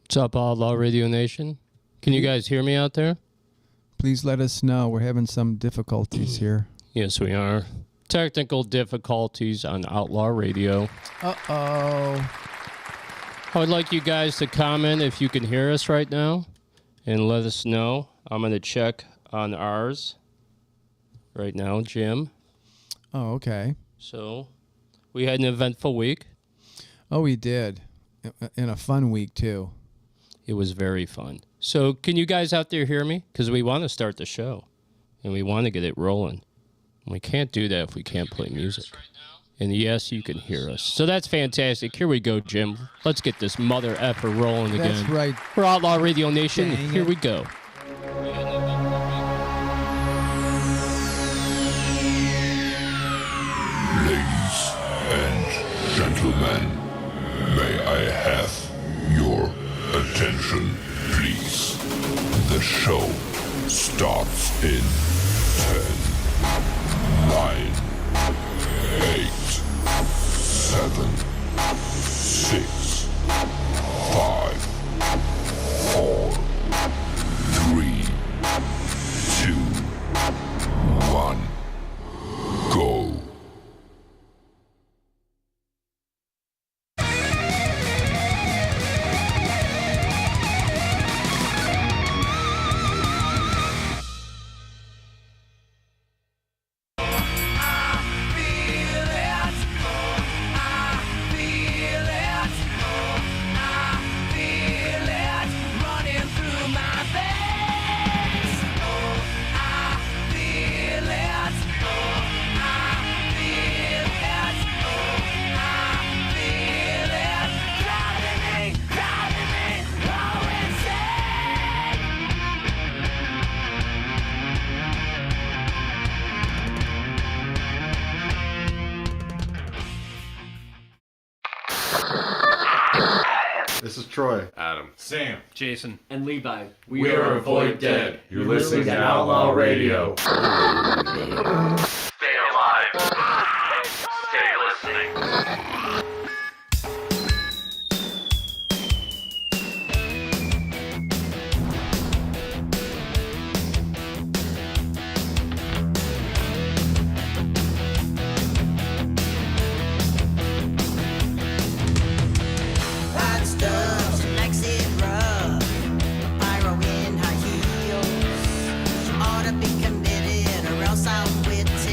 What's up, Outlaw Radio Nation? Can you guys hear me out there? Please let us know. We're having some difficulties here. Yes, we are. Technical difficulties on Outlaw Radio. Uh-oh. I would like you guys to comment if you can hear us right now and let us know. I'm going to check on ours right now, Jim. Oh, okay. So, we had an eventful week. Oh, we did. And a fun week, too. It was very fun. So, can you guys out there hear me? Because we want to start the show, and we want to get it rolling. We can't do that if we can't play music. And yes, you can hear us. So that's fantastic. Here we go, Jim. Let's get this mother effer rolling again. That's right. For Outlaw Radio Nation, Dang here it. we go. Ladies and gentlemen, may I have your attention, please? The show starts in 10, 9, 8, 7, 6, 5, 4, 3, 2, 1, go. This is Troy. Adam. Sam. Jason. And Levi. We are Avoid Dead. You're listening to Outlaw Radio. Stay alive. Stay listening. Hot stuff, she likes it rough. Pyro in high heels. She ought to be committed or else I'll quit it.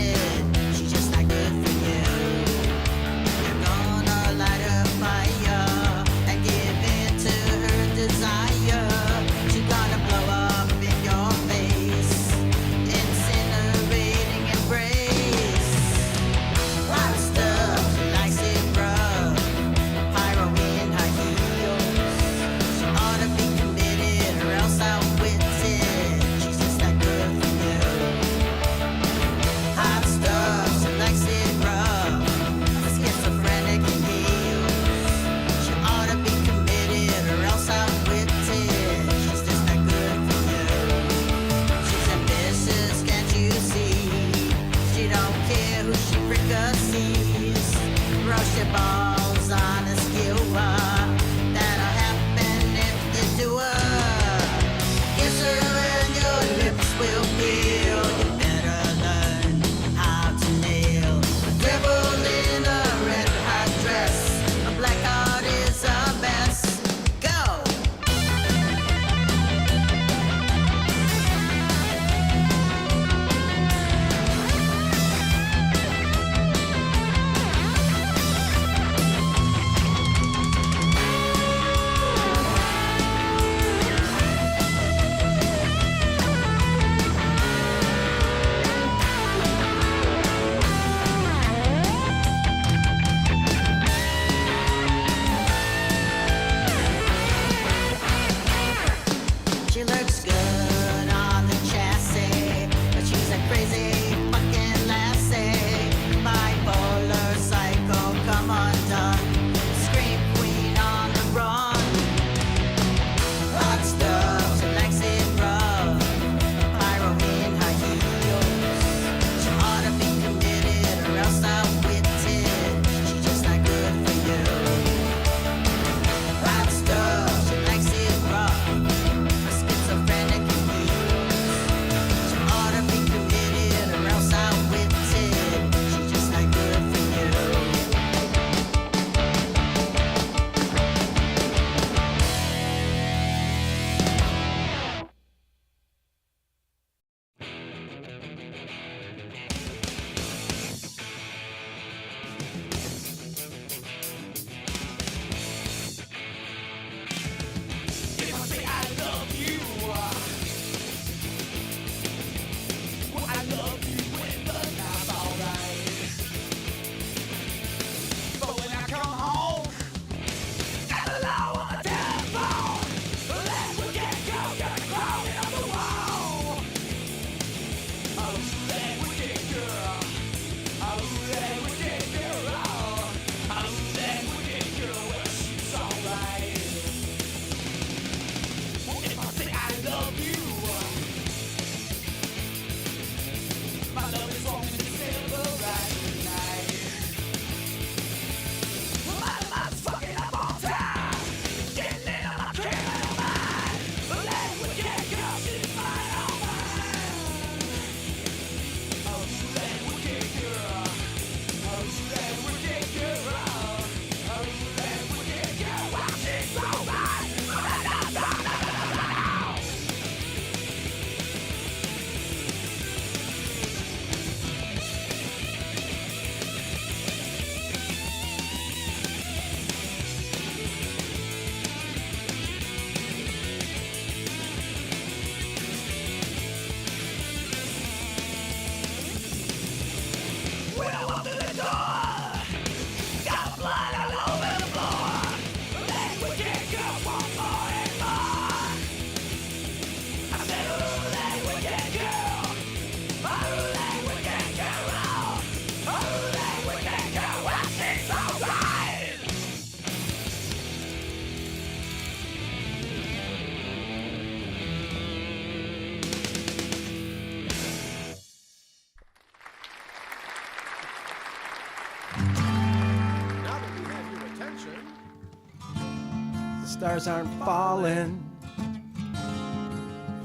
The stars aren't falling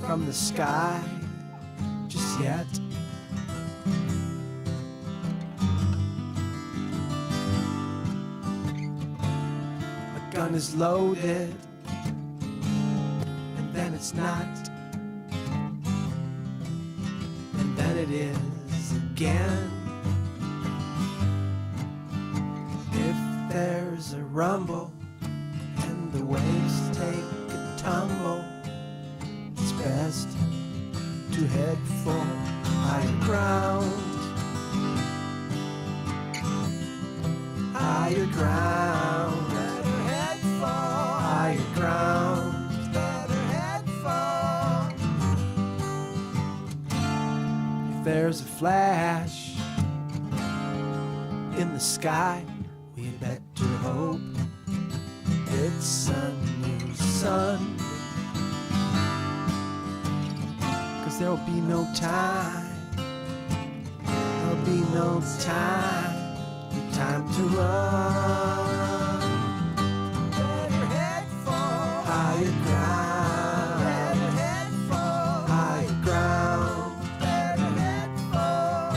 from the sky just yet. A gun is loaded, and then it's not, and then it is again. If there's a rumble and the waves take a tumble, it's best to head for higher ground. Higher ground. Better head for higher ground. Better head for. If there's a flash in the sky, we better hope it's a new sun. 'Cause there'll be no time. There'll be no time. Time to run. Better head for higher ground. Better head for higher ground. Better head for.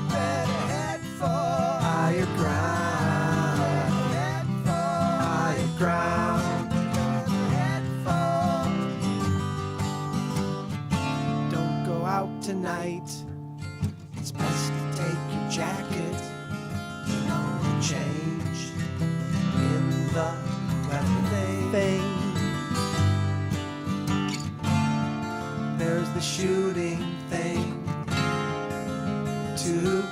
Better head for higher ground. Better head for higher ground. Better head for. Don't go out tonight. It's best to take your jacket. Change in the weather thing. There's the shooting thing too.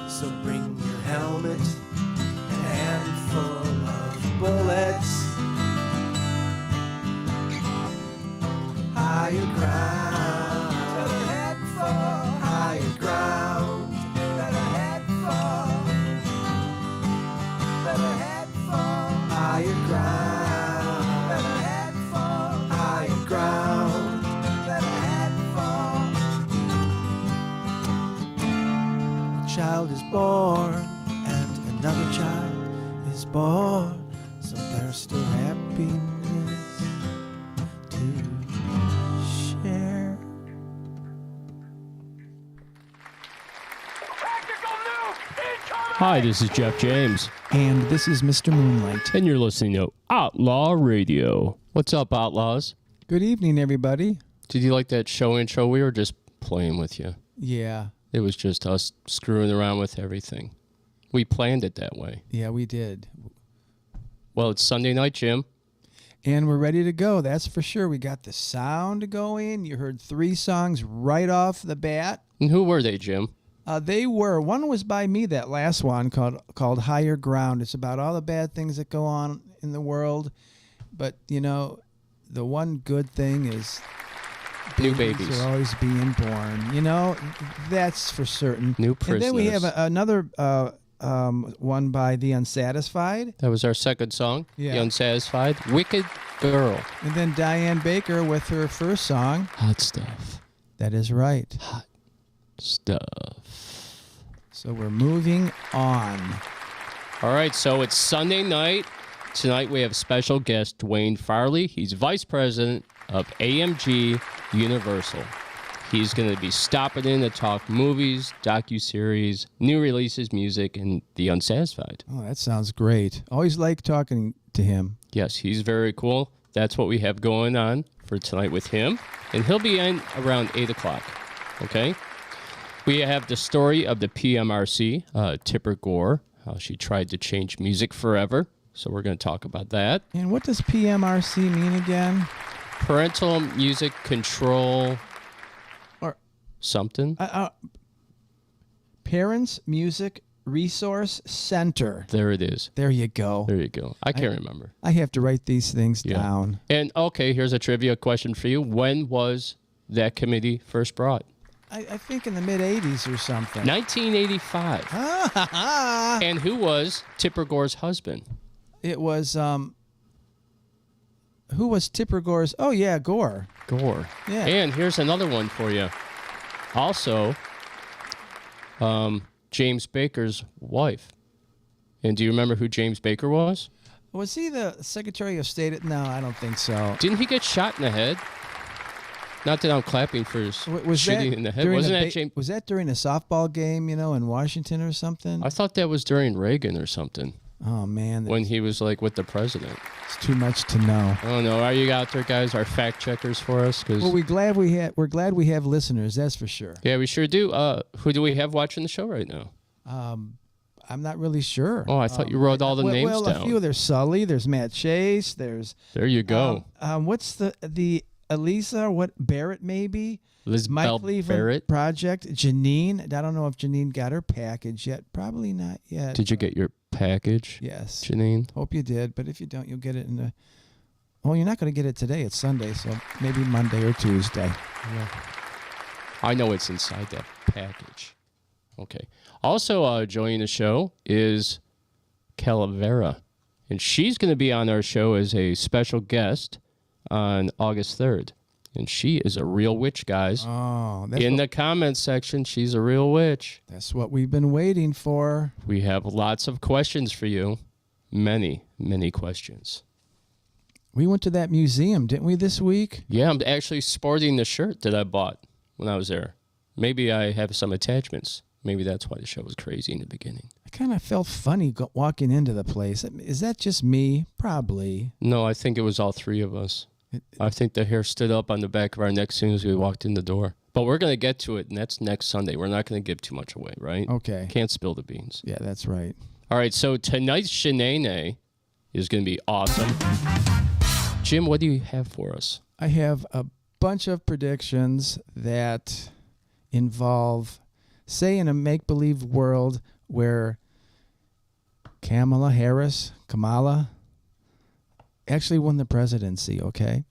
So bring your helmet and a handful of bullets. Higher ground. Better head for higher ground. Better head for. Better head for higher ground. Better head for higher ground. Better head for. A child is born and another child is born, so there's still happiness to share. Hi, this is Jeff James, And this is Mr. Moonlight. and you're listening to Outlaw Radio. What's up, Outlaws? Good evening, everybody. Did you like that show intro? We were just playing with you. Yeah, It was just us screwing around with everything. We planned it that way. yeah, we did. Well, it's Sunday night, Jim. And we're ready to go, that's for sure. We got the sound going. You heard 3 songs right off the bat. And who were they, Jim? One was by me, that last one, called Higher Ground. It's about all the bad things that go on in the world. But, you know, the one good thing is New babies. are always being born. You know, that's for certain. New And then we have prisoners. another one by The Unsatisfied. That was our second song, Yeah. The Unsatisfied. Wicked Girl. And then Diane Baker with her first song. Hot stuff. That is right. Stuff. So we're moving on. All right, so it's Sunday night. Tonight we have special guest Dwayne Farley. He's vice president of AMG Universal. He's going to be stopping in to talk movies, docuseries, new releases, music, and The Unsatisfied. Oh, that sounds great. Always like talking to him. Yes, he's very cool. That's what we have going on for tonight with him. And he'll be in around 8 o'clock, okay? We have the story of the PMRC, Tipper Gore, how she tried to change music forever. So we're going to talk about that. And what does PMRC mean again? Parental Music Control Or something. Parents Music Resource Center. There it is. There you go. There you go. I can't remember. I have to write these things Yeah. down. And, okay, here's a trivia question for you. When was that committee first brought? I think in the mid-'80s or something. 1985. And who was Tipper Gore's husband? It was, who was Tipper Gore's? Oh, yeah, Gore. Gore. Yeah. And here's another one for you. Also, James Baker's wife. And do you remember who James Baker was? Was he the Secretary of State? No, I don't think so. Didn't he get shot in the head? Not that I'm clapping for his Was shooting that in the head. during Wasn't a that ba- James? Was that during a softball game, in Washington or something? I thought that was during Reagan or something. Oh man, When he was like with the president. it's too much to know. I don't know. Are you out there, guys? Our fact checkers for us? Cause, Well, we're glad we have listeners. That's for sure. yeah, we sure do. Who do we have watching the show right now? I'm not really sure. Oh, I thought you wrote all the names well, down. a few. There's Sully. There's Matt Chase. There's There you go. what's the Elisa? What Barrett maybe? Lisbeth Mike Cleveland Barrett. Project. Janine. I don't know if Janine got her package yet. Probably not yet. Did you get your package, Yes. Janine? Hope you did. But if you don't, you'll get it in the. Well, you're not going to get it today. It's Sunday, so maybe Monday or Tuesday. I know it's inside that package. Okay. Also joining the show is Calavera, and she's going to be on our show as a special guest on August 3rd. And she is a real witch, guys. Oh, In the comments section, she's a real witch. that's what we've been waiting for. We have lots of questions for you. Many, many questions. We went to that museum, didn't we, this week? Yeah, I'm actually sporting the shirt that I bought when I was there. Maybe I have some attachments. Maybe that's why the show was crazy in the beginning. I kind of felt funny walking into the place. Is that just me? Probably. No, I think it was all three of us. I think the hair stood up on the back of our neck as soon as we walked in the door. But we're going to get to it, and that's next Sunday. We're not going to give too much away, right? Okay. Can't spill the beans. Yeah, that's right. All right, so tonight's Shenane is going to be awesome. Jim, what do you have for us? I have a bunch of predictions that involve, say, in a make-believe world where Kamala actually won the presidency, okay?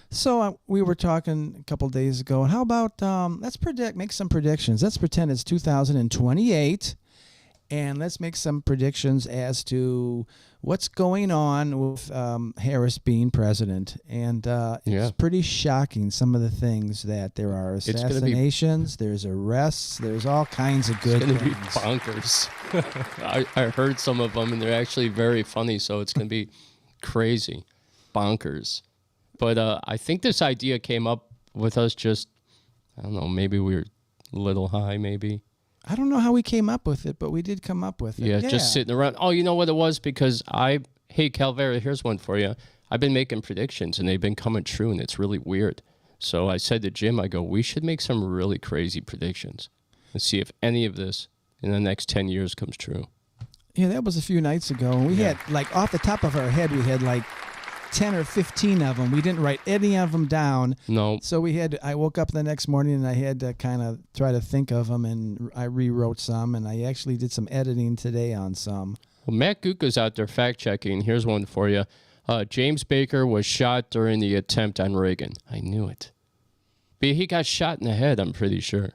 So we were talking a couple days ago, and how about let's make some predictions. Let's pretend it's 2028, and let's make some predictions as to what's going on with Harris being president. And it's pretty shocking, some of the things that there are assassinations, there's arrests, there's all kinds of good It's going to be things. bonkers. I heard some of them, and they're actually very funny, so it's going to be crazy. Bonkers. But I think this idea came up with us just, I don't know, maybe we were a little high, maybe. I don't know how we came up with it, but we did come up with it. Yeah, just sitting around. Oh, you know what it was? Because hey, Calvera, here's one for you. I've been making predictions, and they've been coming true, and it's really weird. So I said to Jim, I go, we should make some really crazy predictions and see if any of this in the next 10 years comes true. Yeah, that was a few nights ago. And we had, like, off the top of our head, we had, like, 10 or 15 of them. We didn't write any of them down. No. So I woke up the next morning and I had to kind of try to think of them, and I rewrote some, and I actually did some editing today on some. Well, Matt Guka's out there fact-checking. Here's one for you. James Baker was shot during the attempt on Reagan. I knew it. But he got shot in the head, I'm pretty sure.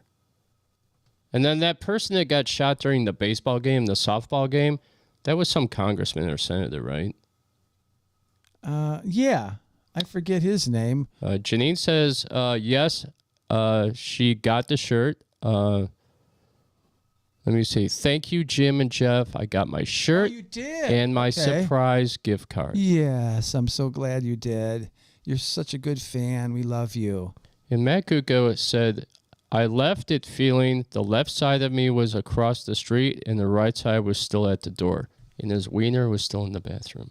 And then that person that got shot during the baseball game, the softball game, that was some congressman or senator, right? Yeah, I forget his name. Janine says, yes, she got the shirt. Let me see. Thank you, Jim and Jeff. I got my shirt You did. and my Okay. surprise gift card. Yes, I'm so glad you did. You're such a good fan. We love you. And Matt Guko said, I left it feeling the left side of me was across the street and the right side was still at the door. And his wiener was still in the bathroom.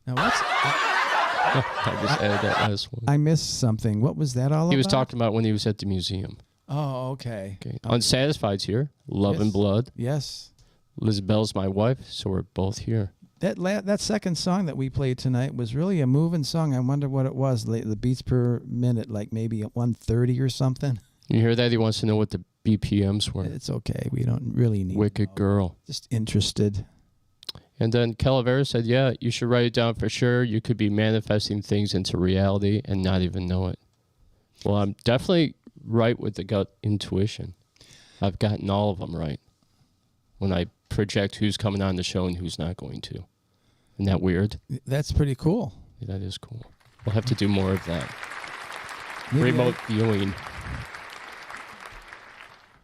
Now, I just added that last one. I missed something. What was that all about? He was talking about when he was at the museum. Oh, okay. Okay. Unsatisfied's here. Love and Blood. Yes. Liz Bell's my wife, so we're both here. That second song that we played tonight was really a moving song. I wonder what it was. The beats per minute, like maybe at 130 or something. You hear that? He wants to know what the BPMs were. It's okay. We don't really need Wicked to know. girl. Just interested. And then Calavera said, yeah, you should write it down for sure. You could be manifesting things into reality and not even know it. Well, I'm definitely right with the gut intuition. I've gotten all of them right when I project who's coming on the show and who's not going to. Isn't that weird? That's pretty cool. Yeah, that is cool. We'll have to do more of that. Maybe Remote viewing.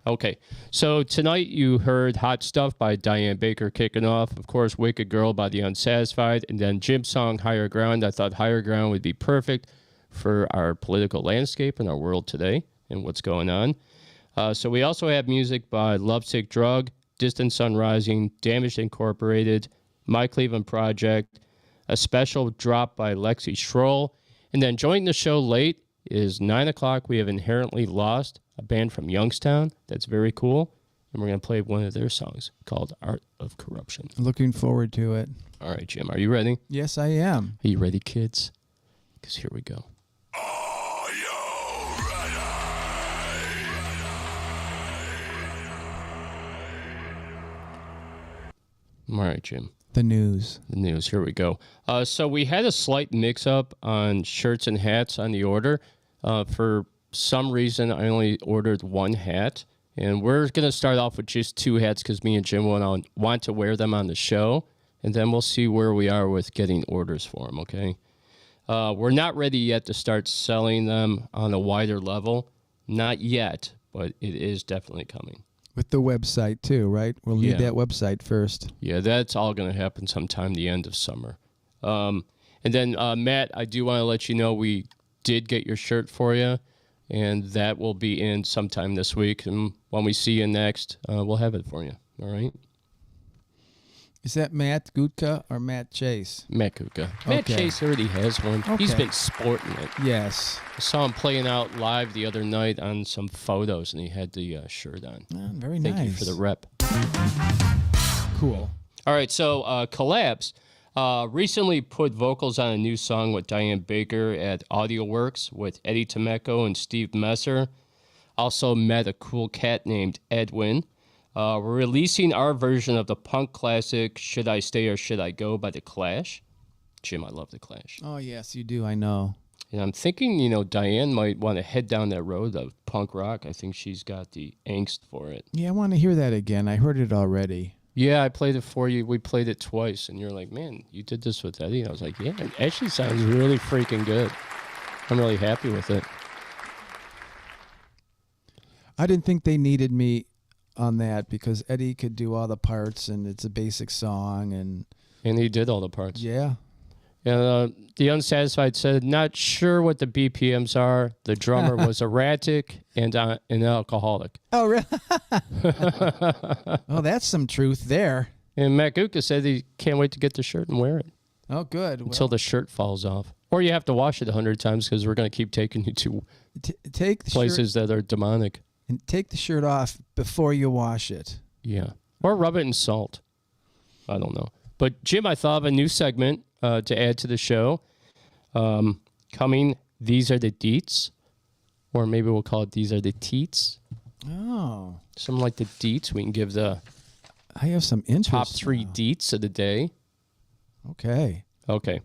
Okay, so tonight you heard Hot Stuff by Diane Baker kicking off. Of course, Wicked Girl by The Unsatisfied. And then Jim's song, Higher Ground. I thought Higher Ground would be perfect for our political landscape in our world today and what's going on. So we also have music by Lovesick Drug, Distant Sun Rising, Damaged Incorporated, My Cleveland Project, a special drop by Lexi Schroll. And then joining the show late is 9 o'clock. We have Inherently Lost, a band from Youngstown. That's very cool. And we're going to play one of their songs called Art of Corruption. Looking forward to it. All right, Jim, are you ready? Yes, I am. Are you ready, kids? Because here we go. All right, Jim. The news. The news. Here we go. So we had a slight mix-up on shirts and hats on the order. For some reason, I only ordered one hat. And we're going to start off with just two hats because me and Jim want to wear them on the show. And then we'll see where we are with getting orders for them, okay? We're not ready yet to start selling them on a wider level. Not yet, but it is definitely coming. With the website, too, right? We'll need Yeah. that website first. Yeah, that's all going to happen sometime the end of summer. And then, Matt, I do want to let you know we did get your shirt for you, and that will be in sometime this week. And when we see you next, we'll have it for you. All right? Is that Matt Gutka or Matt Chase? Matt Kuka. Matt Okay. Chase already has one. He's Okay. been sporting it. Yes. I saw him playing out live the other night on some photos, and he had the shirt on. Very Thank nice. you for the rep. Cool. All right, so Collapse recently put vocals on a new song with Diane Baker at AudioWorks with Eddie Temeko and Steve Messer. Also met a cool cat named Edwin. We're releasing our version of the punk classic Should I Stay or Should I Go by The Clash. Jim, I love The Clash. Oh, yes, you do. I know. And I'm thinking, Diane might want to head down that road of punk rock. I think she's got the angst for it. Yeah, I want to hear that again. I heard it already. Yeah, I played it for you. We played it twice, and you're like, man, you did this with Eddie? And I was like, yeah, it actually sounds really freaking good. I'm really happy with it. I didn't think they needed me on that because Eddie could do all the parts, and it's a basic song. And he did all the parts. yeah. And The Unsatisfied said, not sure what the BPMs are. The drummer was erratic and an alcoholic. Oh, really? Oh, that's some truth there. And Matt Gutka said he can't wait to get the shirt and wear it Oh, good. until the shirt falls off. Or you have to wash it 100 times because we're going to keep taking you to Take the places shirt that are demonic. and take the shirt off before you wash it. Yeah. Or rub it in salt. I don't know. But, Jim, I thought of a new segment to add to the show. Coming, These Are the Deets. Or maybe we'll call it These Are the Teats. Oh, Something like the Deets. We can give the I have some interest. top three now. Deets of the day. Okay. Okay.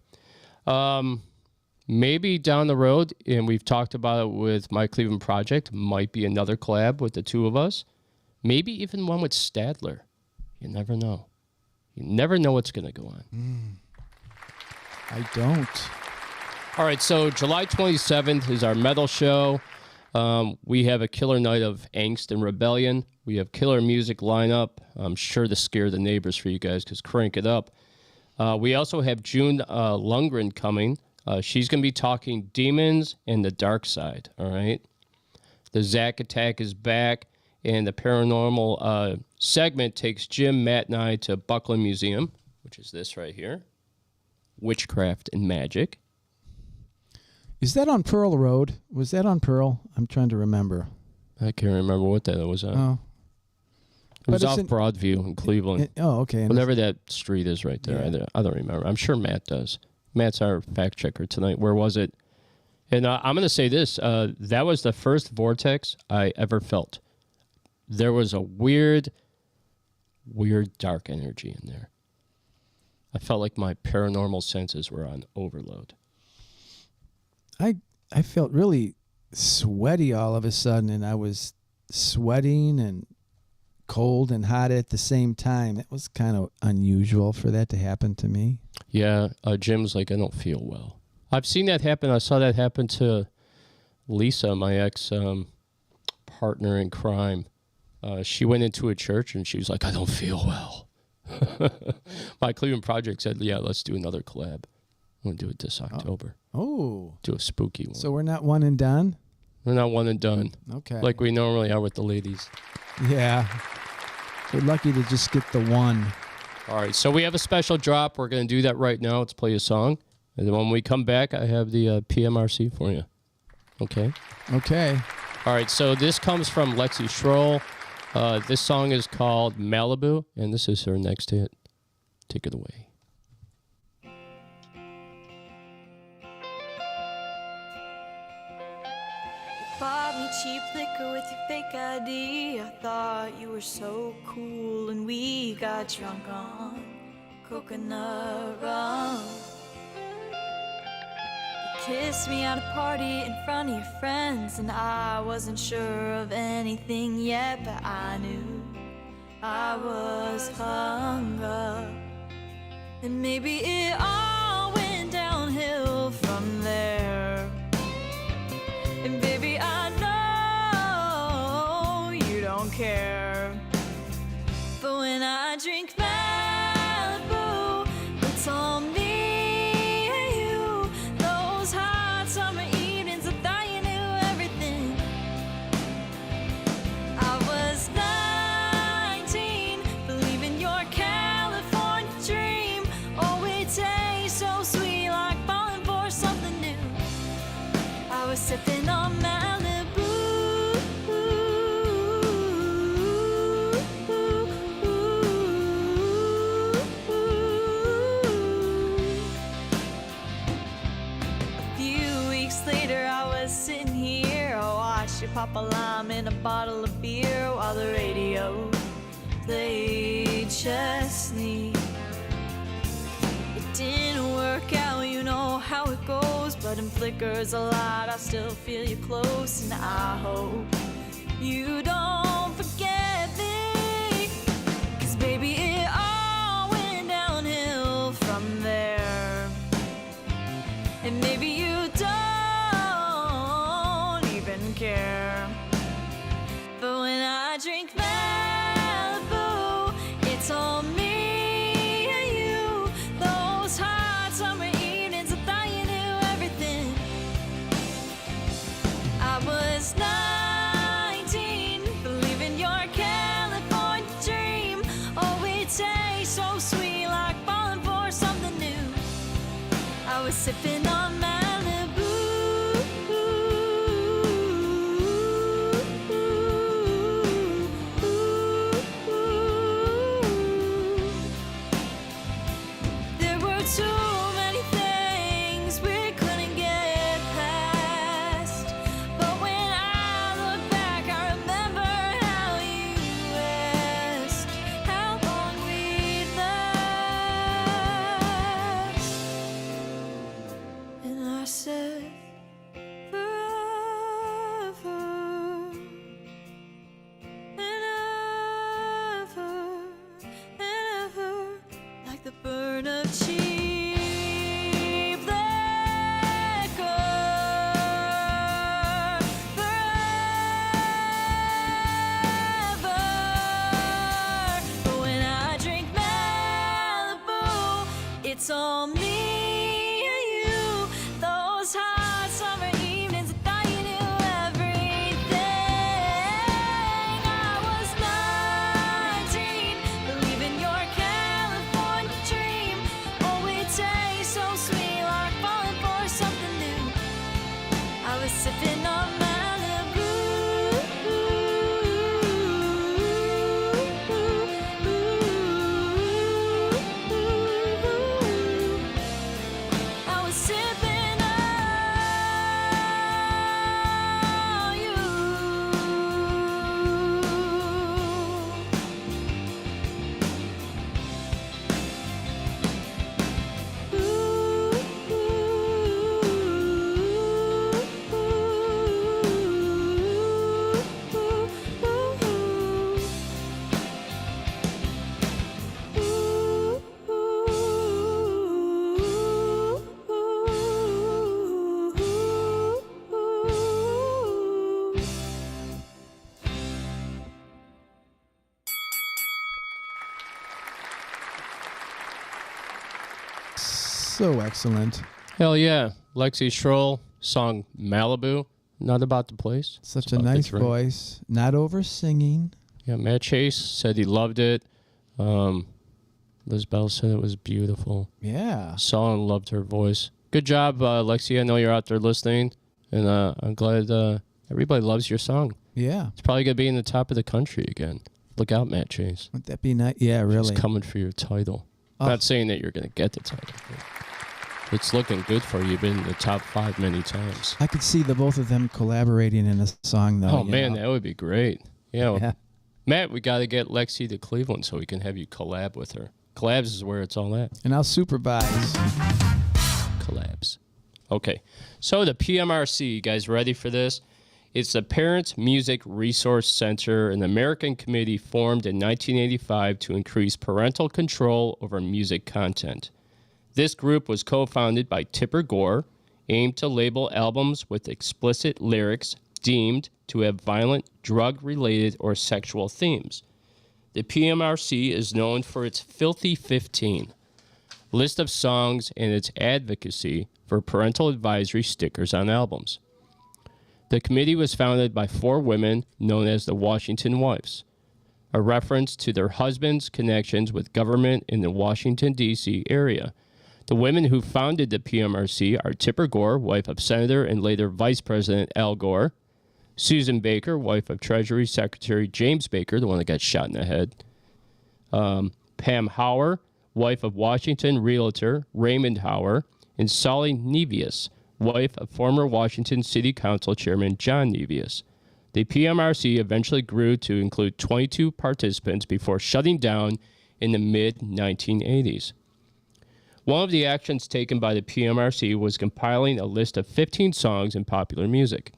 Maybe down the road, and we've talked about it with My Cleveland Project, might be another collab with the two of us. Maybe even one with Stadler. You never know. You never know what's going to go on. I don't. All right, so July 27th is our metal show. We have a killer night of angst and rebellion. We have killer music lineup. I'm sure to scare the neighbors for you guys because crank it up. We also have June Lundgren coming. She's going to be talking demons and the dark side, all right? The Zack Attack is back, and the paranormal segment takes Jim, Matt, and I to Buckland Museum, which is this right here. Witchcraft and Magic. Is that on Pearl Road? Was that on Pearl? I'm trying to remember. I can't remember what that was on. Oh. It was But it's off in- Broadview in Cleveland. Okay. And Whatever that street is right there. Yeah. I don't remember. I'm sure Matt does. Matt's our fact checker tonight. Where was it? And I'm going to say this. That was the first vortex I ever felt. There was a weird dark energy in there. I felt like my paranormal senses were on overload. I felt really sweaty all of a sudden, and I was sweating and cold and hot at the same time. It was kind of unusual for that to happen to me. Yeah, Jim's like, I don't feel well. I've seen that happen. I saw that happen to Lisa, my ex partner in crime. She went into a church and she was like, I don't feel well. My Cleveland Project said, yeah, let's do another collab. We'll do it this October. Oh. Do a spooky one. So we're not one and done? We're not one and done. Okay. Like we normally are with the ladies. Yeah. We're lucky to just get the one. All right, so we have a special drop. We're going to do that right now. Let's play a song. And then when we come back, I have the PMRC for you. Okay? Okay. All right, so this comes from Lexi Schroll. This song is called Malibu, and this is her next hit. Take it away. Bought me cheap liquor with your fake ID. I thought you were so cool, and we got drunk on coconut rum. You kissed me at a party in front of your friends, and I wasn't sure of anything yet, but I knew I was hung up. And maybe it all went downhill from there. And baby, I know you don't care. But when I drink Malibu, it's all me and you. Those hot summer evenings, I thought you knew everything. I was 19, believing your California dream. Oh, it tastes so sweet, like falling for something new. I was sipping on Malibu. A few weeks later, I was sitting here. I watched you pop a lime in a bottle of beer while the radio played Chesney. It didn't work out, you know how it goes, but in flickers a lot, I still feel you close, and I hope you don't forget me, 'cause baby, it all went downhill from there, and maybe you don't even care, but when I drink Malibu, it's all me. I was 19, believing your California dream. Oh, it tastes so sweet, like falling for something new. I was sipping on Malibu. There were too many things we couldn't get past, but when I look back, I remember how you asked how long we'd last, and I said forever and ever and ever, like the burn of cheap liquor. Forever. But when I drink Malibu, it's all me and you. Those hot summer evenings, I thought you knew everything. I was 19, believing your California dream. Oh, it tastes so sweet, like falling for something new. I was sipping on Malibu. I was sipping on you. So excellent. Hell yeah. Lexi Schroll, song Malibu. Not about the place. Such It's a about the nice drink. voice. Not over singing. Yeah, Matt Chase said he loved it. Liz Bell said it was beautiful. Yeah. Saw and loved her voice. Good job, Lexi. I know you're out there listening, and I'm glad everybody loves your song. Yeah. It's probably going to be in the top of the country again. Look out, Matt Chase. Wouldn't that be nice? Yeah, really. He's coming for your title. Oh. Not saying that you're going to get the title. But it's looking good for you. You've been in the top 5 many times. I could see the both of them collaborating in a song, though. Oh, man, that would be great. Yeah. Yeah. Matt, we got to get Lexi to Cleveland so we can have you collab with her. Collabs is where it's all at. And I'll supervise. Collabs. Okay. So the PMRC, you guys ready for this? It's the Parents Music Resource Center, an American committee formed in 1985 to increase parental control over music content. This group was co-founded by Tipper Gore, aimed to label albums with explicit lyrics deemed to have violent, drug-related, or sexual themes. The PMRC is known for its Filthy 15 list of songs and its advocacy for parental advisory stickers on albums. The committee was founded by 4 women known as the Washington Wives, a reference to their husbands' connections with government in the Washington, D.C. area. The women who founded the PMRC are Tipper Gore, wife of Senator and later Vice President Al Gore, Susan Baker, wife of Treasury Secretary James Baker, the one that got shot in the head, Pam Hauer, wife of Washington Realtor Raymond Hauer, and Solly Nevius, wife of former Washington City Council Chairman John Nevius. The PMRC eventually grew to include 22 participants before shutting down in the mid-1980s. One of the actions taken by the PMRC was compiling a list of 15 songs in popular music.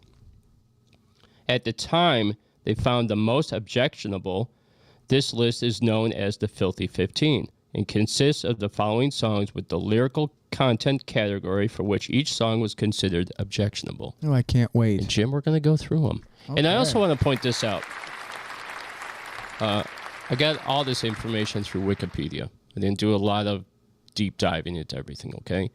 At the time, they found the most objectionable. This list is known as the Filthy 15 and consists of the following songs with the lyrical content category for which each song was considered objectionable. Oh, I can't wait. And Jim, we're going to go through them. Okay. And I also want to point this out. I got all this information through Wikipedia. I didn't do a lot of deep diving into everything, okay?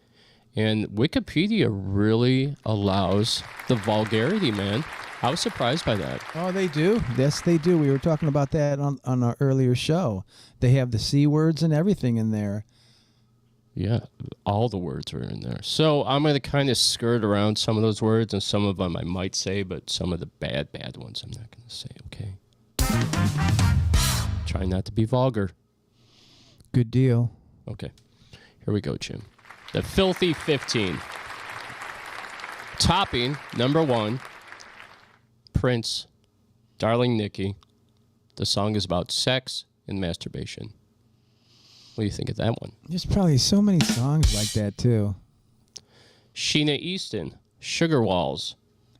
And Wikipedia really allows the vulgarity, man. I was surprised by that. Oh, they do? Yes, they do. We were talking about that on our earlier show. They have the C words and everything in there. Yeah, all the words are in there. So I'm going to kind of skirt around some of those words, and some of them I might say, but some of the bad ones I'm not going to say, okay? Try not to be vulgar. Good deal. Okay, here we go, Jim. The Filthy 15. Topping, number 1, Prince, Darling Nikki. The song is about sex and masturbation. What do you think of that one? There's probably so many songs like that, too. Sheena Easton, Sugar Walls.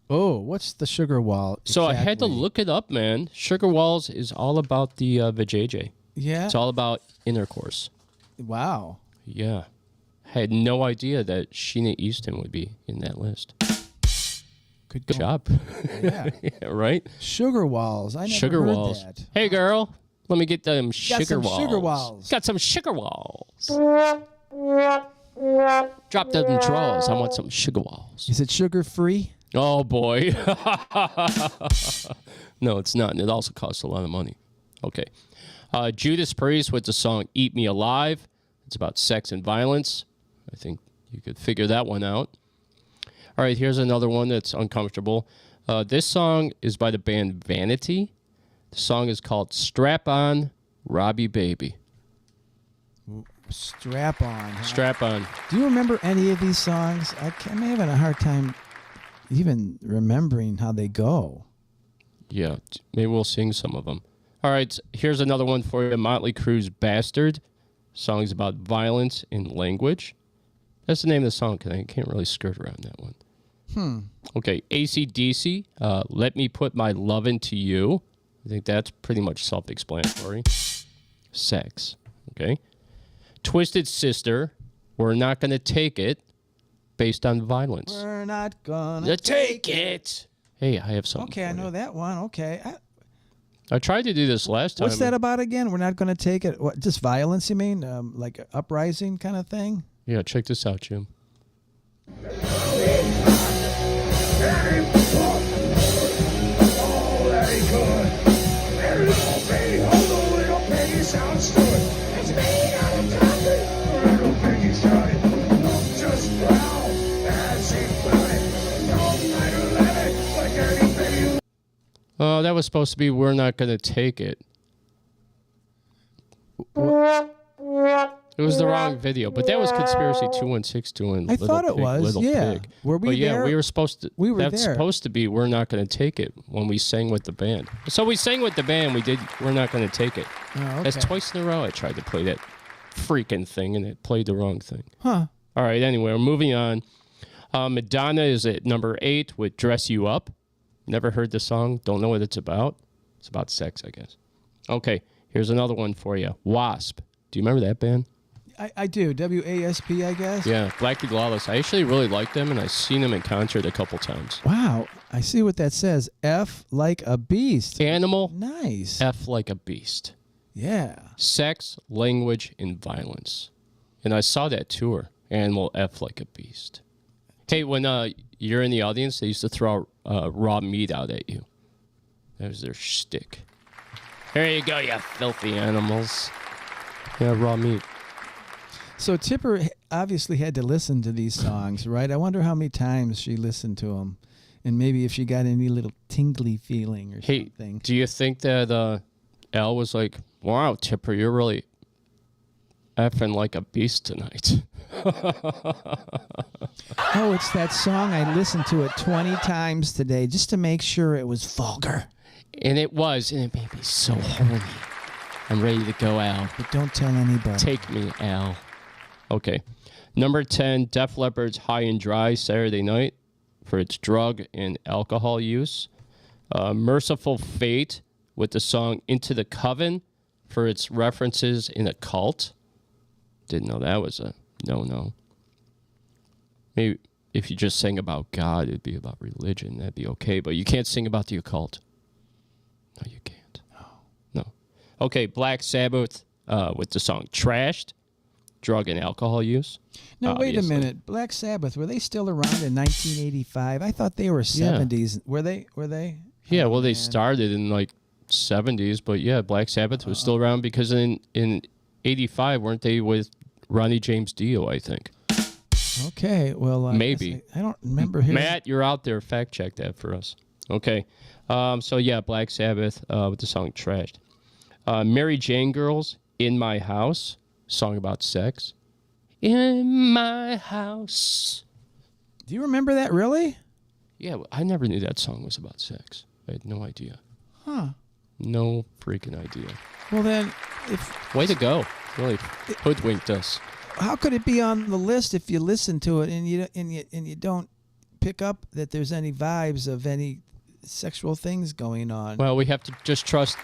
Oh, what's the Sugar Wall? So I had to exactly? look it up, man. Sugar Walls is all about the vajayjay. Yeah. It's all about intercourse. Wow. Yeah. I had no idea that Sheena Easton would be in that list. Good job. Yeah. Yeah, right? Sugar Walls. I never Sugar heard Walls. that. Hey, girl. Let me get them sugar some walls. sugar walls. Got some sugar walls. Drop them drawers. I want some sugar walls. Is it sugar free? Oh, boy. No, it's not. And it also costs a lot of money. Okay. Judas Priest with the song Eat Me Alive. It's about sex and violence. I think you could figure that one out. All right, here's another one that's uncomfortable. This song is by the band Vanity. The song is called Strap On, Robbie Baby. Strap on. Huh? Strap On. Do you remember any of these songs? I'm having a hard time even remembering how they go. Yeah, maybe we'll sing some of them. All right, here's another one for you. Motley Crue's Bastard. Song's about violence in language. That's the name of the song. I can't really skirt around that one. Okay, AC/DC, Let Me Put My Love Into You. I think that's pretty much self-explanatory. Sex, okay. Twisted Sister, We're Not Gonna Take It, based on violence. We're not gonna Take it. Hey, I have something. Okay, I for know you. that one. Okay. I tried to do this last time. What's that about again? We're not going to take it. What, just violence, you mean? Like uprising kind of thing? Yeah, check this out, Jim. Oh, that was supposed to be We're Not Gonna Take It. It was the wrong video, but that was Conspiracy 216 doing I Little thought it Pig, was, Little yeah. Pig. Were we But yeah, there? we were supposed to. We were that's there. supposed to be We're Not Gonna Take It when we sang with the band. So we sang with the band. We did We're Not Gonna Take It. Oh, okay. That's twice in a row I tried to play that freaking thing, and it played the wrong thing. Huh. All right, anyway, we're moving on. Madonna is at number 8 with Dress You Up. Never heard the song. Don't know what it's about. It's about sex, I guess. Okay, here's another one for you. Wasp. Do you remember that band? I do. WASP, I guess. Yeah, Blackie Lawless. I actually really like them, and I've seen them in concert a couple times. Wow. I see what that says. F like a beast. Animal, Nice. F like a beast. Yeah. Sex, language, and violence. And I saw that tour. Animal, F like a beast. Hey, when you're in the audience, they used to throw raw meat out at you. That was their shtick. Here you go, you filthy animals. Yeah, raw meat. So Tipper obviously had to listen to these songs, right? I wonder how many times she listened to them, and maybe if she got any little tingly feeling or Hey, something. do you think that Al was like, wow, Tipper, you're really effing like a beast tonight? Oh, it's that song. I listened to it 20 times today just to make sure it was vulgar. And it was, and it made me so horny. I'm ready to go, Al. But don't tell anybody. Take me, Al. Okay. Number 10, Def Leppard's High and Dry, Saturday Night, for its drug and alcohol use. Merciful Fate with the song Into the Coven for its references in a cult. Didn't know that was a no-no. Maybe if you just sang about God, it'd be about religion. That'd be okay, but you can't sing about the occult. No, you can't. No. Okay, Black Sabbath with the song Trashed, drug and alcohol use. Now, wait a obviously. minute. Black Sabbath, were they still around in 1985? I thought they were 70s. Were they? Yeah, Oh, well, they man. started in like 70s, but yeah, Black Sabbath was still around because in 85, weren't they with Ronnie James Dio, I think? Okay, well, Maybe. I don't remember hearing. Matt, you're out there. Fact check that for us. Okay. So yeah, Black Sabbath with the song Trashed. Mary Jane Girls, In My House, song about sex. In my house. Do you remember that, really? Yeah, I never knew that song was about sex. I had no idea. Huh. No freaking idea. Well, then, if Way to go. Really hoodwinked us. how could it be on the list if you listen to it and you don't pick up that there's any vibes of any sexual things going on? Well, we have to just trust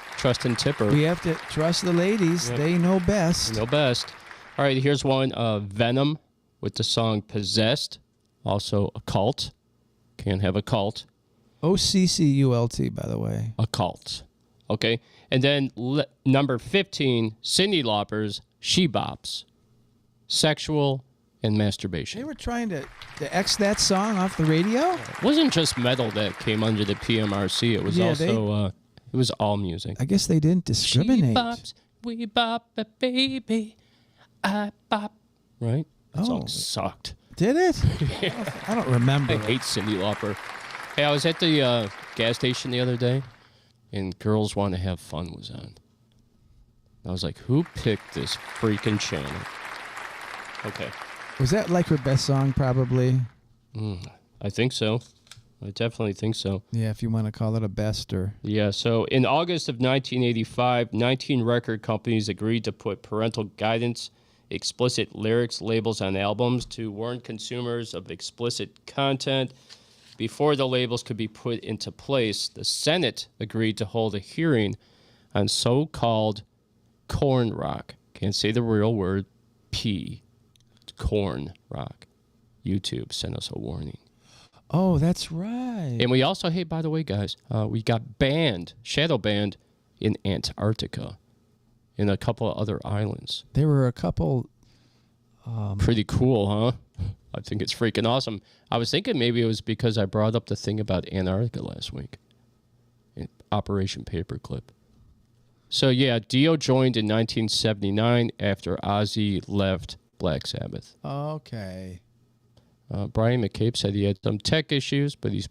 in Tipper. We have to trust the ladies. Yep. They know best. You know best. All right, here's one. Venom with the song Possessed. Also a cult. Can't have a cult. OCCULT, by the way. A cult. Okay. And then number 15, Cyndi Lauper's She Bops. Sexual and masturbation. They were trying to X that song off the radio? It wasn't just metal that came under the PMRC. It was Yeah, also, it was all music. I guess they didn't discriminate. She bops, we bop, baby. I bop. Right? That song sucked. Did it? I don't remember. I hate Cyndi Lauper. Hey, I was at the gas station the other day, and Girls Want to Have Fun was on. I was like, who picked this freaking channel? Okay. Was that like her best song, probably? I think so. I definitely think so. Yeah, if you want to call it a best or... Yeah, so in August of 1985, 19 record companies agreed to put parental guidance, explicit lyrics labels on albums to warn consumers of explicit content. Before the labels could be put into place, the Senate agreed to hold a hearing on so-called corn rock. Can't say the real word, P. It's corn rock. YouTube sent us a warning. Oh, that's right. And we also, hey, by the way, guys, we got banned, shadow banned in Antarctica and a couple of other islands. There were a couple Pretty cool, huh? I think it's freaking awesome. I was thinking maybe it was because I brought up the thing about Antarctica last week. Operation Paperclip. So, yeah, Dio joined in 1979 after Ozzy left Black Sabbath. Okay. Brian McCabe said he had some tech issues, but he's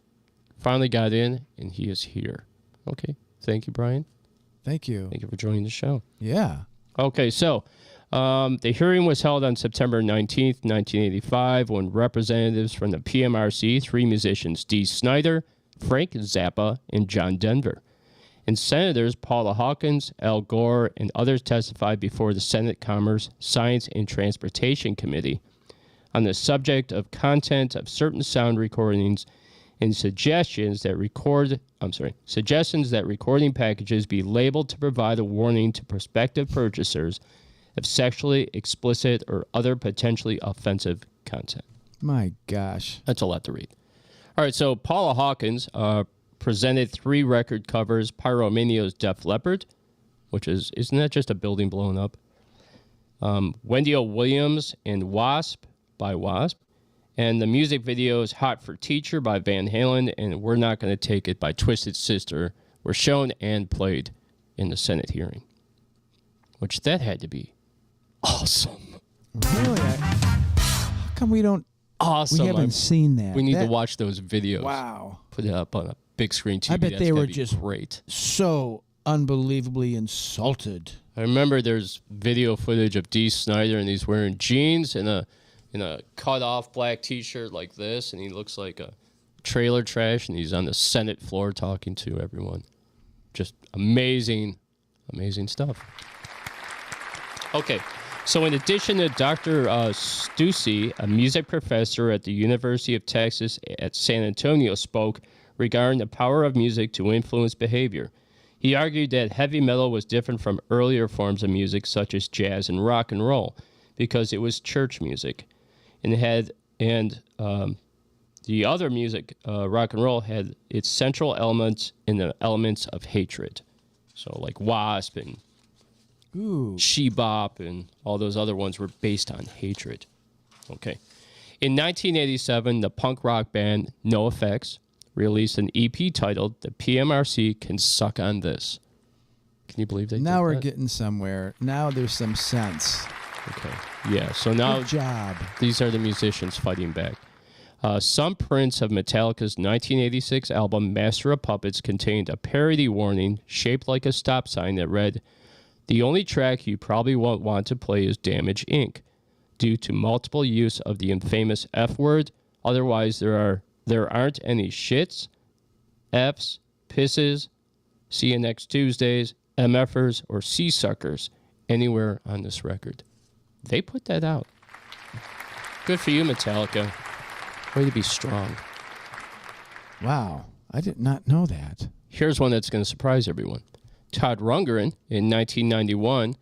finally got in, and he is here. Okay. Thank you, Brian. Thank you. Thank you for joining the show. Yeah. Okay, so the hearing was held on September 19th, 1985, when representatives from the PMRC, 3 musicians, Dee Snider, Frank Zappa, and John Denver, and Senators Paula Hawkins, Al Gore, and others testified before the Senate Commerce, Science, and Transportation Committee on the subject of content of certain sound recordings and suggestions that recording packages be labeled to provide a warning to prospective purchasers of sexually explicit or other potentially offensive content. My gosh. That's a lot to read. All right, so Paula Hawkins presented 3 record covers, Pyromania's Def Leppard, which isn't that just a building blown up? Wendy O. Williams and Wasp by Wasp. And the music videos Hot for Teacher by Van Halen and We're Not Gonna Take It by Twisted Sister were shown and played in the Senate hearing. Which that had to be awesome. Really? How come we don't... Awesome. We haven't seen that. We need to watch those videos. Wow. Put it up on a big screen TV. I bet That's they were be just great. So unbelievably insulted. I remember there's video footage of Dee Snider and he's wearing jeans and a cut-off black T-shirt like this, and he looks like a trailer trash, and he's on the Senate floor talking to everyone. Just amazing, amazing stuff. Okay, so in addition to Dr. Stussy, a music professor at the University of Texas at San Antonio, spoke regarding the power of music to influence behavior. He argued that heavy metal was different from earlier forms of music such as jazz and rock and roll because it was church music. And the other music, rock and roll, had its central elements in the elements of hatred. So like Wasp and She-Bop and all those other ones were based on hatred. Okay. In 1987, the punk rock band NoFX released an EP titled The PMRC Can Suck on This. Can you believe they did that? Now we're getting somewhere. Now there's some sense. Okay. Yeah, so now Good job. These are the musicians fighting back. Some prints of Metallica's 1986 album Master of Puppets contained a parody warning shaped like a stop sign that read, "The only track you probably won't want to play is Damage Inc. due to multiple use of the infamous F word. Otherwise, there aren't any shits, Fs, pisses, see you next Tuesdays, MFers, or C-suckers anywhere on this record." They put that out. Good for you, Metallica. Way to be strong. Wow. I did not know that. Here's one that's going to surprise everyone. Todd Rundgren, in 1991,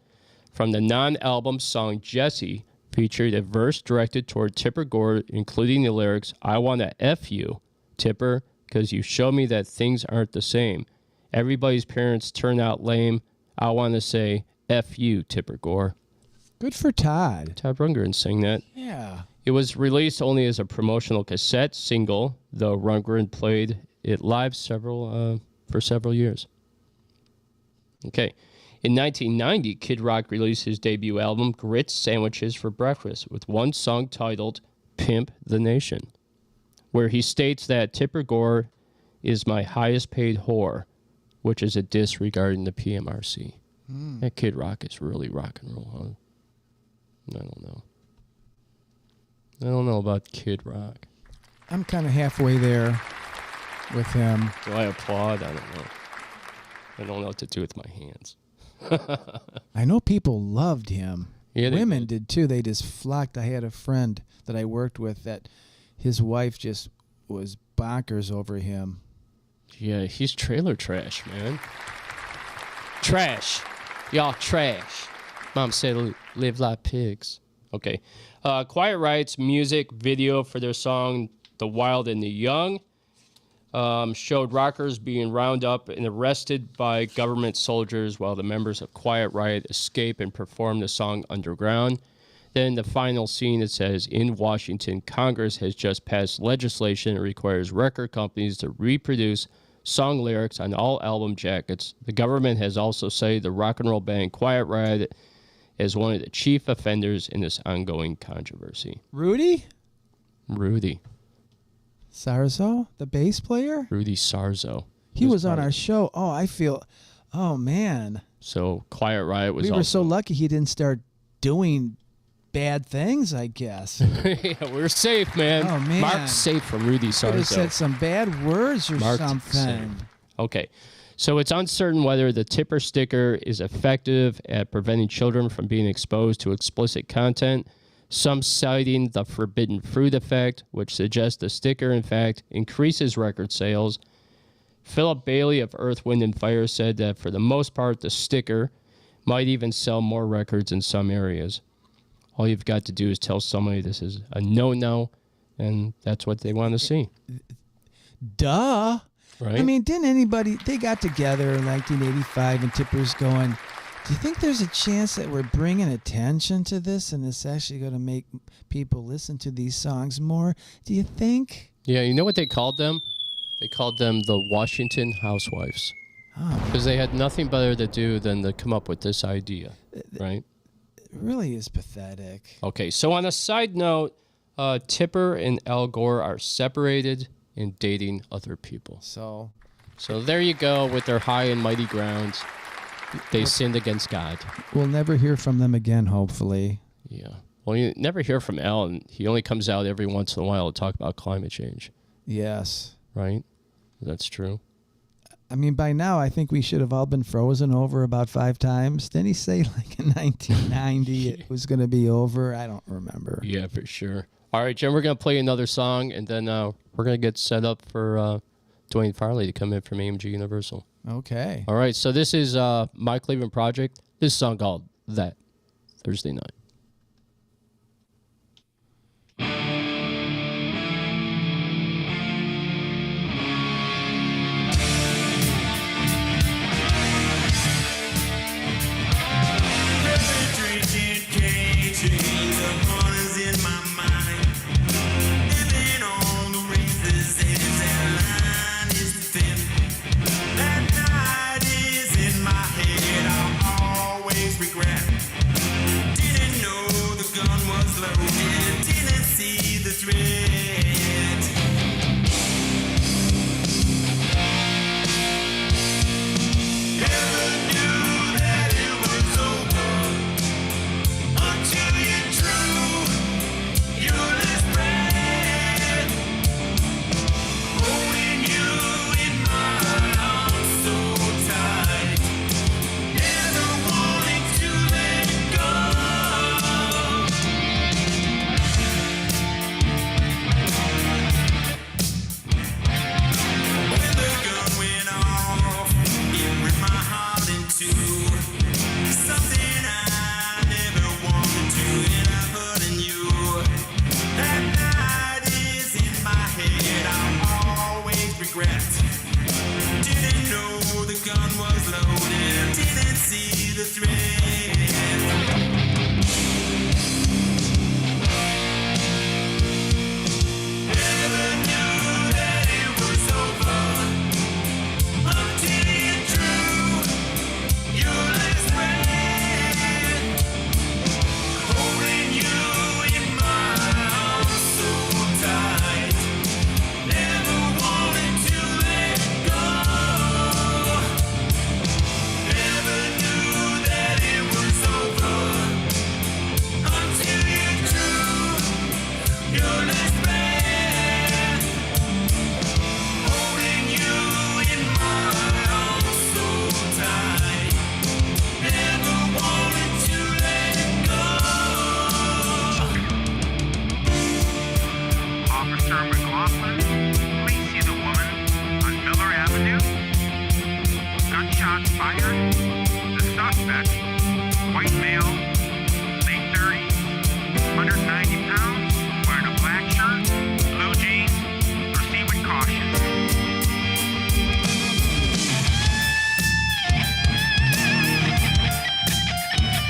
from the non-album song Jesse, featured a verse directed toward Tipper Gore, including the lyrics, "I want to F you, Tipper, because you show me that things aren't the same. Everybody's parents turn out lame. I want to say, F you, Tipper Gore." Good for Todd. Todd Rundgren sang that. Yeah. It was released only as a promotional cassette single, though Rundgren played it live for several years. Okay. In 1990, Kid Rock released his debut album, Grits Sandwiches for Breakfast, with one song titled Pimp the Nation, where he states that Tipper Gore is my highest paid whore, which is a diss regarding the PMRC. That Kid Rock is really rock and roll, huh? I don't know. I don't know about Kid Rock. I'm kind of halfway there with him. Do I applaud? I don't know. I don't know what to do with my hands. I know people loved him. Yeah, Women did too. They just flocked. I had a friend that I worked with that his wife just was bonkers over him. Yeah, he's trailer trash, man. Trash. Y'all trash. Mom said live like pigs. Okay. Quiet Riot's music video for their song The Wild and the Young showed rockers being rounded up and arrested by government soldiers while the members of Quiet Riot escape and perform the song underground. Then the final scene, it says, in Washington, Congress has just passed legislation that requires record companies to reproduce song lyrics on all album jackets. The government has also cited the rock and roll band Quiet Riot as one of the chief offenders in this ongoing controversy. Rudy Rudy Sarzo, the bass player? Rudy Sarzo. He was on our show. Oh, man. So Quiet Riot was We were so lucky he didn't start doing bad things, I guess. yeah, we're safe, man. Oh, man. Mark's safe from Rudy Could have Sarzo. said some bad words or Mark's something. safe. Okay. So it's uncertain whether the tipper sticker is effective at preventing children from being exposed to explicit content. Some citing the forbidden fruit effect, which suggests the sticker, in fact, increases record sales. Philip Bailey of Earth, Wind & Fire said that for the most part, the sticker might even sell more records in some areas. All you've got to do is tell somebody this is a no-no, and that's what they want to see. Duh. Right? I mean, they got together in 1985 and Tipper's going, do you think there's a chance that we're bringing attention to this and it's actually going to make people listen to these songs more? Do you think? Yeah, you know what they called them? They called them the Washington Housewives. Because they had nothing better to do than to come up with this idea, right? It really is pathetic. Okay, so on a side note, Tipper and Al Gore are separated and dating other people. So there you go with their high and mighty grounds. They sinned against God. we'll never hear from them again, hopefully. Yeah. Well, you never hear from Al, and he only comes out every once in a while to talk about climate change, Yes. right? That's true. I mean, by now, I think we should have all been frozen over about 5 times. Didn't he say, like, in 1990 it was going to be over? I don't remember. Yeah, for sure. All right, Jim, we're going to play another song, and then we're going to get set up for Dwayne Farley to come in from AMG Universal. Okay. All right, so this is My Cleveland Project. This song called That Thursday Night.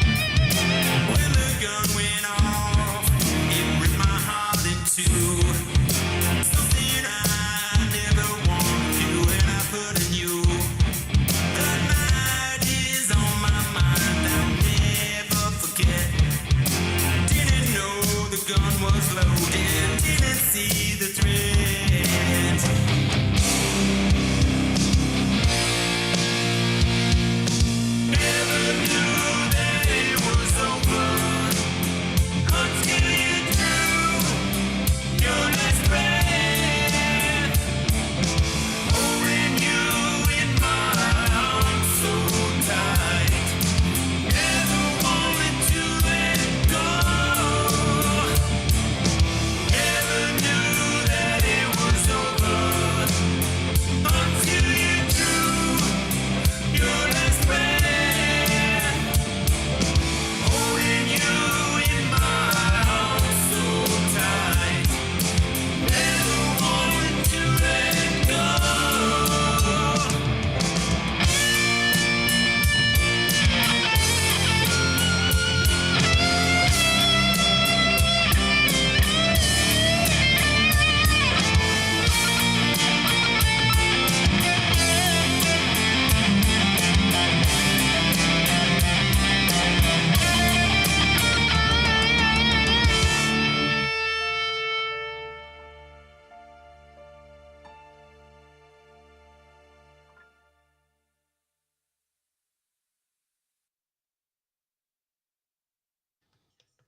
When the gun went off see the threat. Never knew that it was over until you drew your last breath. Holding you in my arms so tight. Never wanted to let go. Never knew that it was over until you drew your last breath. Holding you in my arms so tight. Never wanted to let go.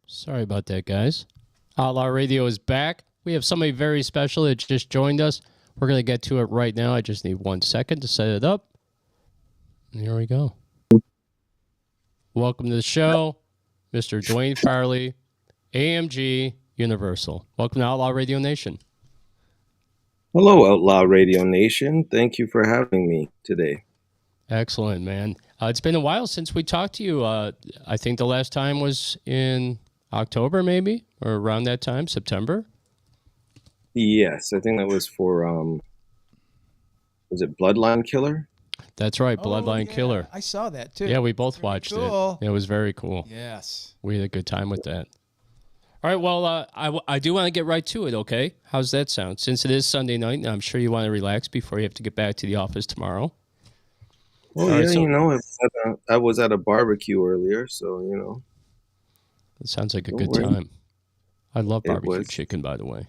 Sorry about that, guys. Outlaw Radio is back. We have somebody very special that just joined us. We're going to get to it right now. I just need 1 second to set it up. And here we go. Welcome to the show, Mr. Dwayne Farley, AMG Universal. Welcome to Outlaw Radio Nation. Hello, Outlaw Radio Nation. Thank you for having me today. Excellent, man. It's been a while since we talked to you. I think the last time was in October, maybe, or around that time, September. Yes, I think that was for, was it Bloodline Killer? That's right, Bloodline yeah. Killer. I saw that too. Yeah, we both watched cool. it. It was very cool. Yes. We had a good time with that. All right, well, I do want to get right to it, okay? How's that sound? Since it is Sunday night, and I'm sure you want to relax before you have to get back to the office tomorrow. Oh, All yeah, right, so- you know, I was at a barbecue earlier, so, you know. It sounds like a Don't good worry. time. I love It barbecue was. chicken, by the way.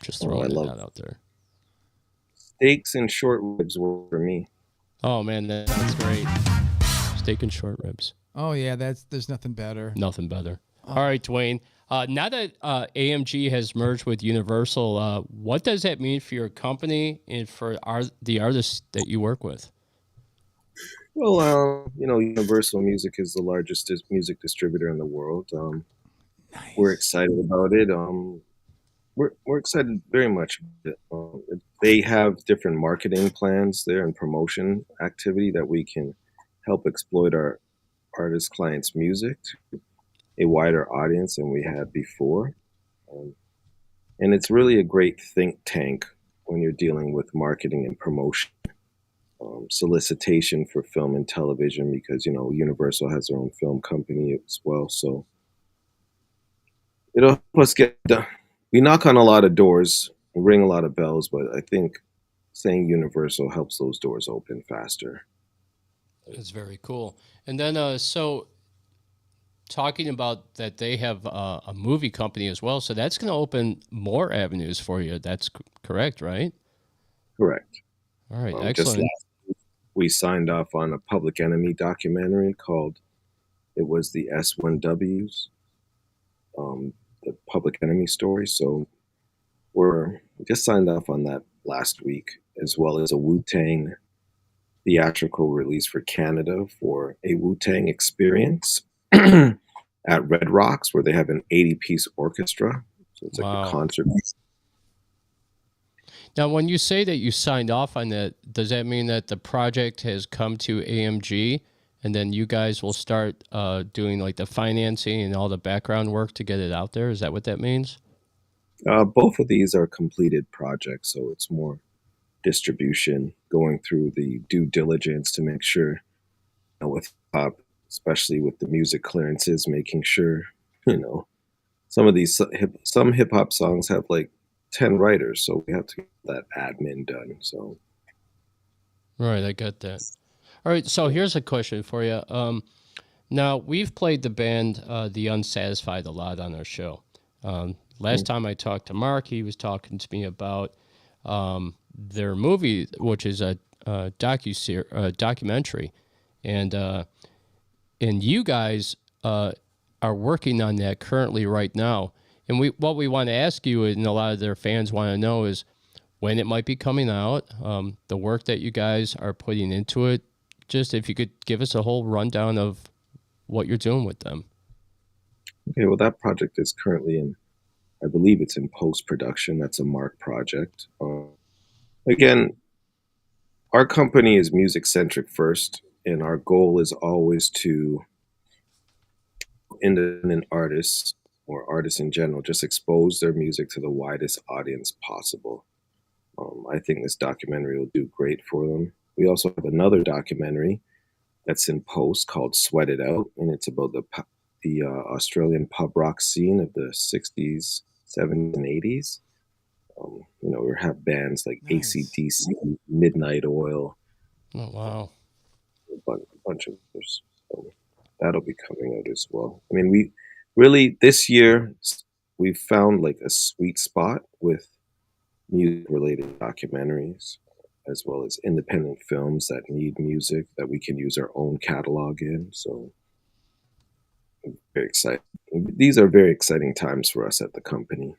Just Oh, throwing I it love out there. Steaks and short ribs were for me. Oh, man, that's great. Steak and short ribs. Oh yeah, there's nothing better. Nothing better. All right, Dwayne. Now that AMG has merged with Universal, what does that mean for your company and for the artists that you work with? Well, you know, Universal Music is the largest music distributor in the world. We're excited about it. We're excited very much about it. They have different marketing plans there and promotion activity that we can help exploit our artist clients' music to a wider audience than we had before. And it's really a great think tank when you're dealing with marketing and promotion, solicitation for film and television, because, you know, Universal has their own film company as well. So it'll help us get done. We knock on a lot of doors, ring a lot of bells, but I think saying Universal helps those doors open faster. It's very cool. And then, so talking about that, they have a movie company as well. So that's going to open more avenues for you. That's correct, right? Correct. All right, Just excellent. last week, we signed off on a Public Enemy documentary called, it was the S1Ws, the Public Enemy story. So we just signed off on that last week, as well as a Wu-Tang theatrical release for Canada for a Wu-Tang experience at Red Rocks, where they have an 80-piece orchestra. So it's like Wow. a concert. Now, when you say that you signed off on that, does that mean that the project has come to AMG and then you guys will start doing like the financing and all the background work to get it out there? Is that what that means? Both of these are completed projects, so it's more distribution, going through the due diligence to make sure, you know, with hip-hop, especially with the music clearances, making sure, you know, some hip hop songs have like 10 writers, so we have to get that admin done. So Right, I got that. All right, so here's a question for you. Now, we've played the band The Unsatisfied a lot on our show. Last time I talked to Mark, he was talking to me about their movie, which is a documentary, and you guys are working on that currently right now. And what we want to ask you, and a lot of their fans want to know, is when it might be coming out, the work that you guys are putting into it. Just if you could give us a whole rundown of what you're doing with them. Okay, well, that project is currently I believe it's in post production. That's a Mark project. Again, our company is music centric first, and our goal is always to independent artists or artists in general just expose their music to the widest audience possible. I think this documentary will do great for them. We also have another documentary that's in post called Sweat It Out, and it's about the Australian pub rock scene of the 60s, 70s, and 80s. We have bands like Nice. AC/DC, Midnight Oil, Oh, wow. a bunch of others. So that'll be coming out as well. I mean, we really, this year, we've found like a sweet spot with music related documentaries, as well as independent films that need music that we can use our own catalog in. So I'm very excited. These are very exciting times for us at the company.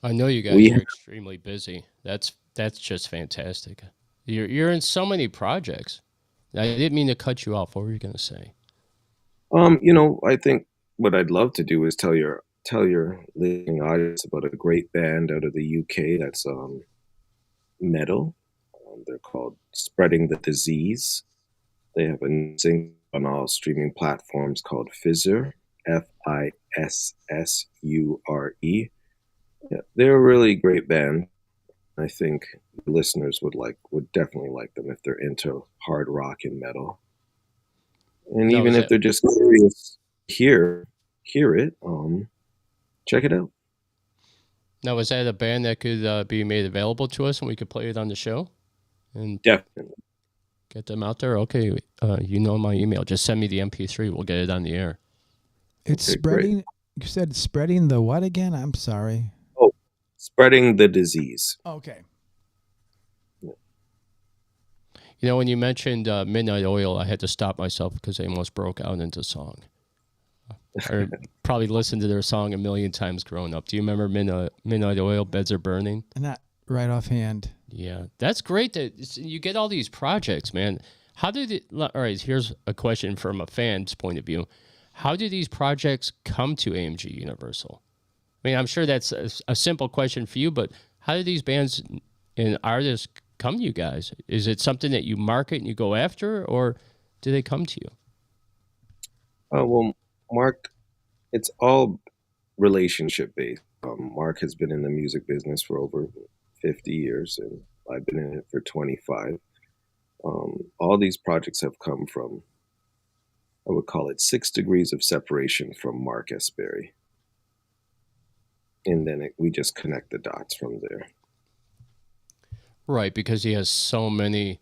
I know you guys We are extremely busy. That's just fantastic. You're in so many projects. I didn't mean to cut you off. What were you going to say? I think what I'd love to do is tell your listening audience about a great band out of the UK that's metal. They're called Spreading the Disease. They have a new single on all streaming platforms called Fissure, Fissure. Yeah, they're a really great band. I think listeners would definitely like them if they're into hard rock and metal. And Now, even is if that they're just curious, hear it, check it out. now is that a band that could be made available to us and we could play it on the show and Definitely. get them out there? Okay, you know my email. Just send me the MP3. We'll get it on the air. It's Okay, great. spreading. You said spreading the what again? I'm sorry. Oh, Spreading the Disease. Okay. You know, when you mentioned Midnight Oil, I had to stop myself because they almost broke out into song. I probably listened to their song a million times growing up. Do you remember Midnight Oil, Beds Are Burning? Not right offhand. Yeah, that's great that you get all these projects, man. How did it? All right, here's a question from a fan's point of view. How do these projects come to AMG Universal? I mean, I'm sure that's a simple question for you, but how do these bands and artists come to you guys? Is it something that you market and you go after, or do they come to you? Well, Mark, it's all relationship based. Mark has been in the music business for over 50 years, and I've been in it for 25. All these projects have come from, I would call it 6 degrees of separation from Mark Esberry. And then we just connect the dots from there. Right, because he has so many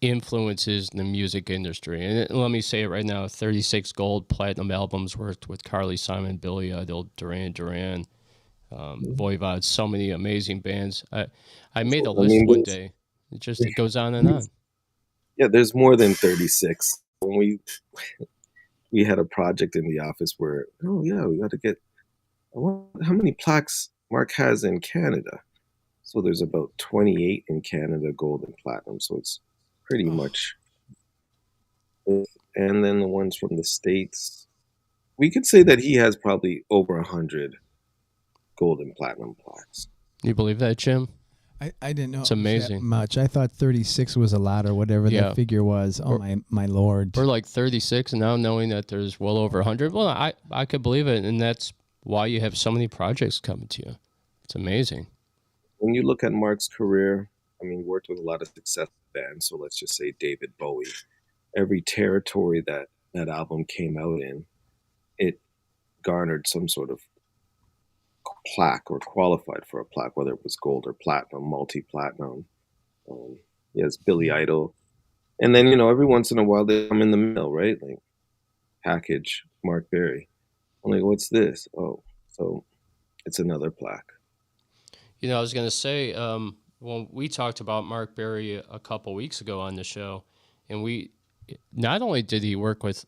influences in the music industry. And let me say it right now, 36 gold platinum albums worked with Carly Simon, Billy Idol, Duran Duran, Voivod, so many amazing bands. I made a list one day. It goes on and on. Yeah, there's more than 36. When we had a project in the office where, oh yeah, we got to get, I wonder how many plaques Mark has in Canada. So there's about 28 in Canada, gold and platinum. So it's pretty much. And then the ones from the States, we could say that he has probably over 100 gold and platinum plaques. You believe that, Jim? I didn't know It's it was that amazing. much. I thought 36 was a lot or whatever Yeah. that figure was. Oh, my Lord. We're like 36 and now knowing that there's well over 100. Well, I could believe it, and that's why you have so many projects coming to you. It's amazing. When you look at Mark's career, I mean, he worked with a lot of successful bands. So let's just say David Bowie. Every territory that album came out in, it garnered some sort of plaque or qualified for a plaque, whether it was gold or platinum, multi-platinum. Yes, Billy Idol. And then, every once in a while they come in the mail, right? Like package Mark Berry. I'm like, what's this? Oh, it's So it's another plaque. You know, I was going to say, well, we talked about Mark Berry a couple weeks ago on the show, and we not only did he work with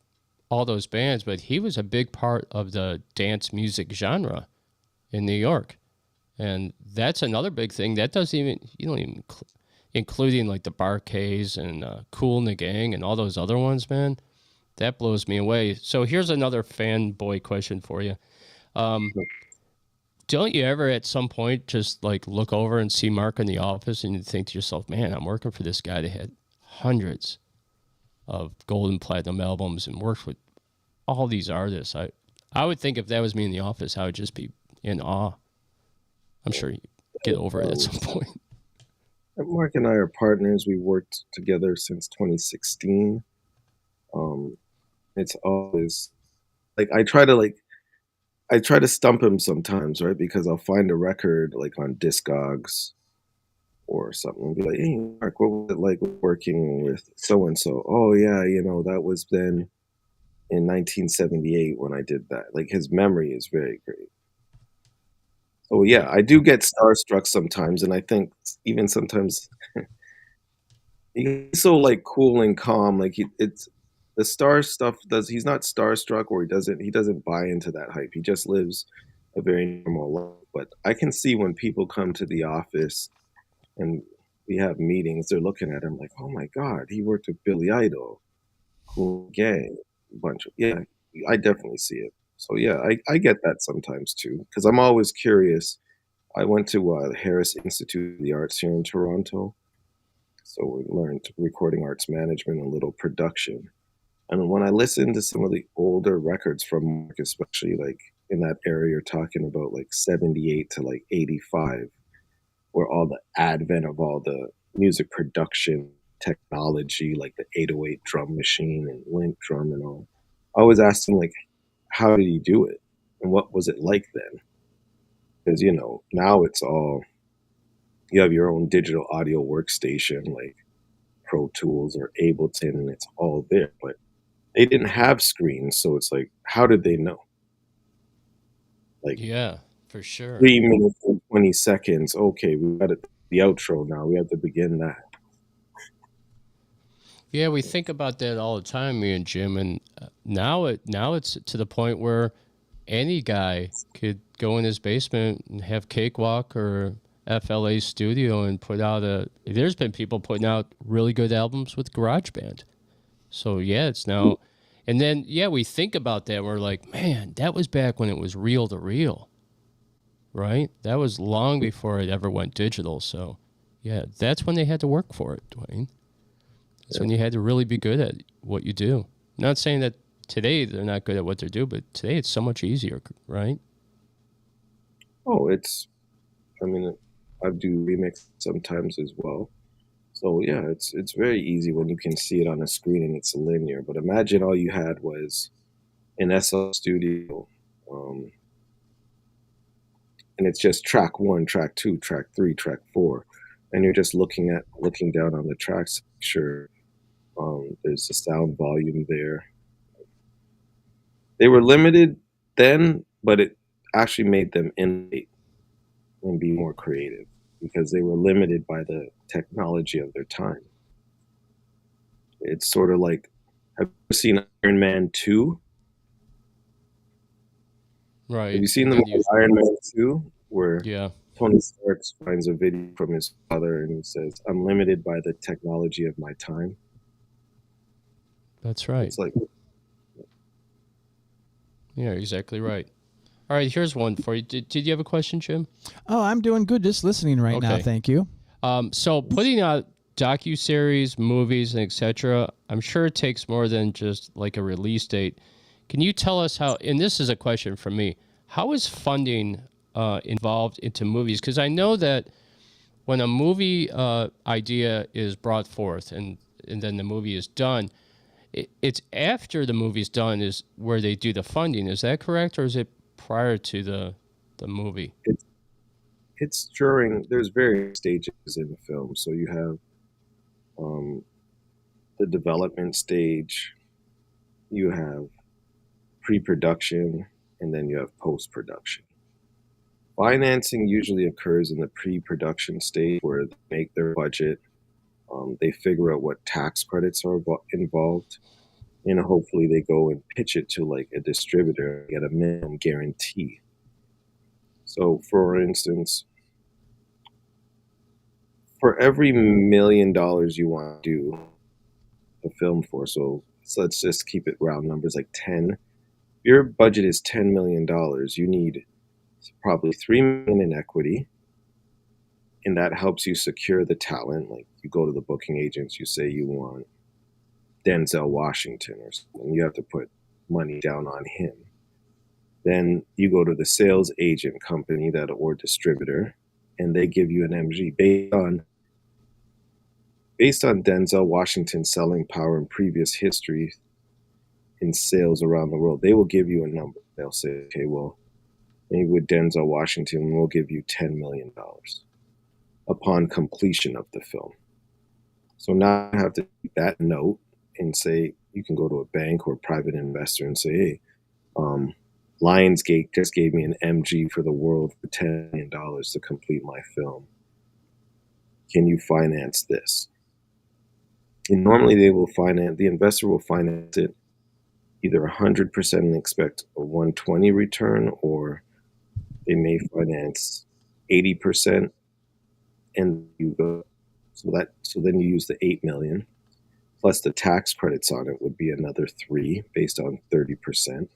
all those bands, but he was a big part of the dance music genre in New York. And that's another big thing. That doesn't even, you don't even, including like the Bar-Kays and Kool and the Gang and all those other ones, man. That blows me away. So here's another fanboy question for you. Don't you ever at some point just like look over and see Mark in the office and you think to yourself, man, I'm working for this guy that had hundreds of gold and platinum albums and worked with all these artists. I would think if that was me in the office, I would just be in awe. I'm sure you get over it at some point. Mark and I are partners. We worked together since 2016. It's always like I try to stump him sometimes, right? Because I'll find a record like on Discogs or something and be like, hey, Mark, what was it like working with so and so? Oh, yeah, that was then in 1978 when I did that. Like his memory is very great. So, yeah, I do get starstruck sometimes. And I think even sometimes he's so like cool and calm. Like it's the star stuff he's not starstruck or he doesn't buy into that hype. He just lives a very normal life. But I can see when people come to the office and we have meetings, they're looking at him like, oh my God, he worked with Billy Idol, Cool Gang, a bunch of, yeah, I definitely see it. So yeah, I get that sometimes too, because I'm always curious. I went to the Harris Institute of the Arts here in Toronto. So we learned recording arts management and a little production. And when I listen to some of the older records from Mark, especially like in that area you're talking about, like 78 to like 85, where all the advent of all the music production technology, like the 808 drum machine and link drum and all, I always asked him, like, how did he do it? And what was it like then? Because, now it's all, you have your own digital audio workstation, like Pro Tools or Ableton, and it's all there. But they didn't have screens, so it's like, how did they know? Like, Yeah, for sure. 3 minutes and 20 seconds. Okay, we got the outro now. We have to begin that. Yeah, we think about that all the time, me and Jim, and now it's to the point where any guy could go in his basement and have Cakewalk or FLA Studio and put out there's been people putting out really good albums with GarageBand. So yeah, it's now, and then yeah, we think about that. And we're like, man, that was back when it was reel to reel, right? That was long before it ever went digital. So yeah, that's when they had to work for it, Dwayne. That's when you had to really be good at what you do. Not saying that today they're not good at what they do, but today it's so much easier, right? Oh, I do remix sometimes as well. So yeah, it's very easy when you can see it on a screen and it's linear. But imagine all you had was an SL Studio, and it's just track 1, track 2, track 3, track 4, and you're just looking down on the tracks to make sure there's a sound volume there. They were limited then, but it actually made them innovate and be more creative because they were limited by the technology of their time. It's sort of like, have you seen Iron Man 2? Right. Have you seen the movie Iron Man 2 where Yeah. Tony Stark finds a video from his father and he says, I'm limited by the technology of my time? That's right. It's like, Yeah, exactly right. All right, here's one for you. Did you have a question, Jim? Oh, I'm doing good just listening right now. Okay. Thank you. So putting out docuseries, movies, and etc., I'm sure it takes more than just like a release date. Can you tell us how, and this is a question from me, how is funding involved into movies? Because I know that when a movie idea is brought forth and then the movie is done, it's after the movie's done is where they do the funding. Is that correct, or is it prior to the movie? it's during, there's various stages in the film. So you have the development stage, you have pre-production, and then you have post-production. Financing usually occurs in the pre-production stage where they make their budget, they figure out what tax credits are involved, and hopefully they go and pitch it to like a distributor and get a minimum guarantee. So, for instance, for every $1 million you want to do a film for, so let's just keep it round numbers like 10. Your budget is $10 million. You need probably 3 million in equity, and that helps you secure the talent. Like you go to the booking agents, you say you want Denzel Washington or something. You have to put money down on him. Then you go to the sales agent company that or distributor, and they give you an MG based on Denzel Washington's selling power and previous history in sales around the world. They will give you a number. They'll say, okay, well, maybe with Denzel Washington, we'll give you $10 million upon completion of the film. So now I have to take that note and say, you can go to a bank or a private investor and say, hey, Lionsgate just gave me an MG for the world for $10 million to complete my film. Can you finance this? And normally the investor will finance it either 100% and expect a 120 return, or they may finance 80% and you go, so then you use the 8 million plus the tax credits on it would be another 3 based on 30%.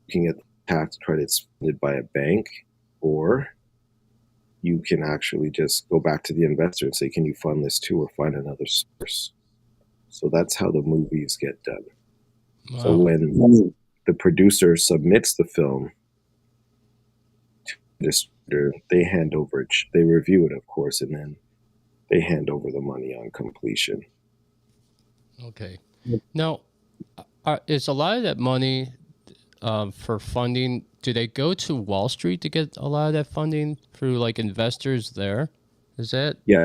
You can get tax credits funded by a bank, or you can actually just go back to the investor and say, can you fund this too, or find another source? So that's how the movies get done. Wow. So when the producer submits the film to the distributor, they hand over it, they review it, of course, and then they hand over the money on completion. Okay. Now, is a lot of that money for funding, do they go to Wall Street to get a lot of that funding through like investors there? Is that? Yeah.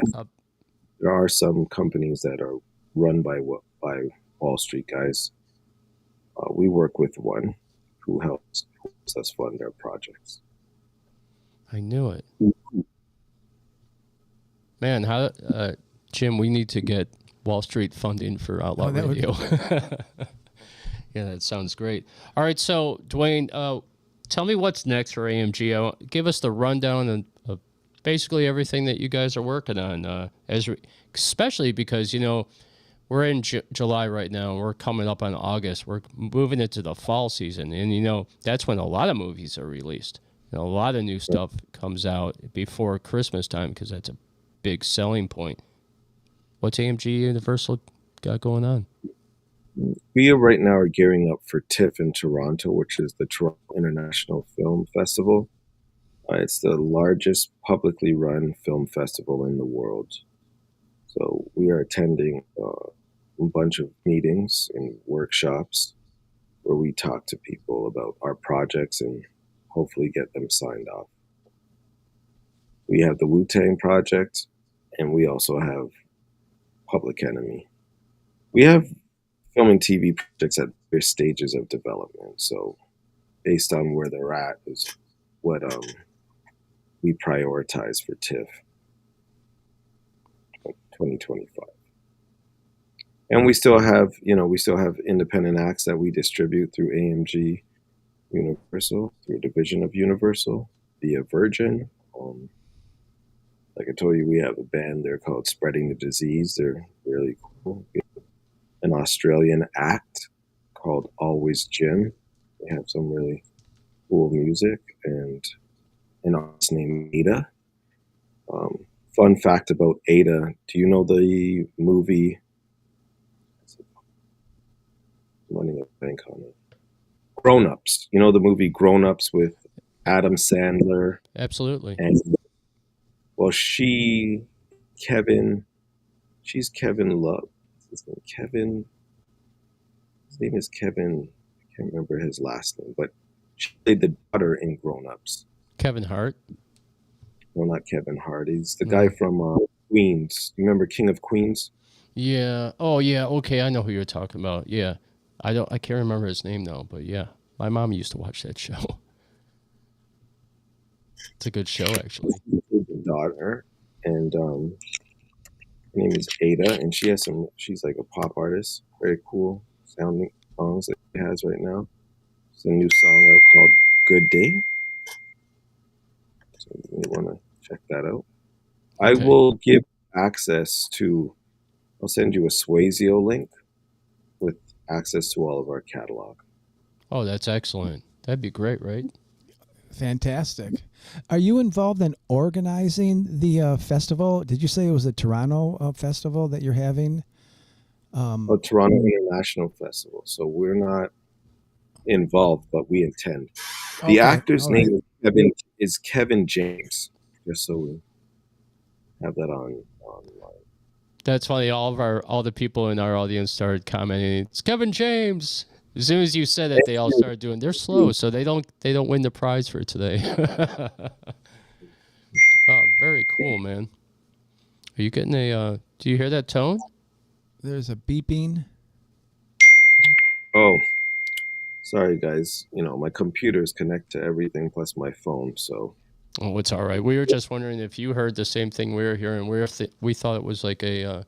There are some companies that are run by Wall Street guys. We work with one who helps us fund our projects. I knew it. Man, how Jim, we need to get Wall Street funding for Outlaw Radio. Yeah, that sounds great. All right, so Dwayne, tell me what's next for AMG. Give us the rundown of basically everything that you guys are working on, especially because, you know, we're in July right now, and we're coming up on August. We're moving into the fall season, and, you know, that's when a lot of movies are released. You know, a lot of new stuff comes out before Christmas time because that's a big selling point. What's AMG Universal got going on? We right now are gearing up for TIFF in Toronto, which is the Toronto International Film Festival. It's the largest publicly run film festival in the world. So we are attending a bunch of meetings and workshops where we talk to people about our projects and hopefully get them signed off. We have the Wu-Tang Project, and we also have Public Enemy. We have film and TV projects at various stages of development. So based on where they're at is what we prioritize for TIFF 2025. And we still have independent acts that we distribute through AMG Universal, through a division of Universal, via Virgin. Like I told you, we have a band there called Spreading the Disease. They're really cool. We have an Australian act called Always Jim. They have some really cool music, and an artist named Ada. Fun fact about Ada, do you know the movie? I'm running a blank on it. Grown Ups. You know the movie Grown Ups with Adam Sandler? Absolutely. And well, she's Kevin Love. His name is Kevin. I can't remember his last name, but she played the daughter in Grown Ups. Kevin Hart? No, not Kevin Hart. He's the guy from Queens. You remember King of Queens? Yeah. Oh, yeah. Okay, I know who you're talking about. Yeah. I can't remember his name though, but yeah. My mom used to watch that show. It's a good show, actually. The daughter, and her name is Ada, and she has some. She's like a pop artist, very cool sounding songs that she has right now. It's a new song out called "Good Day." So you want to check that out. I Okay. will give access to. I'll send you a Swayzeo link with access to all of our catalog. Oh, that's excellent. That'd be great, right? Fantastic. Are you involved in organizing the festival? Did you say it was a Toronto festival that you're having? A Toronto International Festival. So we're not involved, but we intend. The Okay, actor's all right. name is Kevin James. Just so we have that online. That's funny. All the people in our audience started commenting, "It's Kevin James." As soon as you said it, they all started doing. They're slow, so they don't win the prize for today. Oh, very cool, man. Are you getting a? Do you hear that tone? There's a beeping. Oh, sorry guys. You know my computers connect to everything plus my phone, so. Oh, it's all right. We were just wondering if you heard the same thing we were hearing. We thought it was like a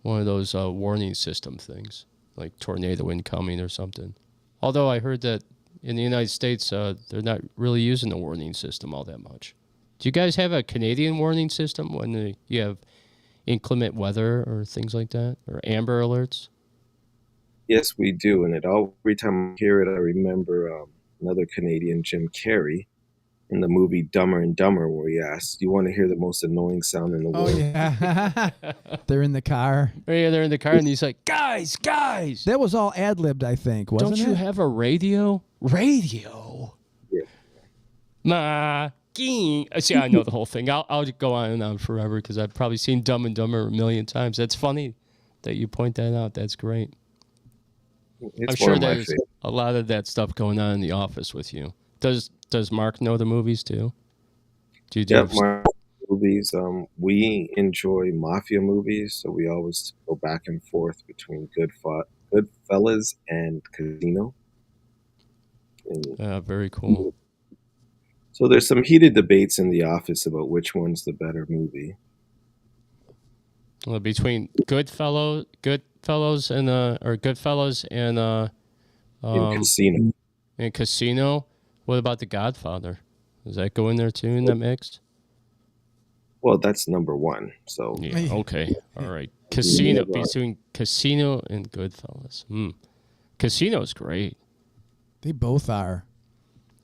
one of those warning system things, like tornado incoming or something. Although I heard that in the United States, they're not really using the warning system all that much. Do you guys have a Canadian warning system when you have inclement weather or things like that, or Amber Alerts? Yes, we do, and every time I hear it, I remember another Canadian, Jim Carrey, in the movie Dumber and Dumber, where he asks, "Do you want to hear the most annoying sound in the Oh world?" yeah. They're in the car. Yeah, they're in the car, and he's like, "Guys, guys, That was all ad-libbed, I think, wasn't don't you it? have a radio? Radio? Yeah. Ma, ging." See, I know the whole thing. I'll go on and on forever because I've probably seen Dumb and Dumber a million times. That's funny that you point that out. That's great. It's I'm sure one of my there's favorites. a lot of that stuff going on in the office with you. Does Mark know the movies too? Do you do? Yeah, my movies. We enjoy mafia movies, so we always go back and forth between Goodfellas and Casino. And Very cool. so there's some heated debates in the office about which one's the better movie. Well, between Goodfellas and In Casino. and Casino. What about The Godfather? Does that go in there too in that mix? Well, that's number one. So Yeah. Okay. All right. Casino Yeah. between Casino and Goodfellas. Casino's great. They both are.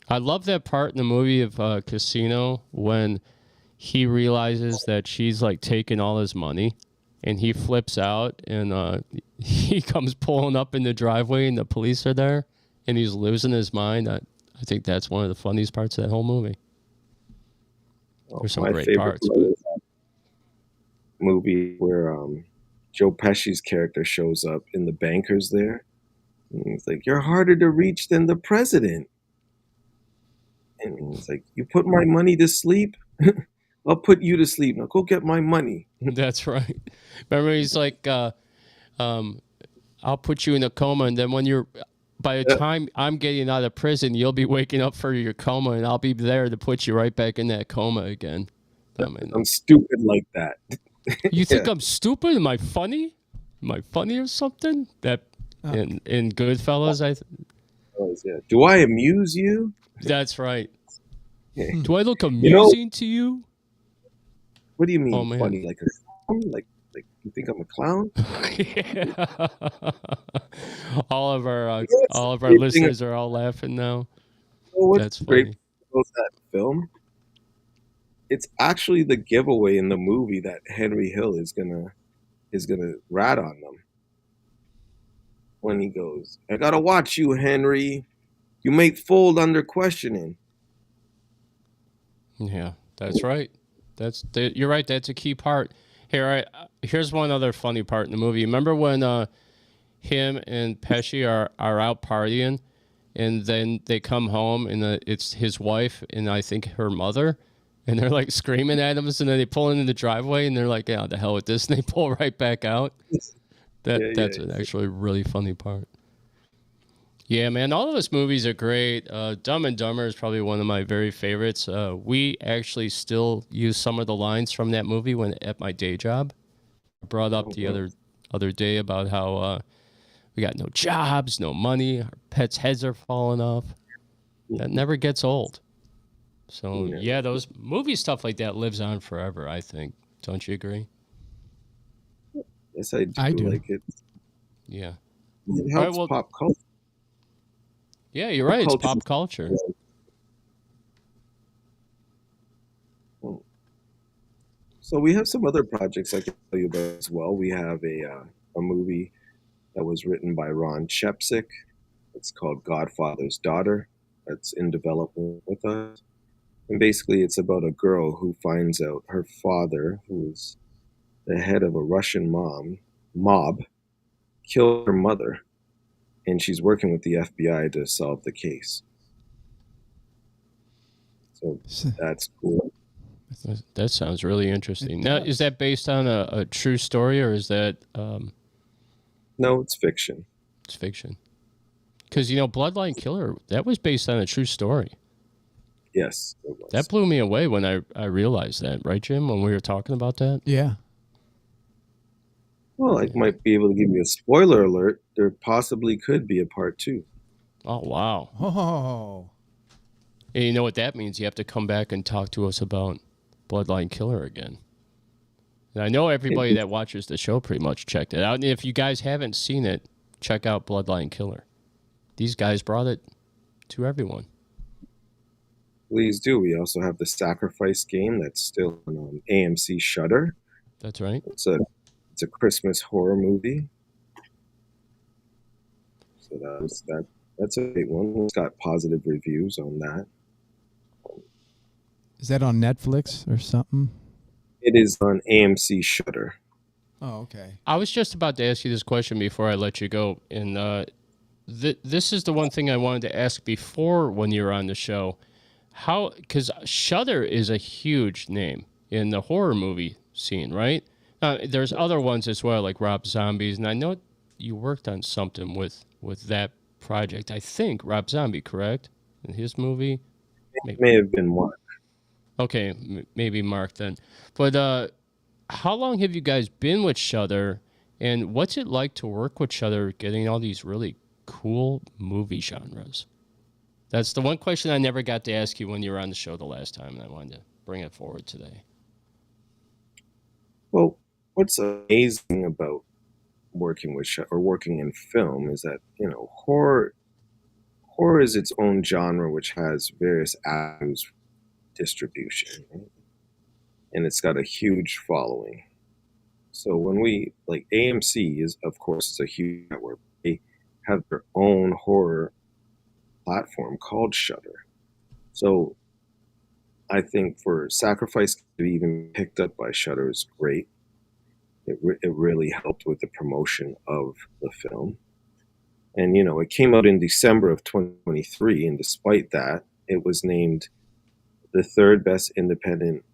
I love that part in the movie of Casino when he realizes that she's like taking all his money, and he flips out, and he comes pulling up in the driveway, and the police are there, and he's losing his mind. I think that's one of the funniest parts of that whole movie. There's some my great favorite parts. part is that movie where Joe Pesci's character shows up and the banker's there. And he's like, "You're harder to reach than the president." And he's like, "You put my money to sleep? I'll put you to sleep. Now go get my money." That's right. Remember, he's like, I'll put you in a coma, and then by the time I'm getting out of prison, you'll be waking up for your coma, and I'll be there to put you right back in that coma again. I mean, I'm stupid like that. you think I'm stupid? Am I funny? Am I funny or something? That in Goodfellas, Yeah. Do I amuse you? that's right. Yeah. Do I look amusing to you? What do you mean Oh, man. funny? Like a clown? Like you think I'm a clown? Yeah. all of our the listeners are all laughing now. What's That's great funny. about that film? It's actually the giveaway in the movie that Henry Hill is gonna rat on them when he goes, "I gotta watch you, Henry. You may fold under questioning." Yeah, that's right. You're right. That's a key part. Here's one other funny part in the movie. Remember when him and Pesci are out partying, and then they come home, and it's his wife and I think her mother, and they're like screaming at him, and then they pull into the driveway, and they're like, "Yeah, the hell with this," and they pull right back out. That's Yeah. actually a really funny part. Yeah, man, all of those movies are great. Dumb and Dumber is probably one of my very favorites. We actually still use some of the lines from that movie when at my day job. I brought up the other day about how we got no jobs, no money, our pets' heads are falling off. That never gets old. So yeah, those movie stuff like that lives on forever, I think. Don't you agree? Yes, I do. I do. Like it. Yeah. It All right, helps well, pop culture. yeah, you're right. It's pop culture. So we have some other projects I can tell you about as well. We have a movie that was written by Ron Shepsick. It's called Godfather's Daughter. That's in development with us. And basically, it's about a girl who finds out her father, who is the head of a Russian mob, killed her mother, and she's working with the FBI to solve the case. So that's cool. That sounds really interesting. Now, is that based on a true story, or is that No, it's fiction. it's fiction? Because Bloodline Killer, that was based on a true story. Yes, it was. That blew me away when I realized that, right, Jim? When we were talking about that. Yeah. Well, I might be able to give you a spoiler alert. There possibly could be a part 2. Oh wow! Oh. And you know what that means? You have to come back and talk to us about Bloodline Killer again. And I know everybody that watches the show pretty much checked it out. And if you guys haven't seen it, check out Bloodline Killer. These guys brought it to everyone. Please do. We also have the Sacrifice game that's still on AMC Shudder. That's right. It's a Christmas horror movie. So that's a great one. It's got positive reviews on that. Is that on Netflix or something? It is on AMC Shudder. Oh, okay. I was just about to ask you this question before I let you go. And this is the one thing I wanted to ask before when you were on the show. Because Shudder is a huge name in the horror movie scene, right? There's other ones as well, like Rob Zombie's. And I know you worked on something with that project. I think Rob Zombie, correct? In his movie? It may have been one. Okay, maybe Mark then. But how long have you guys been with Shudder, and what's it like to work with Shudder, getting all these really cool movie genres? That's the one question I never got to ask you when you were on the show the last time, and I wanted to bring it forward today. Well, what's amazing about working with or working in film is that horror is its own genre, which has various avenues for distribution, right? And it's got a huge following. So when we AMC is, of course, a huge network. They have their own horror platform called Shudder. So I think for Sacrifice to be even picked up by Shudder is great. It really helped with the promotion of the film. And, it came out in December of 2023. And despite that, it was named the third best independent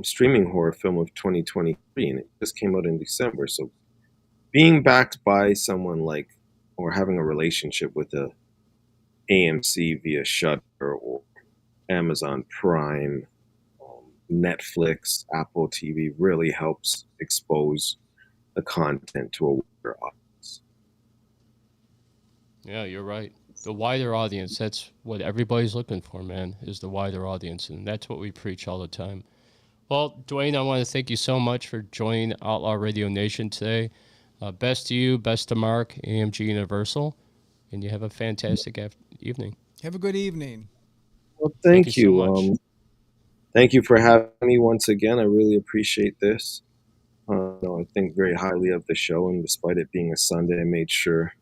streaming horror film of 2023. And it just came out in December. So being backed by someone or having a relationship with a AMC via Shudder or Amazon Prime, Netflix, Apple TV really helps expose the content to a wider audience. Yeah, you're right. The wider audience, that's what everybody's looking for, man, is the wider audience. And that's what we preach all the time. Well, Dwayne, I want to thank you so much for joining Outlaw Radio Nation today. Best to you, best to Mark, AMG Universal. And you have a fantastic evening. Have a good evening. Well, thank you. So much. Thank you for having me once again. I really appreciate this. I think very highly of the show, and despite it being a Sunday, I made sure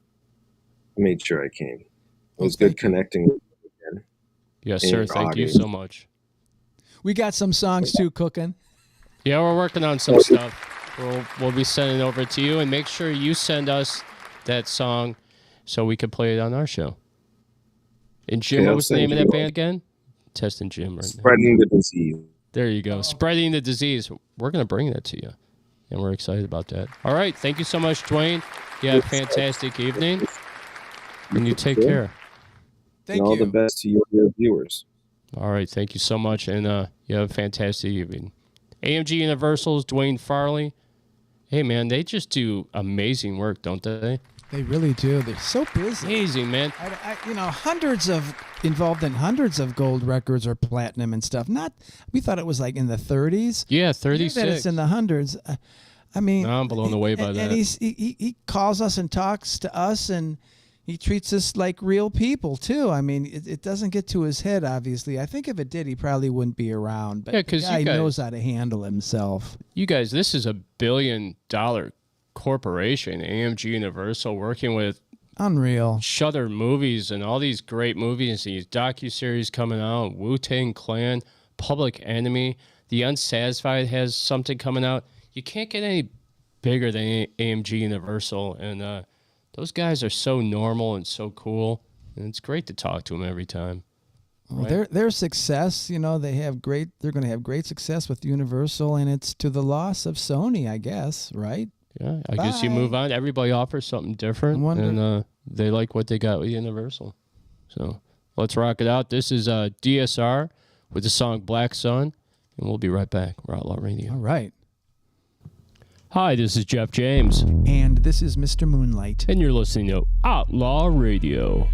I came. It was good connecting with you again. Yes, sir. Thank you so much. We got some songs too cooking. Yeah, we're working on some stuff. We'll be sending it over to you, and make sure you send us that song so we can play it on our show. And Jim, what was the name of that band again? Testing Jim right now. Spreading the Disease. There you go. Spreading the Disease. We're going to bring that to you, and we're excited about that. All right. Thank you so much, Dwayne. You have a fantastic evening. And you take Yeah. care. Thank and all you. the best to your viewers. All right. Thank you so much. And you have a fantastic evening. AMG Universal's Dwayne Farley. Hey, man, they just do amazing work, don't they? They really do. They're so busy. Amazing, man. Involved in hundreds of gold records or platinum and stuff. We thought it was like in the 30s. Yeah, Hear 36. that it's in the hundreds. I mean, No, I'm blown away by that. And he calls us and talks to us, and he treats us like real people too. I mean, it doesn't get to his head, obviously. I think if it did, he probably wouldn't be around. But Yeah, the 'cause guy you guys- knows how to handle himself. You guys, this is a $1 billion corporation, AMG Universal, working with Unreal. Shudder movies and all these great movies, these docuseries coming out, Wu-Tang Clan, Public Enemy, The Unsatisfied has something coming out. You can't get any bigger than AMG Universal, and those guys are so normal and so cool, and it's great to talk to them every time. Well, their success, they're going to have great success with Universal, and it's to the loss of Sony, I guess, right? Yeah, I guess you Bye. move on. Everybody offers something different, Wonder- and they like what they got with Universal. So let's rock it out. This is DSR with the song Black Sun, and we'll be right back. We're Outlaw Radio. All right. Hi, this is Jeff James, And this is Mr. Moonlight. and you're listening to Outlaw Radio.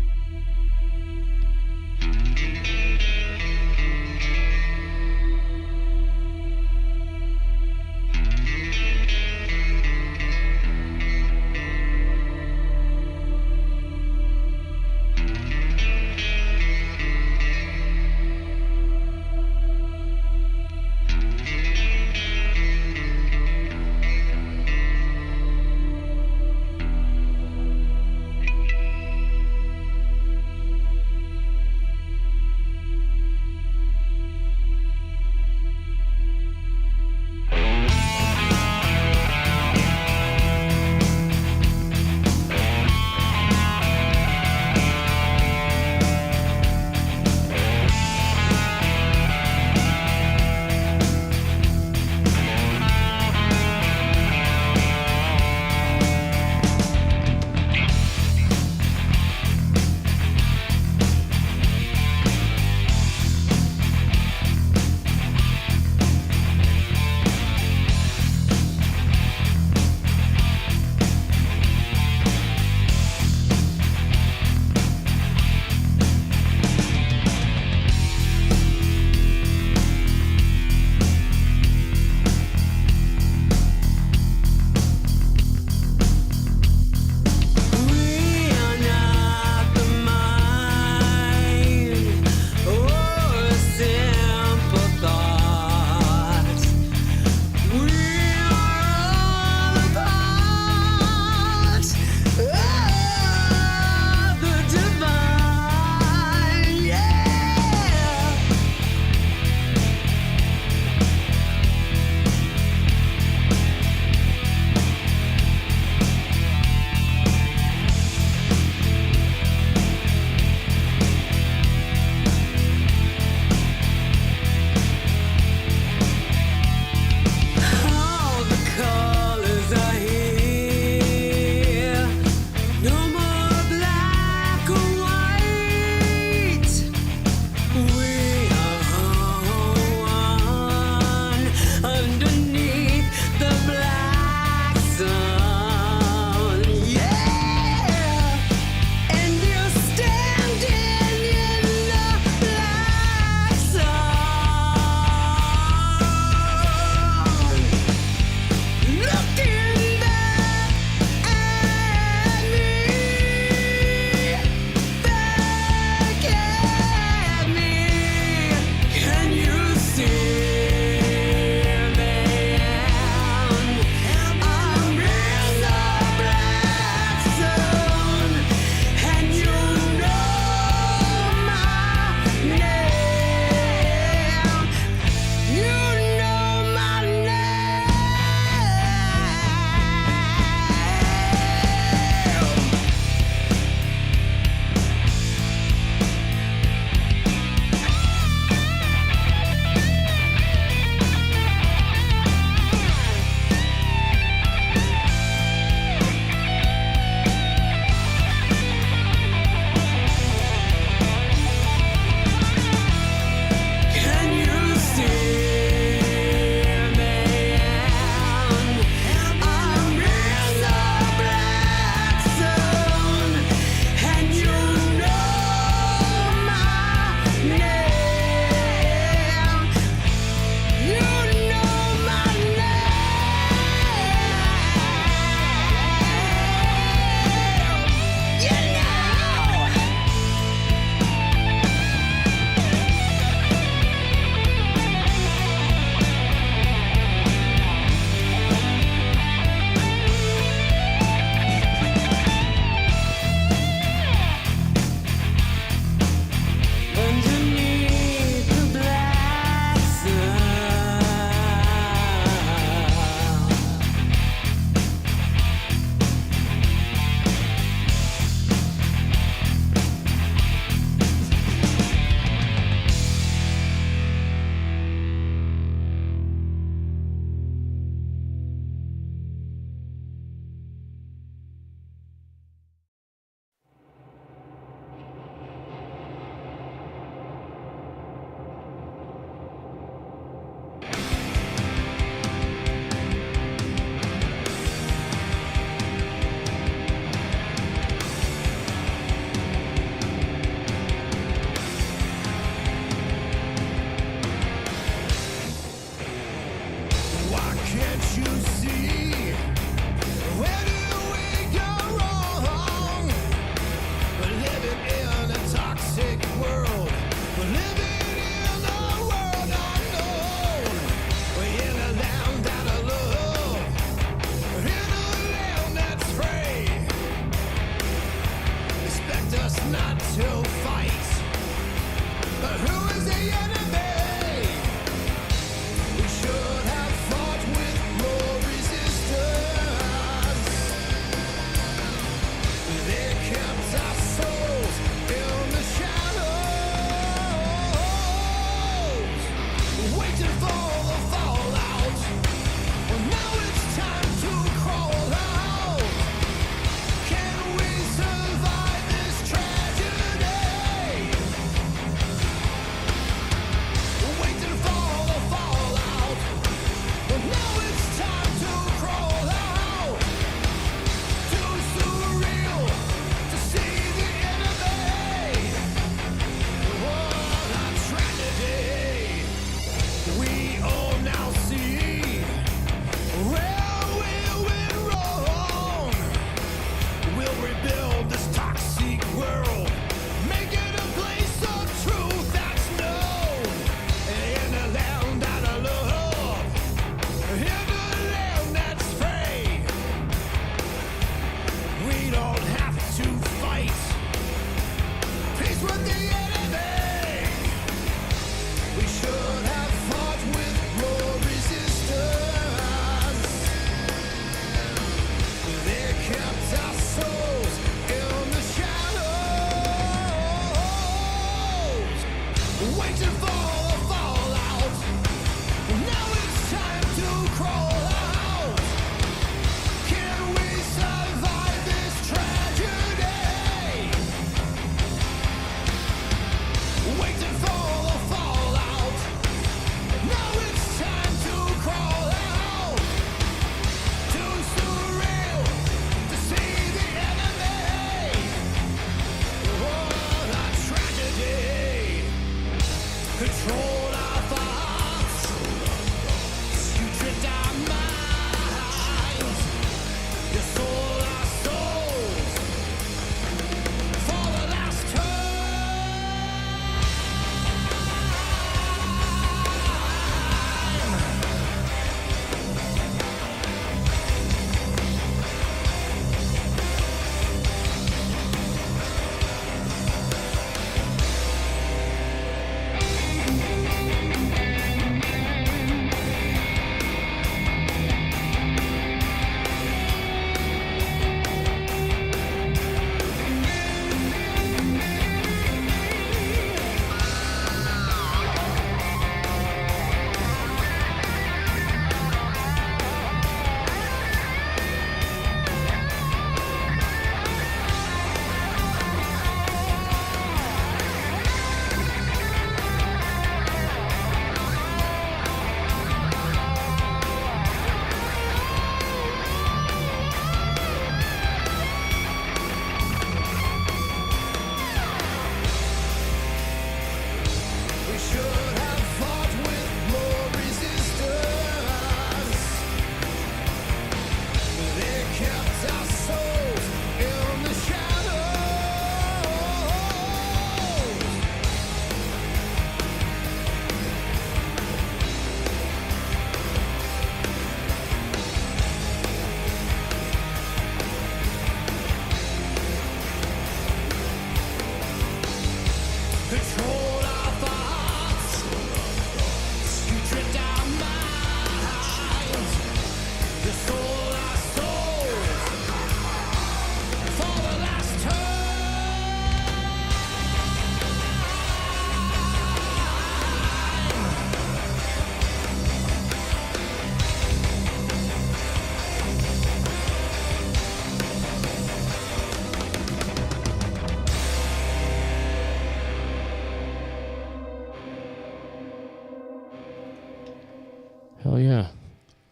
Hell yeah.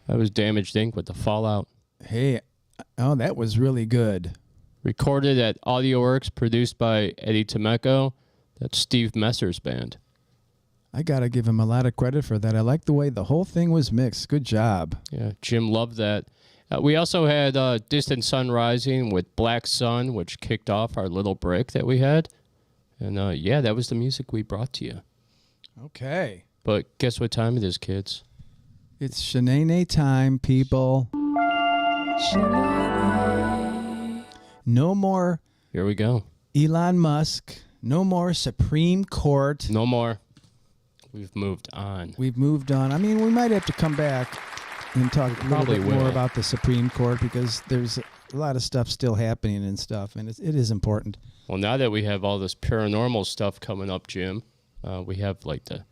That was Damaged Inc. with the Fallout. Hey, oh, that was really good. Recorded at AudioWorks, produced by Eddie Temeko. That's Steve Messer's band. I got to give him a lot of credit for that. I like the way the whole thing was mixed. Good job. Yeah, Jim loved that. We also had Distant Sun Rising with Black Sun, which kicked off our little break that we had. And yeah, that was the music we brought to you. Okay. But guess what time it is, kids? It's Shanae time, people. No more Here we go. Elon Musk. No more Supreme Court. No more. We've moved on. We've moved on. I mean, we might have to come back and talk a little bit more about the Supreme Court because there's a lot of stuff still happening and stuff, and it is important. Well, now that we have all this paranormal stuff coming up, Jim, we have like the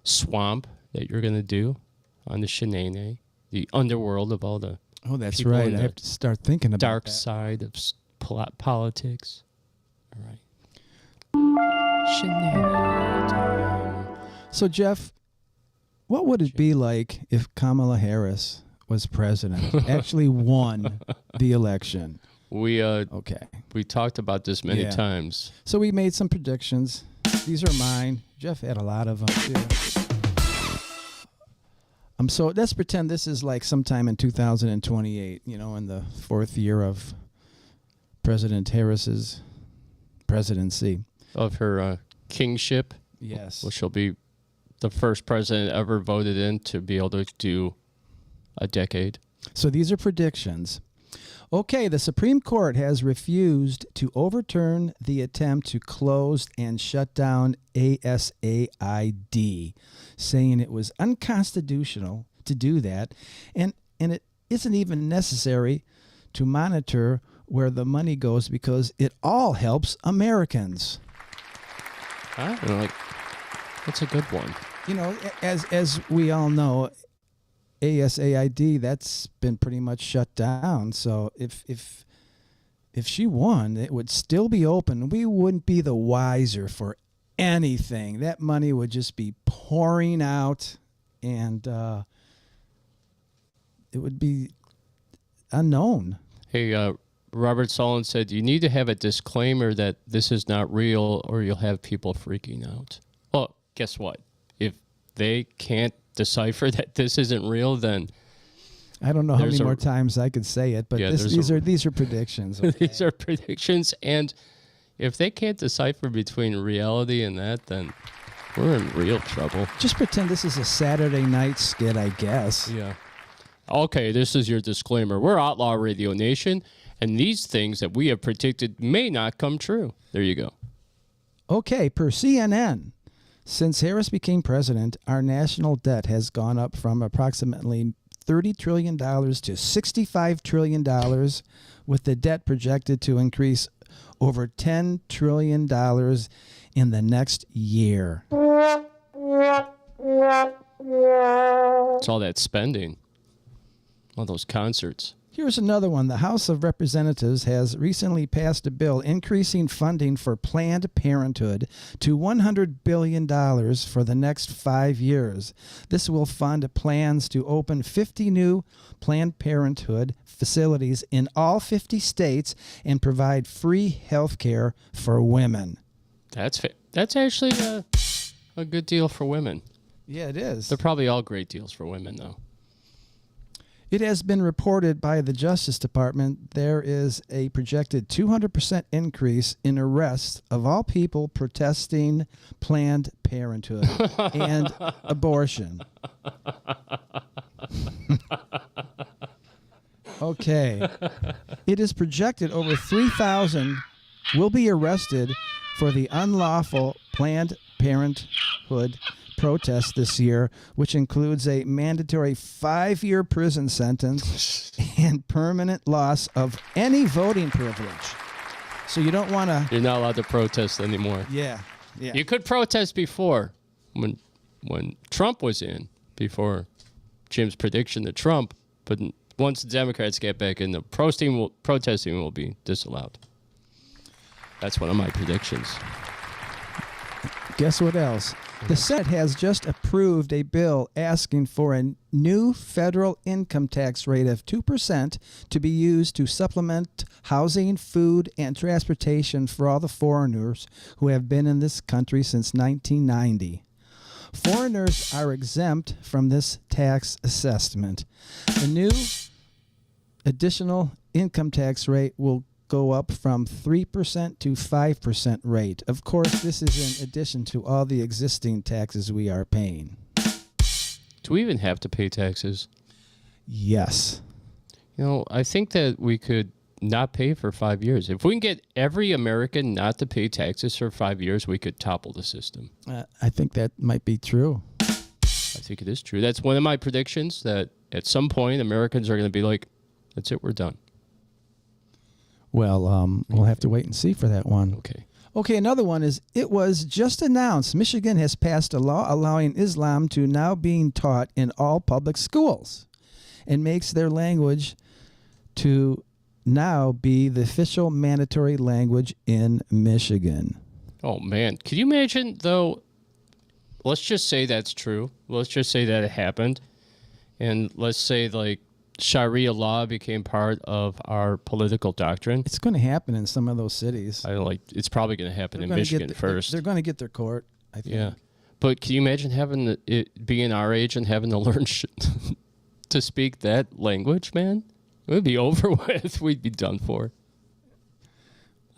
swamp that you're going to do on the Shanae, the underworld of all the Oh, that's people right. in I the have to start thinking about dark that. side of politics. All right. Shanae time. So, Jeff, what would it be like if Kamala Harris was president, actually won the election? We Okay. we talked about this many Yeah. times. So we made some predictions. These are mine. Jeff had a lot of them, too. So let's pretend this is like sometime in 2028, in the fourth year of President Harris's presidency. Of her kingship. Yes. Well, she'll be the first president ever voted in to be able to do a decade. So these are predictions. Okay, the Supreme Court has refused to overturn the attempt to close and shut down ASAID, saying it was unconstitutional to do that, and it isn't even necessary to monitor where the money goes because it all helps Americans. That's a good one. As we all know, ASAID, that's been pretty much shut down. So if she won, it would still be open. We wouldn't be the wiser for anything. That money would just be pouring out, and it would be unknown. Hey, Robert Solon said, you need to have a disclaimer that this is not real or you'll have people freaking out. Well, guess what? If they can't decipher that this isn't real, then I don't know how many more times I could say it, but Yeah, these are predictions. Okay? these are predictions, and if they can't decipher between reality and that, then we're in real trouble. Just pretend this is a Saturday night skit, I guess. Yeah. Okay, this is your disclaimer. We're Outlaw Radio Nation, and these things that we have predicted may not come true. There you go. Okay, per CNN, since Harris became president, our national debt has gone up from approximately $30 trillion to $65 trillion, with the debt projected to increase over $10 trillion in the next year. It's all that spending. All those concerts. Here's another one. The House of Representatives has recently passed a bill increasing funding for Planned Parenthood to $100 billion for the next 5 years. This will fund plans to open 50 new Planned Parenthood facilities in all 50 states and provide free health care for women. That's actually a good deal for women. Yeah, it is. They're probably all great deals for women, though. It has been reported by the Justice Department there is a projected 200% increase in arrests of all people protesting Planned Parenthood and abortion. Okay. It is projected over 3,000 will be arrested for the unlawful Planned Parenthood protest this year, which includes a mandatory 5-year prison sentence and permanent loss of any voting privilege. So you don't want to... You're not allowed to protest anymore. Yeah. You could protest before, when Trump was in, before Jim's prediction to Trump, but once the Democrats get back in, the protesting will be disallowed. That's one of my predictions. Guess what else? The Senate has just approved a bill asking for a new federal income tax rate of 2% to be used to supplement housing, food, and transportation for all the foreigners who have been in this country since 1990. Foreigners are exempt from this tax assessment. The new additional income tax rate will go up from 3% to 5% rate. Of course, this is in addition to all the existing taxes we are paying. Do we even have to pay taxes? Yes. You know, I think that we could not pay for 5 years. If we can get every American not to pay taxes for 5 years, we could topple the system. I think that might be true. I think it is true. That's one of my predictions, that at some point Americans are going to be like, that's it, we're done. Well, we'll have to wait and see for that one. Okay. Okay, another one is, it was just announced Michigan has passed a law allowing Islam to now being taught in all public schools and makes their language to now be the official mandatory language in Michigan. Oh, man. Could you imagine, though, let's just say that's true. Let's just say that it happened. And let's say, like, Sharia law became part of our political doctrine. It's going to happen in some of those cities. It's probably going to happen in Michigan first. They're going to get their court, I think. Yeah. But can you imagine having it being our age and having to learn to speak that language, man? It would be over with. We'd be done for.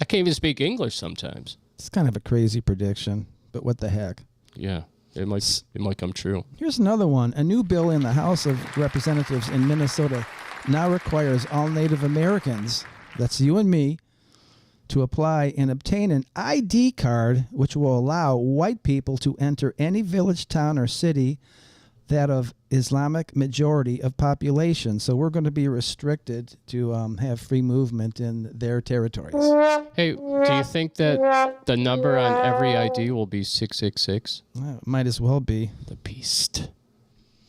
I can't even speak English sometimes. It's kind of a crazy prediction, but what the heck? Yeah. It might come true. Here's another one. A new bill in the House of Representatives in Minnesota now requires all Native Americans, that's you and me, to apply and obtain an ID card which will allow white people to enter any village, town, or city that of Islamic majority of population. So we're going to be restricted to have free movement in their territories. Hey, do you think that the number on every ID will be 666? Might as well be. The beast.